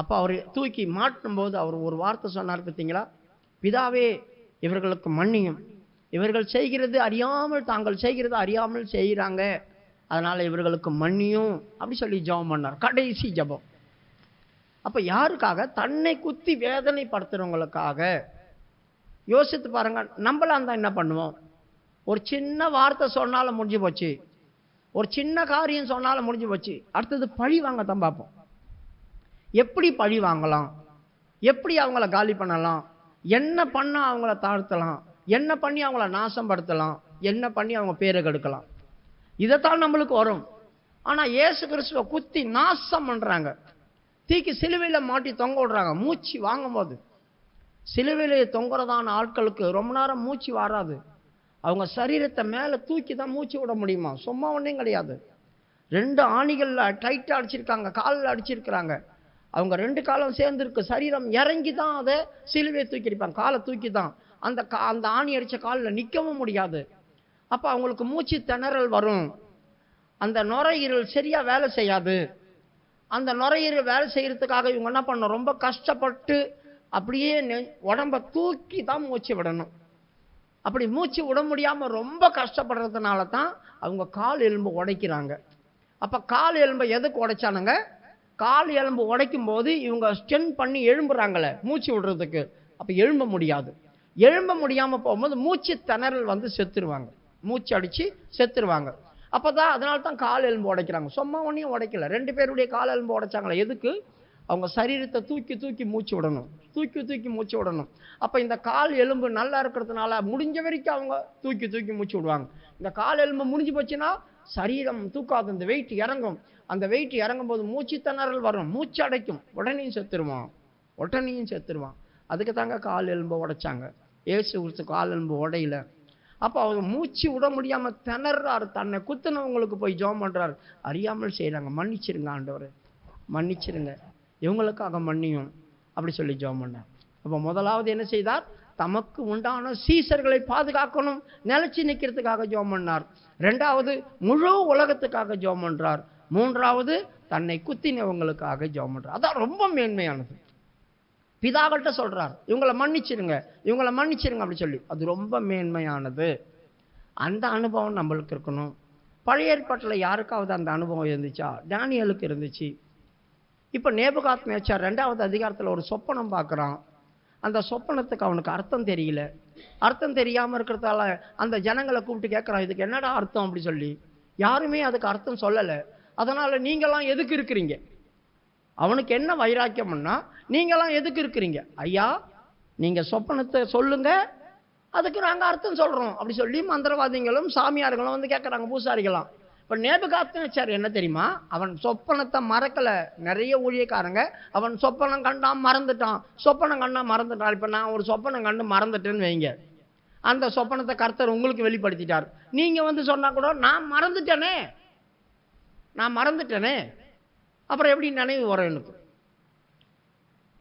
அப்போ அவர் தூக்கி மாட்டும்போது அவர் ஒரு வார்த்தை சொன்னார் பார்த்தீங்களா? பிதாவே, இவர்களுக்கு மன்னியும், இவர்கள் செய்கிறது அறியாமல், தாங்கள் செய்கிறது அறியாமல் செய்கிறாங்க, அதனால் இவர்களுக்கு மன்னியும் அப்படி சொல்லி ஜெபம் பண்ணார். கடைசி ஜெபம். அப்போ யாருக்காக? தன்னை குத்தி வேதனைப்படுத்துகிறவங்களுக்காக. யோசித்து பாருங்க, நம்மளாம் தான் என்ன பண்ணுவோம்? ஒரு சின்ன வார்த்தை சொன்னாலும் முடிஞ்சு போச்சு, ஒரு சின்ன காரியம் சொன்னாலும் முடிஞ்சு போச்சு. அடுத்தது பழி வாங்க தான் பார்ப்போம். எப்படி பழி வாங்கலாம், எப்படி அவங்கள காலி பண்ணலாம், என்ன பண்ணால் அவங்கள தாழ்த்தலாம், என்ன பண்ணி அவங்கள நாசப்படுத்தலாம், என்ன பண்ணி அவங்க பேரை கெடுக்கலாம், இதைத்தான் நம்மளுக்கு வரும். ஆனால் இயேசு கிறிஸ்துவை குத்தி நாசம் பண்ணுறாங்க, தூக்கி சிலுவையில் மாட்டி தொங்க விடுறாங்க. மூச்சு வாங்கும் போது சிலுவையில் தொங்குறதான ஆட்களுக்கு ரொம்ப நேரம் மூச்சு வராது. அவங்க சரீரத்தை மேலே தூக்கி தான் மூச்சு விட முடியுமா? சும்மா ஒன்றும் கிடையாது. 2 ஆணிகளில் டைட்டாக அடிச்சிருக்காங்க, காலில் அடிச்சிருக்கிறாங்க. அவங்க 2 காலம் சேர்ந்துருக்கு, சரீரம் இறங்கி தான் அதை சிலுவையை தூக்கி அடிப்பாங்க, காலை தூக்கி தான். அந்த ஆணி அடித்த காலில் நிற்கவும் முடியாது. அப்போ அவங்களுக்கு மூச்சு திணறல் வரும், அந்த நுரையீரல் சரியாக வேலை செய்யாது. அந்த நுரையீரல் வேலை செய்கிறதுக்காக இவங்க என்ன பண்ணணும்? ரொம்ப கஷ்டப்பட்டு அப்படியே உடம்பை தூக்கி தான் மூச்சு விடணும். அப்படி மூச்சு விட முடியாமல் ரொம்ப கஷ்டப்படுறதுனால தான் அவங்க கால் எலும்பு உடைக்கிறாங்க. அப்போ கால் எலும்பை எதுக்கு உடைச்சானுங்க? கால் எலும்பு உடைக்கும் போது இவங்க ஸ்டென் பண்ணி எழும்புறாங்களே மூச்சு விடுறதுக்கு, அப்போ எழும்ப முடியாது. எழும்ப முடியாமல் போகும்போது மூச்சு திணறல் வந்து செத்துருவாங்க, மூச்சு அடித்து செத்துருவாங்க. அப்போ தான் அதனால தான் கால் எலும்பு உடைக்கிறாங்க. சும்மா ஒன்றையும் உடைக்கல, 2 பேருடைய கால் எலும்பு உடைச்சாங்களே எதுக்கு? அவங்க சரீரத்தை தூக்கி தூக்கி மூச்சு விடணும், தூக்கி தூக்கி மூச்சு விடணும். அப்போ இந்த கால் எலும்பு நல்லா இருக்கிறதுனால முடிஞ்ச வரைக்கும் அவங்க தூக்கி தூக்கி மூச்சு விடுவாங்க. இந்த கால் எலும்பு முடிஞ்சு போச்சுன்னா சரீரம் தூக்காது, அந்த வெயிட் இறங்கும். அந்த வெயிட் இறங்கும் போது மூச்சு திணறல் வரும், மூச்சு அடைக்கும், உடனேயும் செத்துருவான். அதுக்கு தாங்க கால் எலும்பு உடைச்சாங்க. இயேசு கிறிஸ்து கால் எலும்பு உடையில. அப்போ அவங்க மூச்சு விட முடியாமல் திணறாரு. தன்னை குத்துனவங்களுக்கு போய் ஜெபம் பண்ணுறாரு, அறியாமல் செய்கிறாங்க, மன்னிச்சிருங்க ஆண்டவரே, மன்னிச்சிருங்க, இவங்களுக்காக மன்னியும் அப்படி சொல்லி ஜெபம் பண்ணார். அப்போ முதலாவது என்ன செய்தார்? தமக்கு உண்டான சீசர்களை பாதுகாக்கணும், நிலைச்சி நிற்கிறதுக்காக ஜெபம் பண்ணார். 2வது முழு உலகத்துக்காக ஜெபம் பண்றார். 3வது தன்னை குத்தினவங்களுக்காக ஜெபம் பண்றார். அதான் ரொம்ப மேன்மையானது. பிதாக்கள்கிட்ட சொல்றார், இவங்களை மன்னிச்சிருங்க அப்படி சொல்லி. அது ரொம்ப மேன்மையானது. அந்த அனுபவம் நம்மளுக்கு இருக்கணும். பழைய ஏற்பாட்டில் யாருக்காவது அந்த அனுபவம் இருந்துச்சா? தானியேலுக்கு இருந்துச்சு. இப்போ நேபுகாத்நேச்சார் 2வது அதிகாரத்தில் ஒரு சொப்பனம் பார்க்குறான். அந்த சொப்பனத்துக்கு அவனுக்கு அர்த்தம் தெரியல. அர்த்தம் தெரியாமல் இருக்கிறதால அந்த ஜனங்களை கூப்பிட்டு கேட்குறான், இதுக்கு என்னடா அர்த்தம் அப்படி சொல்லி. யாருமே அதுக்கு அர்த்தம் சொல்லலை. அதனால் நீங்களாம் எதுக்கு இருக்கிறீங்க? அவனுக்கு என்ன வைராக்கியம்னா, நீங்களாம் எதுக்கு இருக்கிறீங்க? ஐயா, நீங்கள் சொப்பனத்தை சொல்லுங்க, அதுக்கு நாங்கள் அர்த்தம் சொல்கிறோம் அப்படி சொல்லி மந்திரவாதிகளும் சாமியார்களும் வந்து கேட்குறாங்க, பூசாரிகளாம். இப்போ நேபுகாத்நேச்சார் என்ன தெரியுமா? அவன் சொப்பனத்தை மறக்கலை. நிறைய ஊழியக்காரங்க அவன் சொப்பனம் கண்டான் மறந்துட்டான். இப்போ நான் ஒரு சொப்பனம் கண்டு மறந்துட்டேன்னு வைங்க, அந்த சொப்பனத்தை கர்த்தர் உங்களுக்கு வெளிப்படுத்திட்டார். நீங்கள் வந்து சொன்னால் கூட நான் மறந்துட்டேனே, அப்புறம் எப்படி நினைவு வரும் எனக்கு?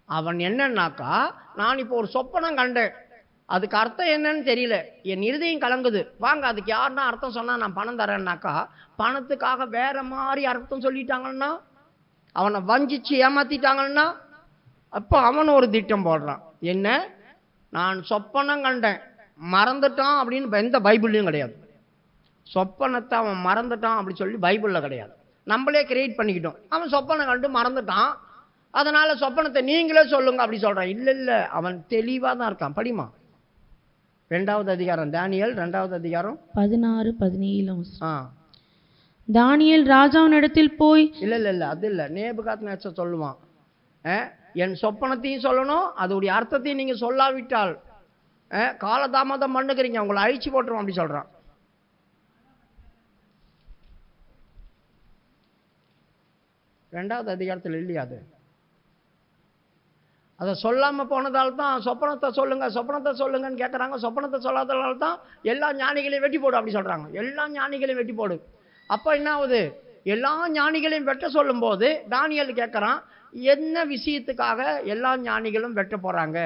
அவன் என்னன்னாக்கா, நான் இப்போ ஒரு சொப்பனம் கண்டேன், அதுக்கு அர்த்தம் என்னன்னு தெரியல, என் இருதயம் கலங்குது, வாங்க அதுக்கு யாருன்னா அர்த்தம் சொன்னால் நான் பணம் தரேன்னாக்கா, பணத்துக்காக வேற மாதிரி அர்த்தம் சொல்லிட்டாங்கன்னா, அவனை வஞ்சிச்சு ஏமாத்திட்டாங்கன்னா, அப்போ அவன் ஒரு திட்டம் போடுறான். என்ன? நான் சொப்பனம் கண்டேன் மறந்துட்டான் அப்படின்னு எந்த பைபிள்லையும் கிடையாது. சொப்பனத்தை அவன் மறந்துட்டான் அப்படி சொல்லி பைபிளில் கிடையாது. நம்மளே கிரியேட் பண்ணிக்கிட்டோம். அவன் சொப்பனம் கண்டு மறந்துட்டான், அதனால சொப்பனத்தை நீங்களே சொல்லுங்க அப்படி சொல்கிறான். இல்லை, அவன் தெளிவாக தான் இருக்கான். படிமா 2வது அதிகாரம், தானியேல் 2வது அதிகாரம் 16-17. தானியேல் ராஜாவினிடத்தில் போய், இல்லை அது இல்லை, நேபுகாத்நேச்சார் சொல்லுவான், என் சொப்பனத்தையும் சொல்லணும், அதோடைய அர்த்தத்தையும் நீங்கள் சொல்லாவிட்டால் காலதாமதம் பண்ணுகிறீங்க, உங்களை அழிச்சு போட்டுருவோம் அப்படி சொல்கிறான். 2வது அதிகாரத்தில் இல்லையா அது? அதை சொல்லாமல் போனதால் தான் சொப்பனத்தை சொல்லுங்கன்னு கேட்குறாங்க. சொப்பனத்தை சொல்லாததால் தான் எல்லா ஞானிகளையும் வெட்டி போடு அப்படி சொல்கிறாங்க. எல்லா ஞானிகளையும் வெட்டி போடு. அப்போ என்ன ஆகுது? எல்லா ஞானிகளையும் வெட்ட சொல்லும்போது தானியேல் கேட்குறான், என்ன விஷயத்துக்காக எல்லா ஞானிகளும் வெட்ட போகிறாங்க?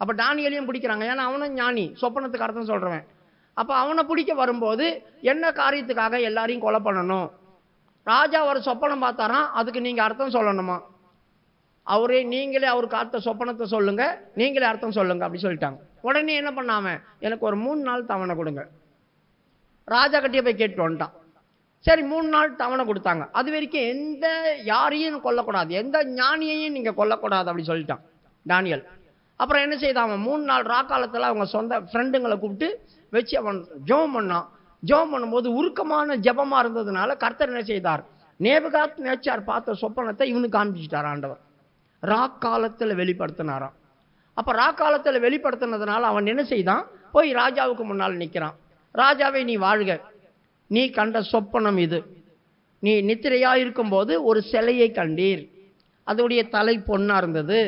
அப்போ தானியேலையும் பிடிக்கிறாங்க, ஏன்னா அவனும் ஞானி, சொப்பனத்துக்கு அர்த்தம் சொல்கிறவன். அப்போ அவனை பிடிக்க வரும்போது என்ன காரியத்துக்காக எல்லாரையும் கொலை பண்ணணும்? ராஜா ஒரு சொப்பனம் பார்த்தாராம், அதுக்கு நீங்கள் அர்த்தம் சொல்லணுமா? நீங்களே அவருக்கு அர்த்த சொப்பனத்தை சொல்லுங்க, நீங்களே அர்த்தம் சொல்லுங்க அப்படி சொல்லிட்டாங்க. உடனே என்ன பண்ணாம, எனக்கு ஒரு 3 நாள் தவணை கொடுங்க. ராஜா கட்டிய போய் கேட்டு வந்துட்டான். சரி 3 நாள் தவணை கொடுத்தாங்க. அது வரைக்கும் எந்த யாரையும் கொல்லக்கூடாது, எந்த ஞானியையும் நீங்க கொல்லக்கூடாது அப்படி சொல்லிட்டான் தானியேல். அப்புறம் என்ன செய்தான், அவன் 3 நாள் ராக்காலத்தில் அவங்க சொந்த ஃப்ரெண்டுங்களை கூப்பிட்டு வச்சு அவன் ஜெபம் பண்ணான். ஜெபம் பண்ணும்போது உருக்கமான ஜெபமா இருந்ததுனால கர்த்தர் என்ன செய்தார், நேபுகாத் நேச்சார் பார்த்த சொப்பனத்தை இவனுக்கு காண்பிச்சிட்டார் ஆண்டவர். ராக்காலத்தில் வெளிப்படுத்தினாராம். அப்போ ராக்காலத்தில் வெளிப்படுத்தினதுனால அவன் என்ன செய்தான், போய் ராஜாவுக்கு முன்னால் நிற்கிறான். ராஜாவே நீ வாழ்க, நீ கண்ட சொப்பனம் இது. நீ நித்திரையாக இருக்கும்போது ஒரு சிலையை கண்டீர். அதோடைய தலை பொன்னாக இருந்தது,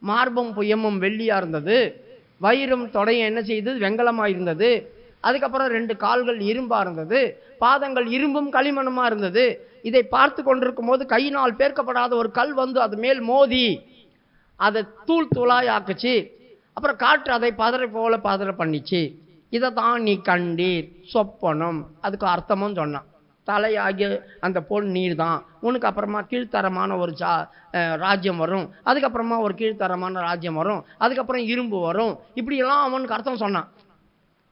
மார்பும் புயமும் வெள்ளியாக இருந்தது, வயிறும் தொடையும் என்ன செய்தது, வெங்கலமாக இருந்தது. அதுக்கப்புறம் 2 கால்கள் இரும்பாக இருந்தது, பாதங்கள் இரும்பும் களிமண்ணுமாக இருந்தது. இதை பார்த்து கொண்டிருக்கும் போது கையினால் பேர்க்கப்படாத ஒரு கல் வந்து அது மேல் மோதி அதை தூள் தூளாய் ஆக்குச்சு. அப்புறம் காற்று அதை பதற போல பதற பண்ணிச்சு. இதை தான் நீ கண்டீர், சொப்பனம். அதுக்கு அர்த்தமும் சொன்னான். தலையாகிய அந்த பொன் நீர் தான், உனக்கு அப்புறமா கீழ்த்தரமான ஒரு ராஜ்யம் வரும், அதுக்கப்புறமா ஒரு கீழ்த்தரமான ராஜ்யம் வரும், அதுக்கப்புறம் இரும்பு வரும், இப்படியெல்லாம் அவனுக்கு அர்த்தம் சொன்னான்.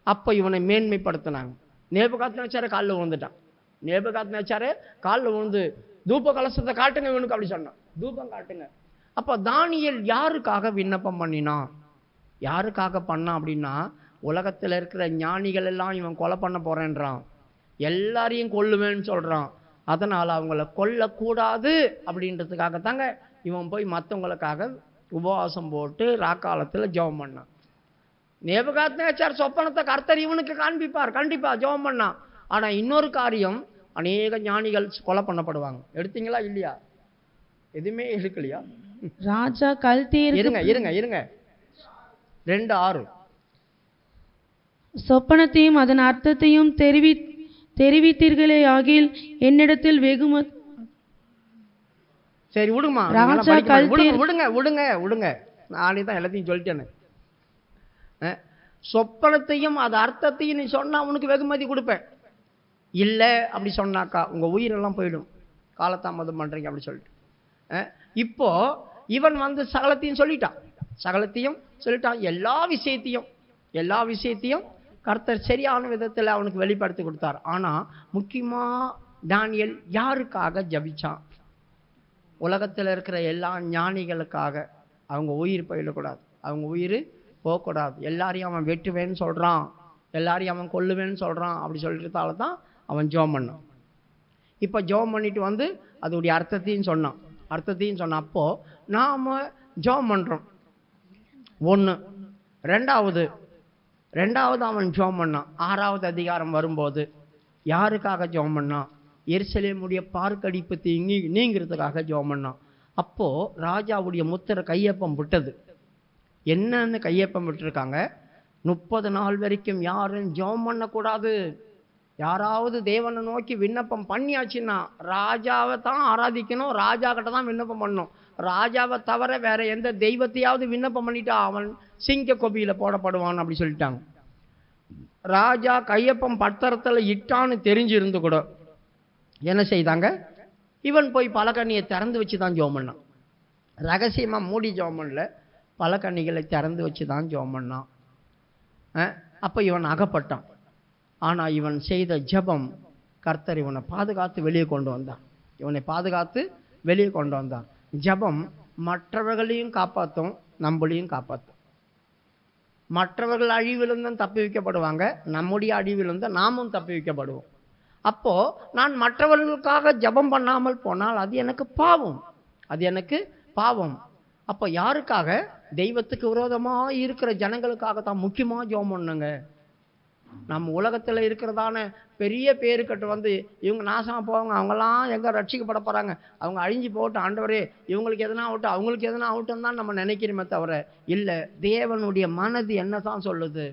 அப்போ இவனை மேன்மைப்படுத்தினாங்க. நேபுகாத்நேச்சார் காலில் விழுந்துட்டான். நேபுகாத்நேச்சார் காலில் விழுந்து தூப கலசத்தை காட்டுங்க இவனுக்கு அப்படி சொன்னான், தூபம் காட்டுங்க. அப்போ தானியேல் யாருக்காக விண்ணப்பம் பண்ணினான், யாருக்காக பண்ணான் அப்படின்னா, உலகத்தில் இருக்கிற ஞானிகள் எல்லாம் இவன் கொலை பண்ண போறேன்றான், எல்லாரையும் கொல்லுவேன்னு சொல்றான். அதனால அவங்கள கொல்லக்கூடாது அப்படின்றதுக்காக தாங்க இவன் போய் மற்றவங்களுக்காக உபவாசம் போட்டு ராக்காலத்தில் ஜெபம் பண்ணான். நேபுகாத்நேச்சார் சொப்பனத்தை கர்த்தர் இவனுக்கு காண்பிப்பார், கண்டிப்பா ஜெபம் பண்ணான். ஆனா இன்னொரு காரியம், அநேக ஞானிகள் கொலை பண்ணப்படுவாங்க. எடுத்தீங்களா இல்லையா? எதுவுமே எடுக்கலையா? ராஜா கல்தேயர் இருங்க 2:6 சொப்பனத்தையும் அதன் அர்த்தத்தையும் தெரிவித்தீர்களே ஆகில் என்னிடத்தில் வெகுமதி. சரி விடுமா, ராஜா விடுங்க. நானே தான் எல்லாத்தையும் சொல்லிட்டேன்னு. சொப்பனத்தையும் அது அர்த்தத்தையும் நீ சொன்னா உனக்கு வெகுமதி கொடுப்பேன். இல்லை அப்படி சொன்னாக்கா உங்க உயிரெல்லாம் போயிடும், காலதாமதம் பண்றீங்க அப்படி சொல்லிட்டு. இப்போ இவன் வந்து சகலத்தையும் சொல்லிட்டான். எல்லா விஷயத்தையும் கர்த்தர் சரியான விதத்தில் அவனுக்கு வெளிப்படுத்தி கொடுத்தார். ஆனா முக்கியமா தானியேல் யாருக்காக ஜபிச்சான்? உலகத்தில் இருக்கிற எல்லா ஞானிகளுக்காக. அவங்க உயிர் போயிடக்கூடாது, அவங்க உயிர் போகக்கூடாது. எல்லாரையும் அவன் வெட்டுவேன்னு சொல்றான், எல்லாரையும் அவன் கொல்லுவேன்னு சொல்றான். அப்படி சொல்லிட்டதால தான் அவன் ஜெபம் பண்ணான். இப்போ ஜெபம் பண்ணிட்டு வந்து அதோடைய அர்த்தத்தையும் சொன்னான். அப்போ நாம ஜெபம் பண்றோம். 1 ரெண்டாவது அவன் ஜெபம் பண்ணான். 6வது அதிகாரம் வரும்போது யாருக்காக ஜெபம் பண்ணான்? எருசலேமுடைய பார்க்கடிப்பு நீங்கிறதுக்காக ஜெபம் பண்ணான். அப்போ ராஜாவுடைய முத்திரை கையொப்பம் விட்டது. என்னன்னு கையொப்பம் விட்டுருக்காங்க, 30 நாள் வரைக்கும் யாரும் ஜெபம் பண்ணக்கூடாது. யாராவது தேவனை நோக்கி விண்ணப்பம் பண்ணியாச்சுன்னா ராஜாவை தான் ஆராதிக்கணும், ராஜா கிட்ட தான் விண்ணப்பம் பண்ணணும். ராஜாவை தவிர வேற எந்த தெய்வத்தையாவது விண்ணப்பம் பண்ணிட்டா அவன் சிங்க கொபியில போடப்படுவான் அப்படி சொல்லிட்டாங்க. ராஜா கையப்பம் பத்திரத்தில் இட்டான்னு தெரிஞ்சிருந்து கூட என்ன செய்தாங்க, இவன் போய் பலகண்ணியை திறந்து வச்சு தான் ஜெபம் பண்ணான். ரகசியமா மூடி ஜெபம் பண்ணல, பலகண்ணிகளை திறந்து வச்சு தான் ஜெபம் பண்ணான். அப்போ இவன் அகப்பட்டான். ஆனா இவன் செய்த ஜெபம் கர்த்தர் இவனை பாதுகாத்து வெளியே கொண்டு வந்தான். ஜெபம் மற்றவர்களையும் காப்பாற்றும், நம்மளையும் காப்பாற்றும். மற்றவர்கள் அழிவிலிருந்தும் தப்பி வைக்கப்படுவாங்க, நம்முடைய அழிவிலிருந்து நாமும் தப்பி வைக்கப்படுவோம். அப்போ நான் மற்றவர்களுக்காக ஜெபம் பண்ணாமல் போனால் அது எனக்கு பாவம். அப்போ யாருக்காக? தெய்வத்துக்கு விரோதமாக இருக்கிற ஜனங்களுக்காக தான் முக்கியமாக ஜெபம் பண்ணுங்க. நம்ம உலகத்தில் இருக்கிறதான பெரிய பேருக்கட்டு வந்து இவங்க நாசமாக போவாங்க, அவங்கெல்லாம் எங்கே ரட்சிக்கப்பட போகிறாங்க, அவங்க அழிஞ்சு போகட்டும், ஆண்டவரே இவங்களுக்கு எதனா ஆகட்டும் அவங்களுக்கு எதனா ஆகட்டும் தான் நம்ம நினைக்கிறோமே தவிர இல்லை, தேவனுடைய மனது என்ன தான் சொல்லுது.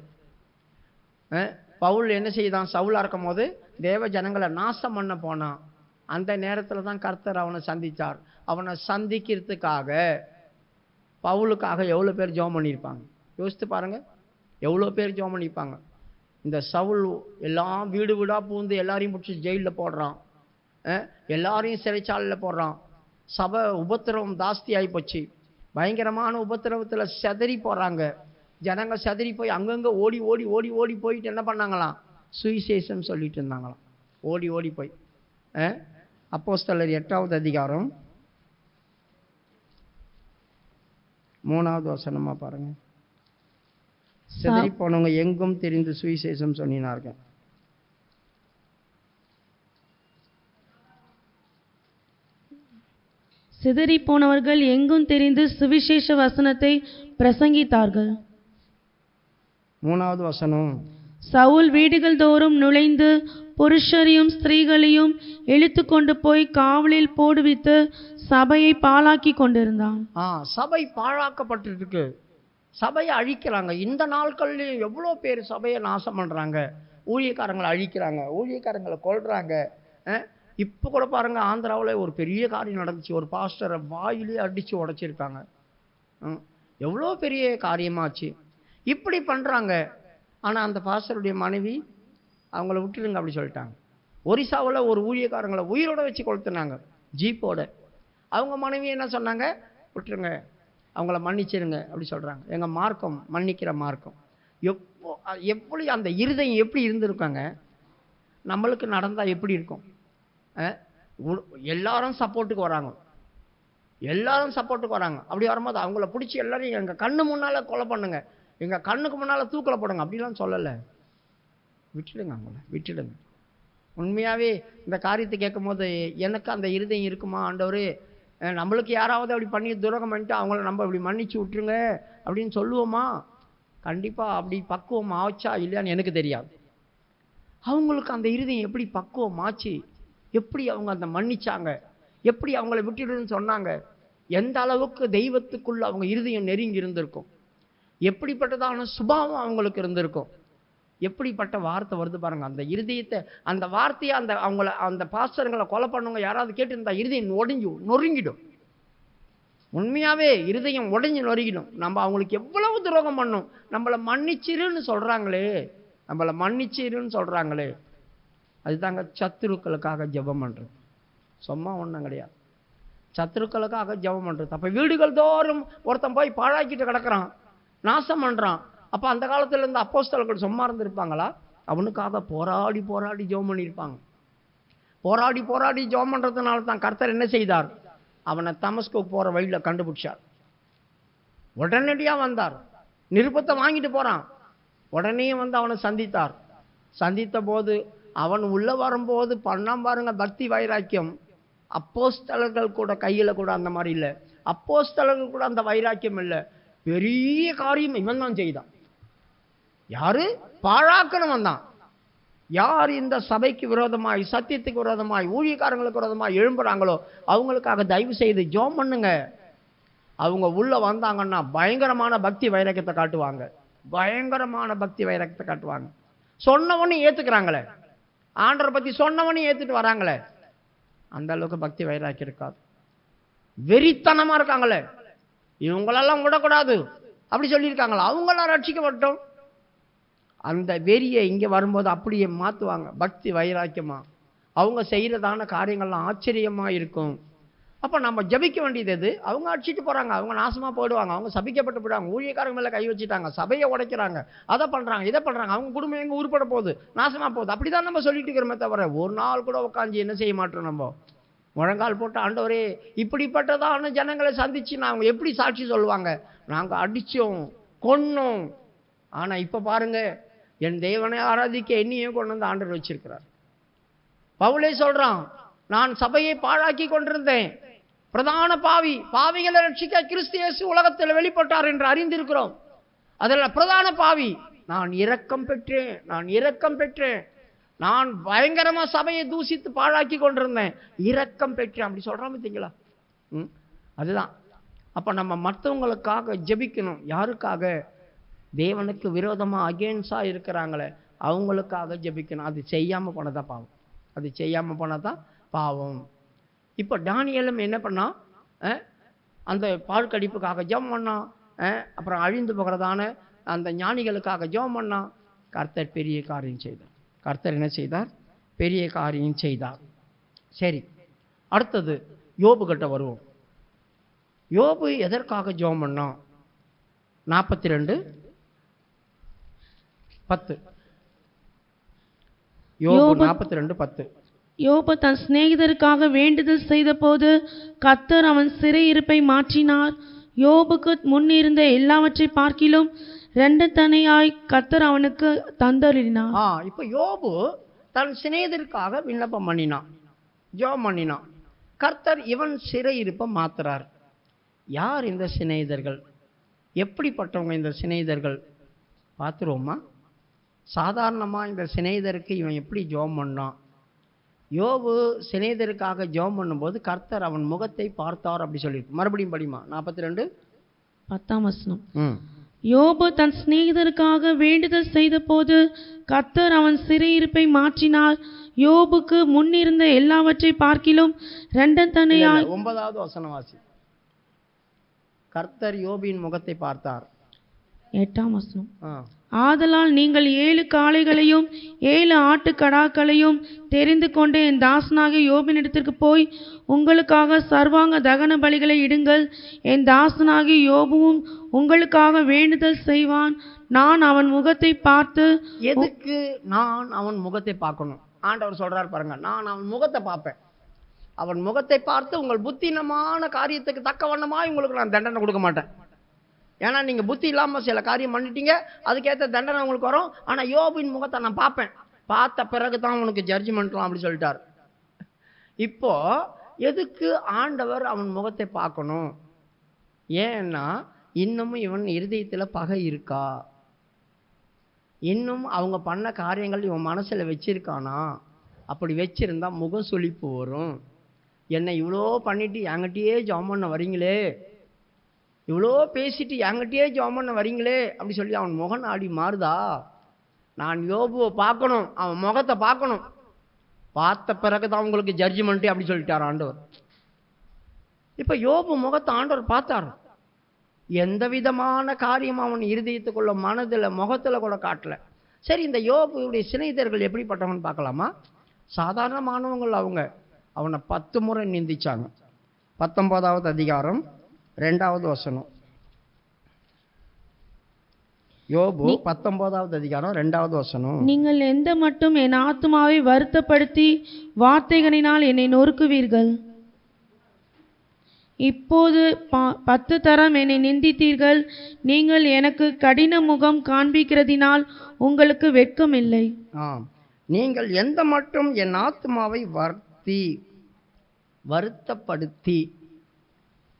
பவுல் என்ன செய்தான்? சவுலாக இருக்கும் போது தேவ ஜனங்களை நாசம் பண்ண போனான். அந்த நேரத்தில் தான் கர்த்தர் அவனை சந்தித்தார். அவனை சந்திக்கிறதுக்காக பவுலுக்காக எவ்வளோ பேர் ஜெபம் பண்ணியிருப்பாங்க யோசித்து பாருங்கள். எவ்வளோ பேர் ஜெபம் பண்ணியிருப்பாங்க. இந்த சவுல் எல்லாம் வீடு வீடாக பூந்து எல்லாரையும் பிடிச்சி ஜெயிலில் போடுறான், எல்லாரையும் சிறைச்சாலையில் போடுறான். சபை உபத்திரவம் ஜாஸ்தி ஆகிப்போச்சு. பயங்கரமான உபத்திரவத்தில் செதறி போகிறாங்க. ஜனங்க செதறி போய் அங்கங்கே ஓடி ஓடி ஓடி ஓடி போயிட்டு என்ன பண்ணாங்களாம்? சுவிசேஷம் சொல்லிட்டு இருந்தாங்களாம். ஓடி ஓடி போய் அப்போஸ்தலர் 8வது அதிகாரம் 3வது வசனமா பாருங்க. சிதறி போனவங்க எங்கும் தெரிந்து சுவிசேஷம் சொன்னார்கள். சிதறி போனவர்கள் எங்கும் தெரிந்து சுவிசேஷ வசனத்தை பிரசங்கித்தார்கள். 3வது வசனம். சவுல் வீடுகள் தோறும் நுழைந்து புருஷரையும் ஸ்திரீகளையும் இழுத்து கொண்டு போய் காவலில் போடுவித்து சபையை பாழாக்கி கொண்டிருந்தான். சபை பாழாக்கப்பட்டிருக்கு. சபையை அழிக்கிறாங்க. இந்த நாட்கள்லேயும் எவ்வளோ பேர் சபையை நாசம் பண்ணுறாங்க. ஊழியக்காரங்களை அழிக்கிறாங்க, ஊழியக்காரங்களை கொல்றாங்க. இப்போ கூட பாருங்க, ஆந்திராவில் ஒரு பெரிய காரியம் நடந்துச்சு. ஒரு பாஸ்டரை வாயிலே அடித்து உடைச்சிருக்காங்க. எவ்வளோ பெரிய காரியமாச்சு. இப்படி பண்ணுறாங்க. ஆனால் அந்த பாஸ்டருடைய மனைவி அவங்கள விட்டுடுங்க அப்படி சொல்லிட்டாங்க. ஒரிசாவில் ஒரு ஊழியக்காரங்களை உயிரோட வச்சு கொளுத்துனாங்க, ஜீப்போட. அவங்க மனைவி என்ன சொன்னாங்க? விட்டுருங்க, அவங்கள மன்னிச்சிருங்க அப்படி சொல்கிறாங்க. எங்கள் மார்க்கம் மன்னிக்கிற மார்க்கம். எப்படி அந்த இருதயம் எப்படி இருந்திருக்காங்க? நம்மளுக்கு நடந்தால் எப்படி இருக்கும்? எல்லாரும் சப்போர்ட்டுக்கு வராங்க, எல்லாரும் சப்போர்ட்டுக்கு வராங்க. அப்படி வரும்போது அவங்கள பிடிச்சி எல்லாரும் எங்கள் கண்ணு முன்னால் கொலை பண்ணுங்க, எங்கள் கண்ணுக்கு முன்னால் தூக்கில் போடுங்க அப்படிலாம் சொல்லலை. விட்டுடுங்க, அவங்கள விட்டுடுங்க. உண்மையாகவே இந்த காரியத்தை கேட்கும் போது எனக்கு அந்த இருதயம் இருக்குமா? ஆண்டவரே, நம்மளுக்கு யாராவது அப்படி பண்ணி துரோகம் பண்ணிட்டு அவங்கள நம்ம இப்படி மன்னிச்சு விட்டுருங்க அப்படின்னு சொல்லுவோமா? கண்டிப்பாக அப்படி பக்குவம் ஆச்சா இல்லையான்னு எனக்கு தெரியாது. அவங்களுக்கு அந்த இருதயம் எப்படி பக்குவம் ஆச்சு, எப்படி அவங்க அந்த மன்னிச்சாங்க, எப்படி அவங்கள விட்டுடுன்னு சொன்னாங்க, எந்த அளவுக்கு தெய்வத்துக்குள்ள அவங்க இருதயம் நெருங்கி இருந்திருக்கும், எப்படிப்பட்டதான சுபாவம் அவங்களுக்கு இருந்திருக்கும். எப்படிப்பட்ட வார்த்தை வருது பாருங்க. அந்த இருதயத்தை, அந்த வார்த்தையை அந்த அவங்கள அந்த பாஸ்டர்களை கொலை பண்ணவங்க யாராவது கேட்டு இருந்தா இருதயம் நொறுங்கிடும். உண்மையாவே இருதயம் உடைஞ்சு நொறுங்கிடும். நம்ம அவங்களுக்கு எவ்வளவு துரோகம் பண்ணோம், நம்மளை மன்னிச்சிருன்னு சொல்றாங்களே, நம்மளை மன்னிச்சிருன்னு சொல்றாங்களே. அதுதாங்க சத்துருக்களுக்காக ஜெபம் பண்றது. சும்மா ஒன்றும் கிடையாது, சத்துருக்களுக்காக ஜெபம் பண்றது. அப்ப வீடுகள் தோறும் ஒருத்தன் போய் பாழாக்கிட்டு கிடக்குறான், நாசம் பண்றான். அப்போ அந்த காலத்தில் இருந்த அப்போஸ்தலர்கள் சும்மா இருந்திருப்பாங்களா? அவனுக்காக போராடி போராடி ஜெபம் பண்ணியிருப்பாங்க. போராடி போராடி ஜெபம் பண்ணுறதுனால தான் கர்த்தர் என்ன செய்தார்? அவனை தமஸ்குக்கு போகிற வழியில் கண்டுபிடிச்சார். உடனடியாக வந்தார், நிருபத்தை வாங்கிட்டு போகிறான். உடனே வந்து அவனை சந்தித்தார். சந்தித்த போது அவன் உள்ளே வரும்போது பண்ணாம பாருங்க பக்தி வைராக்கியம். அப்போஸ்தலர்கள் கூட கையில் கூட அந்த மாதிரி இல்லை, அப்போஸ்தலர்கள் கூட அந்த வைராக்கியம் இல்லை. பெரிய காரியம் இவன் தான் செய்தான். யாரு? பாழாக்கணும் வந்தான். யார் இந்த சபைக்கு விரோதமாய், சத்தியத்துக்கு விரோதமாய், ஊழியக்காரங்களுக்கு விரோதமாய் எழும்புறாங்களோ அவங்களுக்காக தயவு செய்து ஜெபம் பண்ணுங்க. அவங்க உள்ள வந்தாங்கன்னா பயங்கரமான பக்தி வைராக்கியத்தை காட்டுவாங்க, பயங்கரமான பக்தி வைராக்கியத்தை காட்டுவாங்க. சொன்னவனையும் ஏத்துக்கிறாங்களே, ஆண்டவரை பத்தி சொன்னவனையும் ஏத்துட்டு வராங்களே, அந்த அளவுக்கு பக்தி வைராக்கியம் இருக்காது. வெறித்தனமா இருக்காங்களே, இவங்களெல்லாம் விடக்கூடாது அப்படி சொல்லியிருக்காங்களா, அவங்களாம் ரட்சிக்கப்பட்டோம். அந்த வெறியை இங்கே வரும்போது அப்படியே மாற்றுவாங்க பக்தி வைராக்கியமா. அவங்க செய்கிறதான காரியங்கள்லாம் ஆச்சரியமாக இருக்கும். அப்போ நம்ம ஜபிக்க வேண்டியது எது? அவங்க அடிச்சிட்டு போகிறாங்க, அவங்க நாசமாக போயிடுவாங்க, அவங்க சபிக்கப்பட்டு போயிடுவாங்க, ஊழியக்காரங்க மேலே கை வச்சுட்டாங்க, சபையை உடைக்கிறாங்க, அதை பண்ணுறாங்க, இதை பண்ணுறாங்க, அவங்க குடும்பம் எங்கே உருப்பட போகுது, நாசமாக போகுது. அப்படி தான் நம்ம சொல்லிட்டு இருக்கிறோமே தவிர ஒரு நாள் கூட உட்காந்து என்ன செய்ய மாட்டோம். நம்ம முழங்கால் போட்டு ஆண்டவரே இப்படிப்பட்டதான ஜனங்களை சந்திச்சு நாங்கள் எப்படி சாட்சி சொல்லுவாங்க? நாங்கள் அடித்தோம், கொன்னோம். ஆனால் இப்போ பாருங்க, என் தேவனை ஆராதிக்க என்னையும் கொண்டு வந்து ஆண்டவர் வச்சிருக்கிறார். பவுலே சொல்றான், நான் சபையை பாழாக்கி கொண்டிருந்தேன், பிரதான பாவி, பாவிகளை ரட்சிக்க கிறிஸ்து இயேசு உலகத்தில் வெளிப்பட்டார் என்று அறிந்திருக்கிறோம். அதில் பிரதான பாவி நான் இரக்கம் பெற்றேன், நான் இரக்கம் பெற்றேன், நான் பயங்கரமா சபையை தூசித்து பாழாக்கி கொண்டிருந்தேன், இரக்கம் பெற்றேன் அப்படி சொல்றாம பார்த்தீங்களா? அதுதான். அப்ப நம்ம மற்றவங்களுக்காக ஜெபிக்கணும். யாருக்காக? தேவனுக்கு விரோதமாக அகேன்ஸ்டாக இருக்கிறாங்களே அவங்களுக்காக ஜெபிக்கணும். அது செய்யாமல் போனதான் பாவம், அது செய்யாமல் போனதான் பாவம். இப்போ தானியேலும் என்ன பண்ணான்? அந்த பால் கடிப்புக்காக ஜெபம் பண்ணான். அப்புறம் அழிந்து போகிறதான அந்த ஞானிகளுக்காக ஜெபம் பண்ணான். கர்த்தர் பெரிய காரியம் செய்தார். கர்த்தர் என்ன செய்தார்? பெரிய காரியம் செய்தார். சரி, அடுத்தது யோபு கிட்ட வருவோம். யோபு எதற்காக ஜெபம் பண்ணான்? 42:10. யோபு 42:10. யோபு தன் சிநேகிதருக்காக வேண்டுதல் செய்தபோது கர்த்தர் அவன் சிறையிருப்பை மாற்றினார். யோபுக்கு முன்னிருந்த எல்லாவற்றை பார்க்கிலும் 2 தனையாய் கர்த்தர் அவனுக்கு தந்தருளினார். இப்போ யோபு தன் சிநேகிதருக்காக விண்ணப்பம் பண்ணினான், ஜெபம் பண்ணினான். கர்த்தர் இவன் சிறையிருப்பை மாத்துறார். யார் இந்த சிநேகிதர்கள்? எப்படிப்பட்டவங்க இந்த சிநேகிதர்கள்? பார்த்துருவோமா? சாதாரணமாக இந்த சிநேகிதருக்கு இவன் எப்படி ஜெபம் பண்ணான்? யோபு சிநேகிதருக்காக ஜெபம் பண்ணும்போது கர்த்தர் அவன் முகத்தை பார்த்தார் அப்படி சொல்லியிருக்கு. மறுபடியும் படிமா 42:10. யோபு தன் சிநேகிதருக்காக வேண்டுதல் செய்தபோது கர்த்தர் அவன் சிறையிருப்பை மாற்றினார். யோபுக்கு முன்னிருந்த எல்லாவற்றை பார்க்கிலும் 2 தனையாய். 9வது வசனம் வாசி. கர்த்தர் யோபின் முகத்தை பார்த்தார். 8ஆம் வசனம். ஆதலால் நீங்கள் 7 காளைகளையும் 7 ஆட்டுக்கடாக்களையும் தெரிந்து கொண்டு என் தாசனாகிய யோபினிடத்திற்கு போய் உங்களுக்காக சர்வாங்க தகன பலிகளை இடுங்கள். என் தாசனாகிய யோபுவும் உங்களுக்காக வேண்டுதல் செய்வான். நான் அவன் முகத்தை பார்த்து. எதுக்கு நான் அவன் முகத்தை பார்க்கணும்? ஆண்டவர் சொல்றார் பாருங்க, நான் அவன் முகத்தை பார்ப்பேன். அவன் முகத்தை பார்த்து உங்கள் புத்தினமான காரியத்துக்கு தக்க வண்ணமாய் உங்களுக்கு நான் தண்டனை கொடுக்க மாட்டேன். ஏன்னா நீங்கள் புத்தி இல்லாமல் சில காரியம் பண்ணிட்டீங்க, அதுக்கேற்ற தண்டனை உங்களுக்கு வரும். ஆனால் யோபின் முகத்தை நான் பார்ப்பேன், பார்த்த பிறகு தான் உனக்கு ஜட்ஜ்மெண்ட்லாம் அப்படி சொல்லிட்டார். இப்போ எதுக்கு ஆண்டவர் அவன் முகத்தை பார்க்கணும்? ஏன்னா இன்னமும் இவன் இருதயத்தில் பகை இருக்கா? இன்னும் அவங்க பண்ண காரியங்கள் இவன் மனசில் வச்சிருக்கானா? அப்படி வச்சிருந்தா முகம் சுளிப்பு வரும். என்னை இவ்வளோ பண்ணிட்டு என்கிட்டயே ஜெபம் பண்ண வரீங்களே, இவ்வளோ பேசிட்டு என்கிட்டயே ஜெபம் பண்ண வரீங்களே அப்படி சொல்லி அவன் முகம் நாடி மாறுதா? நான் யோபுவை பார்க்கணும், அவன் முகத்தை பார்க்கணும், பார்த்த பிறகு தான் உங்களுக்கு ஜட்ஜ்மெண்ட்டு அப்படி சொல்லிட்டார் ஆண்டவர். இப்போ யோபு முகத்தை ஆண்டவர் பார்த்தார். எந்த விதமான காரியம் அவன் இருதயத்துக்குள்ள மனதில் முகத்தில் கூட காட்டல. சரி, இந்த யோபுடைய சிநேகிதர்கள் எப்படிப்பட்டவன் பார்க்கலாமா? சாதாரணமானவங்கள். அவனை 10 முறை நிந்திச்சாங்க. 19வது அதிகாரம் 2வது வசனம். யோபு 19வது அதிகாரம் 2வது வசனம். நீங்கள் எந்த மட்டும் என் ஆத்துமாவை வருத்தப்படுத்தி வார்த்தைகளினால் என்னை நொறுக்குவீர்கள். இப்போது 10 தரம் என்னை நிந்தித்தீர்கள். நீங்கள் எனக்கு கடின முகம் காண்பிக்கிறதினால் உங்களுக்கு வெட்கம் இல்லை. நீங்கள் எந்த மட்டும் என் ஆத்துமாவை வருத்தப்படுத்தி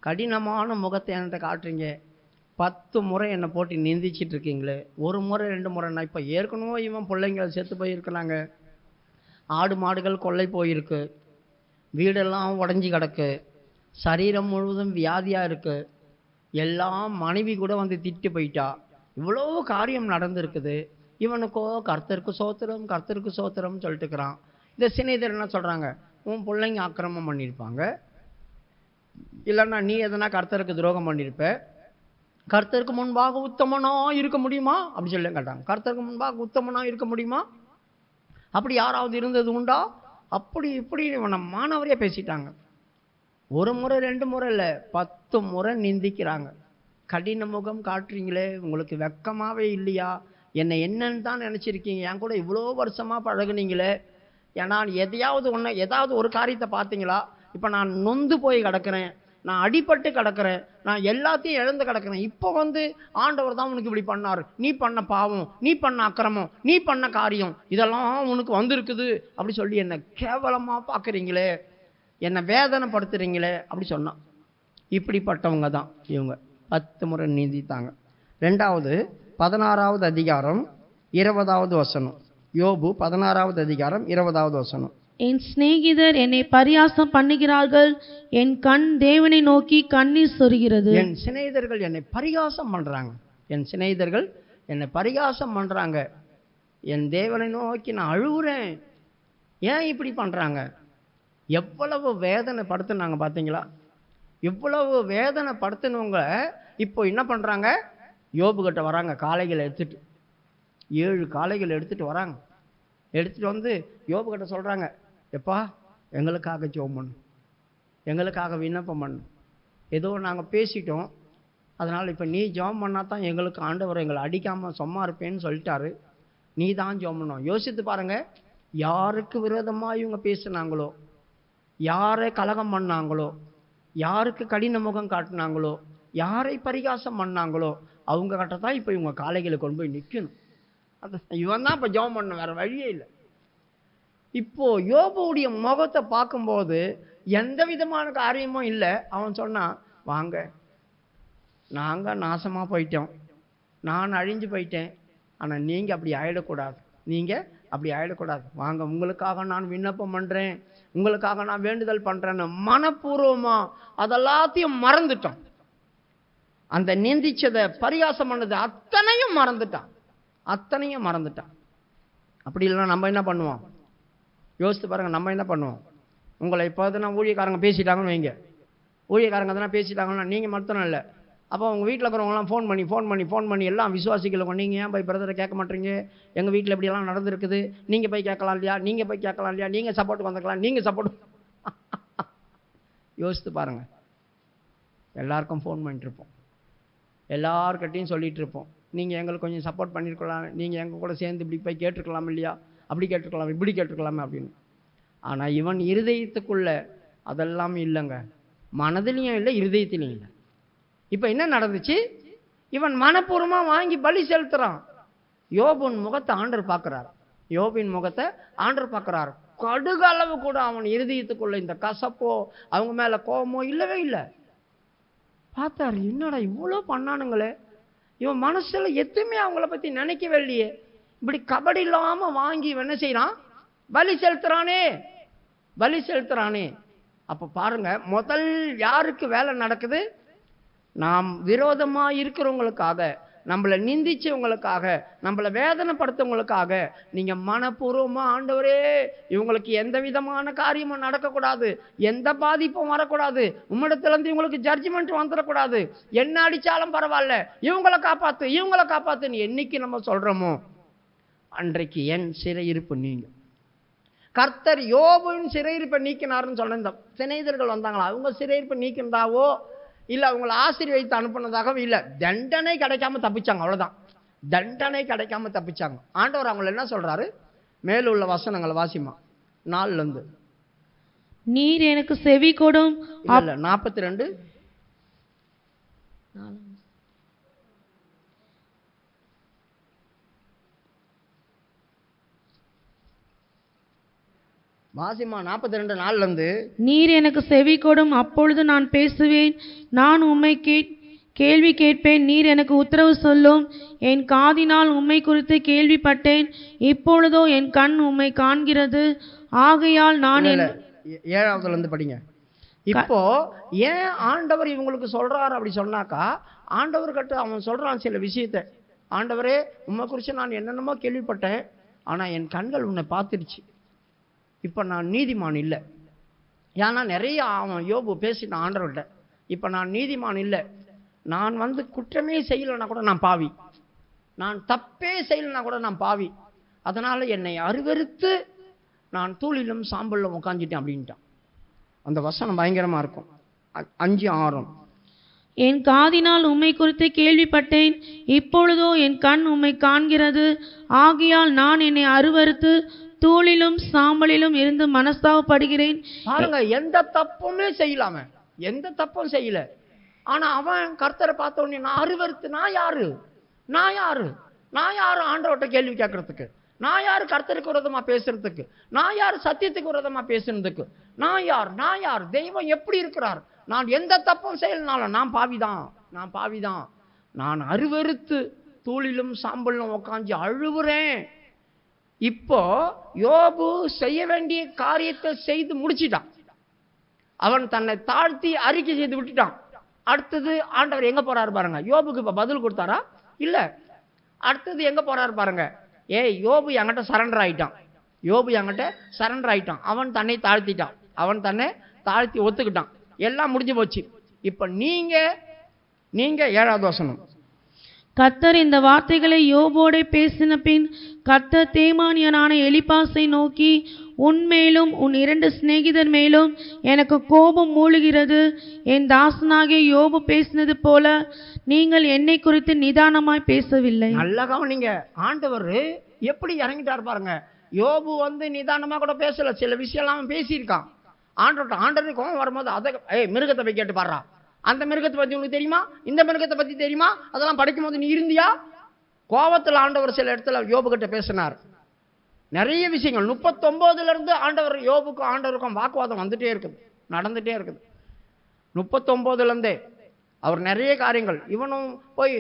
கடினமான முகத்தை என்கிட்ட காட்டுறீங்க. 10 முறை என்னை போட்டு நிந்திச்சிட்டு இருக்கீங்களே, 1 முறை 2 முறை. நான் இப்போ ஏற்கனவே இவன் பிள்ளைங்க செத்து போயிருக்கிறாங்க, ஆடு மாடுகள் கொள்ளை போயிருக்கு, வீடெல்லாம் உடஞ்சி கிடக்கு, சரீரம் முழுவதும் வியாதியாக இருக்கு, எல்லாம் மனைவி கூட வந்து திட்டு போயிட்டா, இவ்வளோ காரியம் நடந்திருக்குது. இவனுக்கோ கர்த்தருக்கு சோத்திரம் கர்த்தருக்கு சோத்திரம்னு சொல்லிட்டு இருக்கிறான். இந்த சிநேகிதர் என்ன சொல்கிறாங்க? உன் பிள்ளைங்க ஆக்கிரமம் பண்ணியிருப்பாங்க, இல்லைன்னா நீ எதனா கர்த்தருக்கு துரோகம் பண்ணியிருப்ப, கர்த்தருக்கு முன்பாக உத்தமனா இருக்க முடியுமா அப்படி சொல்லி கேட்டாங்க. கர்த்தருக்கு முன்பாக உத்தமனா இருக்க முடியுமா? அப்படி யாராவது இருந்தது உண்டா? அப்படி இப்படி இவனை மாணவரையே பேசிட்டாங்க. 1 முறை 2 முறை இல்லை, 10 முறை நிந்திக்கிறாங்க. கடின முகம் காட்டுறீங்களே, உங்களுக்கு வெக்கமாவே இல்லையா? என்னை என்னன்னு தான் நினச்சிருக்கீங்க? என் கூட இவ்வளோ வருஷமாக பழகுனீங்களே, ஏன்னா ஏதாவது ஒரு காரியத்தை பார்த்தீங்களா? இப்போ நான் நொந்து போய் கிடக்கிறேன், நான் அடிபட்டு கிடக்கிறேன், நான் எல்லாத்தையும் இழந்து கிடக்கிறேன். இப்போ வந்து ஆண்டவர் தான் உனக்கு இப்படி பண்ணார், நீ பண்ண பாவம், நீ பண்ண அக்கிரமம், நீ பண்ண காரியம் இதெல்லாம் உனக்கு வந்திருக்குது அப்படி சொல்லி என்னை கேவலமாக பார்க்குறீங்களே, என்னை வேதனைப்படுத்துறீங்களே அப்படி சொன்னான். இப்படிப்பட்டவங்க தான் இவங்க. 10 முறை நீந்தித்தாங்க. 2வது 16வது அதிகாரம் 20வது வசனம். யோபு 16வது அதிகாரம் 20வது வசனம். என் சிநேகிதர் என்னை பரியாசம் பண்ணுகிறார்கள், என் கண் தேவனை நோக்கி கண்ணீர் சொரிகிறது. என் சிநேகிதர்கள் என்னை பரிகாசம் பண்றாங்க, என் சிநேகிதர்கள் என்னை பரிகாசம் பண்றாங்க, என் தேவனை நோக்கி நான் அழுகுறேன். ஏன் இப்படி பண்றாங்க? எவ்வளவு வேதனை படுத்துனாங்க பார்த்தீங்களா? இவ்வளவு வேதனை படுத்தினவங்க இப்போ என்ன பண்ணுறாங்க? யோபு கிட்ட வராங்க, காளைகளை எடுத்துட்டு 7 காளைகள் எடுத்துகிட்டு வராங்க. எடுத்துகிட்டு வந்து யோபு கிட்ட சொல்கிறாங்க, எப்பா எங்களுக்காக ஜெபம் பண்ணு, எங்களுக்காக விண்ணப்பம் பண்ணு. ஏதோ நாங்கள் பேசிட்டோம், அதனால் இப்போ நீ ஜெபம் பண்ணால் தான் எங்களுக்கு ஆண்டவர் எங்களை அடிக்காமல் சும்மா இருப்பேன்னு சொல்லிட்டாரு, நீ தான் ஜெபம் பண்ணோம். யோசித்து பாருங்கள், யாருக்கு விரோதமாக இவங்க பேசுனாங்களோ, யாரை கலகம் பண்ணாங்களோ, யாருக்கு கடின முகம் காட்டினாங்களோ, யாரை பரிகாசம் பண்ணாங்களோ, அவங்க கிட்ட தான் இப்போ இவங்க காளைகளை கொண்டு போய் நிற்கணும். அது இவன் தான் இப்போ ஜெபம் பண்ண, வேறு வழியே இல்லை. இப்போ யோபுடைய முகத்தை பார்க்கும்போது எந்த விதமான காரியமும் இல்லை. அவன் சொன்னான், வாங்க நாங்கள் நாசமாக போயிட்டோம், நான் அழிஞ்சு போயிட்டேன், ஆனால் நீங்கள் அப்படி ஆயிடக்கூடாது, நீங்கள் அப்படி ஆயிடக்கூடாது, வாங்க உங்களுக்காக நான் விண்ணப்பம் பண்ணுறேன், உங்களுக்காக நான் வேண்டுதல் பண்ணுறேன்னு மனப்பூர்வமாக அதெல்லாத்தையும் மறந்துட்டோம். அந்த நிந்திச்சதை பரிகாசம் பண்ணது அத்தனையும் மறந்துட்டான், அத்தனையும் மறந்துட்டான். அப்படி இல்லைன்னா நம்ம என்ன பண்ணுவோம்? யோசித்து பாருங்கள், நம்ம என்ன பண்ணுவோம்? உங்களை இப்போ எதுனா ஊழியக்காரங்க பேசிட்டாங்கன்னு வைங்க, ஊழியக்காரங்க எதனா பேசிட்டாங்கன்னா நீங்கள் மட்டும் இல்லை, அப்போ உங்கள் வீட்டில் இருக்கிறவங்களாம் ஃபோன் பண்ணி எல்லாம் விசுவாசிகளை நீங்கள் ஏன் போய் பிரதரை கேட்க மாட்டீங்க, எங்கள் வீட்டில் இப்படியெல்லாம் நடந்திருக்குது, நீங்கள் போய் கேட்கலாம் இல்லையா, நீங்கள் போய் கேட்கலாம் இல்லையா, நீங்கள் சப்போர்ட் வந்துக்கலாம், நீங்கள் சப்போர்ட். யோசித்து பாருங்கள், எல்லாருக்கும் ஃபோன் பண்ணிட்டுருப்போம், எல்லார்கிட்டையும் சொல்லிகிட்டு இருப்போம், நீங்கள் எங்களுக்கு கொஞ்சம் சப்போர்ட் பண்ணியிருக்கலாம், நீங்கள் எங்கள் கூட சேர்ந்து இப்படி போய் கேட்டிருக்கலாம் இல்லையா, அப்படி கேட்டிருக்கலாம், இப்படி கேட்டிருக்கலாமே அப்படின்னு. ஆனால் இவன் இருதயத்துக்குள்ள அதெல்லாம் இல்லைங்க, மனதிலையும் இல்லை, இருதயத்திலையும் இல்லை. இப்போ என்ன நடந்துச்சு? இவன் மனப்பூர்வமாக வாங்கி பலி செலுத்துறான். யோபின் முகத்தை ஆண்டவர் பார்க்குறார், யோபின் முகத்தை ஆண்டவர் பார்க்குறார். கடுகு அளவு கூட அவன் இருதயத்துக்குள்ள இந்த கசப்போ அவங்க மேலே கோபமோ இல்லவே இல்லை. பார்த்தாரு, என்னடா இவ்வளோ பண்ணானுங்களே, இவன் மனசில் எதுவுமே அவங்கள பற்றி நினைக்கவே இல்லையே, இப்படி கபடி இல்லாமல் வாங்கி இவன் என்ன செய்யறான்? பலி செலுத்துறானே, பலி செலுத்துறானே. அப்போ பாருங்க, முதல் யாருக்கு வேலை நடக்குது? நாம் விரோதமாக இருக்கிறவங்களுக்காக, நம்மளை நிந்திச்சவங்களுக்காக, நம்மளை வேதனைப்படுத்தவங்களுக்காக நீங்கள் மனப்பூர்வமாக, ஆண்டவரே இவங்களுக்கு எந்த விதமான காரியமும் நடக்கக்கூடாது, எந்த பாதிப்பும் வரக்கூடாது, உம்மிடத்துலேருந்து இவங்களுக்கு ஜட்ஜ்மெண்ட் வந்துடக்கூடாது, என்ன அடித்தாலும் பரவாயில்ல, இவங்களை காப்பாற்று, இவங்களை காப்பாற்றுன்னு என்னைக்கு நம்ம சொல்கிறோமோ அன்றைக்கு என் சிறையிருப்பு நீங்க. கர்த்தர் யோபுவின் சிறையிருப்பை நீக்கினார்னு சொன்ன இந்த சிநேகிதர்கள் வந்தாங்களா, அவங்க சிறையிருப்பை நீக்கினதாவோ இல்லை அவங்களை ஆசீர்வதித்து அனுப்புனதாகவோ இல்லை, தண்டனை கிடைக்காம தப்பிச்சாங்க, அவ்வளோதான், தண்டனை கிடைக்காம தப்பிச்சாங்க. ஆண்டவர் அவங்களை என்ன சொல்றாரு? மேலுள்ள வசனங்களை வாசிமா, 4 நீர் எனக்கு செவி கொடும். 42 வாசிமா, 42 நீர் எனக்கு செவி கொடும், அப்பொழுது நான் பேசுவேன், நான் உம்மை கேள்வி கேட்பேன், நீர் எனக்கு உத்தரவு சொல்லும். என் காதினால் உம்மை குறித்து கேள்விப்பட்டேன், இப்பொழுதோ என் கண் உம்மை காண்கிறது, ஆகையால் நான் 7 படிங்க. இப்போ ஏன் ஆண்டவர் இவங்களுக்கு சொல்றாரு அப்படி சொன்னாக்கா, ஆண்டவர்கிட்ட அவன் சொல்றான் சில விஷயத்தை, ஆண்டவரே உம்மை குறித்து நான் என்னென்னமோ கேள்விப்பட்டேன், ஆனால் என் கண்கள் உன்னை பார்த்துருச்சு, இப்போ நான் நீதிமான் இல்லை. ஏன்னா நிறைய அவன் யோபு பேசிட்டான் ஆண்டவர்கிட்ட, இப்போ நான் நீதிமான் இல்லை, நான் குற்றமே செய்யலைன்னா கூட நான் பாவி, நான் தப்பே செய்யலைன்னா கூட நான் பாவி, அதனால் என்னை அருவருத்து நான் தூளிலும் சாம்பலிலும் உட்காந்துட்டேன் அப்படின்ட்டான். அந்த வசனம் பயங்கரமாக இருக்கும். 5:6 என் காதினால் உம்மை குறித்து கேள்விப்பட்டேன், இப்பொழுதோ என் கண் உம்மை காண்கிறது, ஆகையால் நான் என்னை அருவருத்து தூளிலும் சாம்பலிலும் இருந்து மனஸ்தாபப்படுகிறேன். பாருங்க, எந்த தப்புமே செய்யலாம, எந்த தப்பும் செய்யல, ஆனா அவன் கர்த்தரை பார்த்த உடனே நான் அருவருத்து, நான் யாரு ஆண்டவர்கிட்ட கேள்வி கேட்கறதுக்கு, நான் யாரு கர்த்தருக்கு விரோதமா பேசுறதுக்கு, நான் யாரு சத்தியத்துக்கு விரோதமா பேசுறதுக்கு, நான் யார் தெய்வம் எப்படி இருக்கிறார், நான் எந்த தப்பும் செய்யலனாலும் நான் பாவிதான், நான் அருவருத்து தூளிலும் சாம்பலிலும் உட்காந்து அழுவுறேன். இப்போ யோபு செய்ய வேண்டிய காரியத்தை செய்து முடிச்சிட்டான், அவன் தன்னை தாழ்த்தி அறிக்கை செய்து விட்டுட்டான். அடுத்தது ஆண்டவர் எங்க போறாரு பாருங்க, யோபுக்கு இப்ப பதில் கொடுத்தாரா? இல்ல, அடுத்தது எங்க போறாரு பாருங்க, யோபு என்கிட்ட சரண்டர் ஆயிட்டான், அவன் தன்னை தாழ்த்திட்டான். அவன் தன்னை தாழ்த்தி ஒத்துக்கிட்டான். எல்லாம் முடிஞ்சு போச்சு. இப்போ நீங்க 7வது வசனம். கர்த்தர் இந்த வார்த்தைகளை யோபோடே பேசின பின் கர்த்தர் தேமானியனான எலிப்பாசை நோக்கி, உன்மேலும் உன் 2 சிநேகிதர் மேலும் எனக்கு கோபம் மூழுகிறது. என் தாசனாகிய யோபு பேசினது போல நீங்கள் என்னை குறித்து நிதானமாய் பேசவில்லை. நல்ல கவனிங்க, ஆண்டவர் எப்படி இறங்கிட்டார் பாருங்க. யோபு நிதானமா கூட பேசல, சில விஷயம் அவன் பேசியிருக்கான். ஆண்டவருக்கு கோபம் வரும்போது அதை மிருகத்தை போய் கேட்டு பாடுறா, அந்த மிருகத்தை பத்தி உனக்கு தெரியுமா, இந்த மிருகத்தை பத்தி தெரியுமா, அதெல்லாம் படிக்கும் போது நீ இருந்தியா? கோபத்தில் ஆண்டவர் சில இடத்துல யோபு கிட்ட பேசினார். நிறைய விஷயங்கள் 39 இருந்து ஆண்டவருக்கும் வாக்குவாதம் வந்துட்டே இருக்குது, நடந்துட்டே இருக்குது. 39 இருந்தே அவர் நிறைய காரியங்கள். இவனும் போய்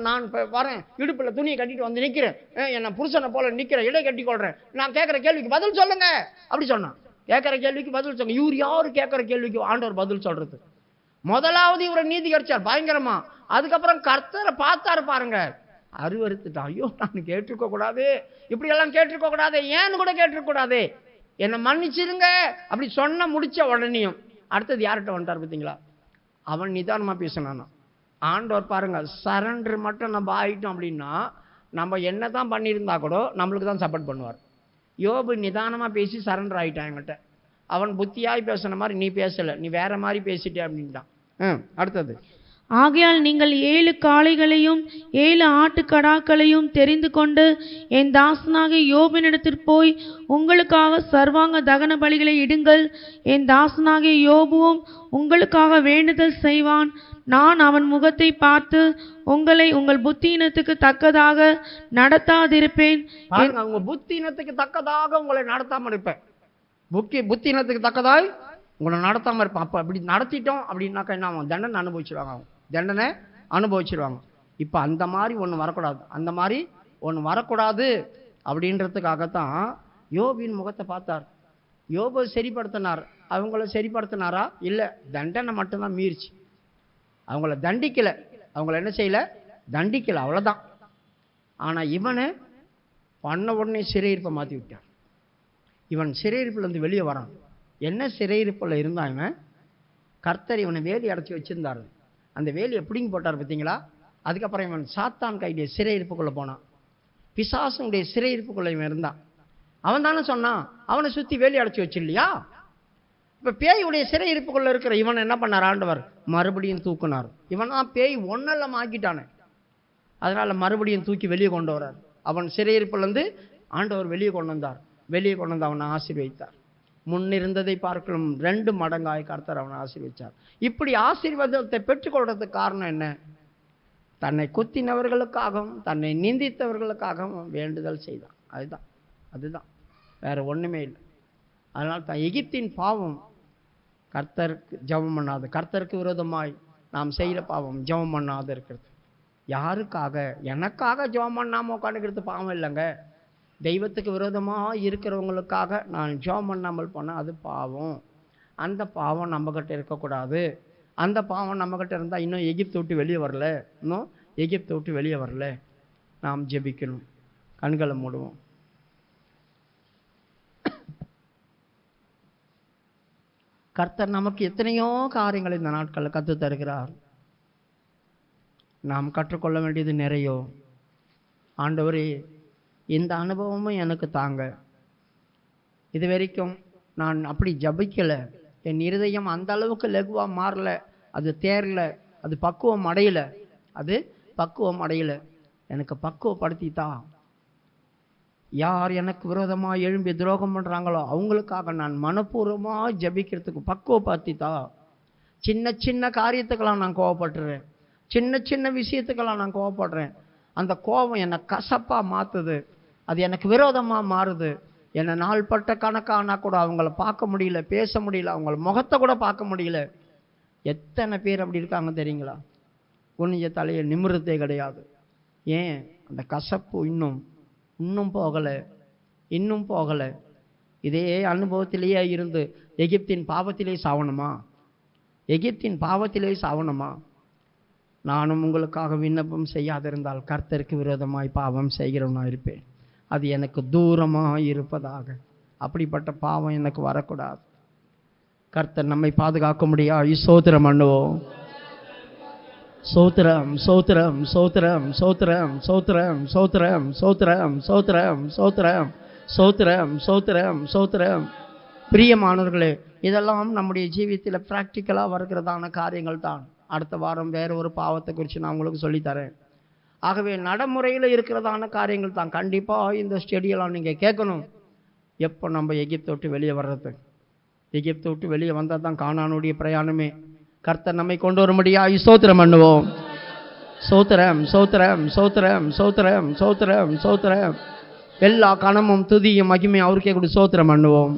நான் வரேன், இடுப்பில் துணியை கட்டிட்டு வந்து நிற்கிறேன், என்னை புருஷனை போல நிற்கிறேன், இடை கட்டி கொள்றேன், நான் கேட்குற கேள்விக்கு பதில் சொல்லுங்க அப்படி சொன்னான். கேட்குற கேள்விக்கு பதில் சொல்லுங்க. இவர் யாரு கேட்குற கேள்விக்கு ஆண்டவர் பதில் சொல்றது? முதலாவது இவரை நீதி கிடைச்சார் பயங்கரமா. அதுக்கப்புறம் கர்த்தரை பார்த்தாரு பாருங்க, அருவருத்துட்டான். ஐயோ, நான் கேட்டிருக்க கூடாது, இப்படி எல்லாம் கேட்டிருக்க கூடாது, ஏன்னு கூட கேட்டிருக்க கூடாது, என்னை மன்னிச்சிருங்க அப்படி சொன்ன முடிச்ச உடனேயும் அடுத்தது யார்கிட்ட வந்துட்டார் பார்த்தீங்களா? அவன் நிதானமா பேசினான். ஆண்டவர் பாருங்க, சரண்டர் மட்டும் நம்ம ஆயிட்டோம் அப்படின்னா நம்ம என்னதான் பண்ணியிருந்தா கூட நம்மளுக்கு தான் சப்போர்ட் பண்ணுவார். யோபு நிதானமா பேசி சரண்டர் ஆயிட்டான் என்கிட்ட. அவன் புத்தியாய் பேசின மாதிரி நீ பேசல, நீ வேற மாதிரி பேசிட்டே அப்படின்ட்டான். அடுத்தது, ஆகையால் நீங்கள் 7 காளைகளையும் 7 ஆட்டுக்கடாக்களையும் தெரிந்து கொண்டு என் தாசனாகிய யோபினிடத்தில் போய் உங்களுக்காக சர்வாங்க தகன பலிகளை இடுங்கள். என் தாசனாகிய யோபுவும் உங்களுக்காக வேண்டுதல் செய்வான். நான் அவன் முகத்தை பார்த்து உங்களை உங்கள் புத்தியினத்துக்கு தக்கதாக நடத்தாதிருப்பேன். உங்க புத்தியினத்துக்கு தக்கதாக உங்களை நடத்தாம இருப்பேன். புத்தியினத்துக்கு தக்கதாய் உங்களை நடத்தாம இருப்பான். அப்ப அப்படி நடத்திட்டோம் அப்படின்னாக்கா என்ன ஆகும்? தண்டனை அனுபவிச்சிருவாங்க. அவங்க தண்டனை அனுபவிச்சிருவாங்க. இப்ப அந்த மாதிரி ஒண்ணு வரக்கூடாது, அந்த மாதிரி ஒண்ணு வரக்கூடாது அப்படின்றதுக்காகத்தான் யோபின் முகத்தை பார்த்தார். யோபு சரிப்படுத்தினார். அவங்கள சரிப்படுத்தினாரா? இல்லை, தண்டனை மட்டும்தான் மீறிச்சு. அவங்கள தண்டிக்கல, அவங்கள என்ன செய்யல, தண்டிக்கல, அவ்வளோதான். ஆனால் இவனை பண்ண உடனே சிறையிருப்பை மாற்றி விட்டான். இவன் சிறையிருப்புலேருந்து வெளியே வரான். என்ன சிறையிருப்பில் இருந்தான் இவன்? கர்த்தர் இவனை வேலி அடைச்சி வச்சிருந்தார். அந்த வேலி எப்படிங்க போட்டார் பார்த்தீங்களா? அதுக்கப்புறம் இவன் சாத்தான் கைடைய சிறையிருப்புக்குள்ளே போனான். பிசாசுடைய சிறையிருப்புக்குள்ளே இவன் இருந்தான். அவன் தானே சொன்னான், அவனை சுற்றி வேலி அடைச்சி வச்சிடலையா? இப்போ பேயுடைய சிறையிருப்புக்குள்ளே இருக்கிற இவன் என்ன பண்ணார்? ஆண்டவர் மறுபடியும் தூக்குனார். இவனா பேய் ஒன்னெல்லாம் ஆக்கிட்டானே, அதனால் மறுபடியும் தூக்கி வெளியே கொண்டு வரார். அவன் சிறையிருப்புலேருந்து ஆண்டவர் வெளியே கொண்டு வந்தார். வெளியே கொண்டு வந்து அவனை ஆசீர்வதித்தார். முன்னிருந்ததை பார்க்கலும் 2 மடங்காய் கர்த்தர் அவனை ஆசீர்வதித்தார். இப்படி ஆசீர்வாதத்தை பெற்றுக்கொள்றதுக்கு காரணம் என்ன? தன்னை குத்தினவர்களுக்காகவும் தன்னை நிந்தித்தவர்களுக்காகவும் வேண்டுதல் செய்தான். அதுதான் வேற ஒன்றுமே இல்லை. அதனால தான் எகிப்தின் பாவம் கர்த்தருக்கு ஜெபம் பண்ணாது, கர்த்தருக்கு விரோதமாய் நாம் செய்கிற பாவம் ஜெபம் பண்ணாது இருக்கிறது. யாருக்காக? எனக்காக ஜெபம் பண்ணாமல் உட்காந்துக்கிறது பாவம் இல்லைங்க. தெய்வத்துக்கு விரோதமாக இருக்கிறவங்களுக்காக நான் ஜெபம் பண்ணாமல் போனால் அது பாவம். அந்த பாவம் நம்மக்கிட்ட இருக்கக்கூடாது. அந்த பாவம் நம்மக்கிட்ட இருந்தால் இன்னும் எகிப்தை விட்டு வெளியே வரல. நாம் ஜெபிக்கணும். கண்களை மூடுவோம். கர்த்தர் நமக்கு எத்தனையோ காரியங்கள் இந்த நாட்களில் கற்று தருகிறார். நாம் கற்றுக்கொள்ள வேண்டியது நிறையோ. ஆண்டவரே, இந்த அனுபவமும் எனக்கு தாங்க. இது வரைக்கும் நான் அப்படி ஜபிக்கலை, என் இருதயம் அந்த அளவுக்கு லகுவாக மாறல, அது தேரல, அது பக்குவம் அடையலை. எனக்கு பக்குவப்படுத்தித்தா. யார் எனக்கு விரோதமாக எழும்பி துரோகம் பண்ணுறாங்களோ அவங்களுக்காக நான் மனப்பூர்வமாக ஜபிக்கிறதுக்கு பக்குவப்படுத்தித்தா. சின்ன காரியத்துக்கெல்லாம் நான் கோவப்படுறேன், சின்ன விஷயத்துக்கெல்லாம் நான் கோவப்படுறேன். அந்த கோபம் என்னை கசப்பாக மாற்றுது, அது எனக்கு விரோதமாக மாறுது. என்னை நாள்பட்ட கணக்கானா கூட அவங்கள பார்க்க முடியல, பேச முடியல, அவங்கள முகத்தை கூட பார்க்க முடியல. எத்தனை பேர் அப்படி இருக்காங்க தெரியுங்களா? குனிஞ்ச தலையை நிமிர்றதே கிடையாது. ஏன்? அந்த கசப்பு இன்னும் போகலை. இதே அனுபவத்திலேயே இருந்து எகிப்தின் பாவத்திலே சாவணுமா? நானும் உங்களுக்காக விண்ணப்பம் செய்யாதிருந்தால் கர்த்தருக்கு விரோதமாய் பாவம் செய்கிறவனா இருப்பேன். அது எனக்கு தூரமாக இருப்பதாக. அப்படிப்பட்ட பாவம் எனக்கு வரக்கூடாது. கர்த்தர் நம்மை பாதுகாக்க முடியாது. ஸ்தோத்திரம் பண்ணுவோம். சோத்திரம் சோத்திரம் சோத்திரம் சோத்திரம் சோத்திரம் சோத்திரம் சோத்திரம் சோத்திரம் சோத்திரம் சோத்திரம் சோத்திரம் சோத்திரம். பிரியமானவர்களே, இதெல்லாம் நம்முடைய ஜீவியத்தில் ப்ராக்டிக்கலாக வருகிறதான காரியங்கள் தான். அடுத்த வாரம் வேறு ஒரு பாவத்தை குறித்து நான் உங்களுக்கு சொல்லித்தரேன். ஆகவே நடைமுறையில் இருக்கிறதான காரியங்கள் தான். கண்டிப்பாக இந்த ஸ்டடியெல்லாம் நீங்கள் கேட்கணும். எப்போ நம்ம எகிப்தை விட்டு வெளியே வர்றது? எகிப்தை விட்டு வெளியே வந்தால் தான் கானானுடைய பிரயாணமே. கர்த்தர் நம்மை கொண்டு வர முடியாது. ஸ்தோத்திரம் பண்ணுவோம். சோத்திரம் சோத்திரம் சோத்திரம் சோத்திரம் சோத்திரம் சோத்திரம். எல்லா கணமும் துதியும் மகிமையும் அவருக்கே கூட சோத்திரம் பண்ணுவோம்.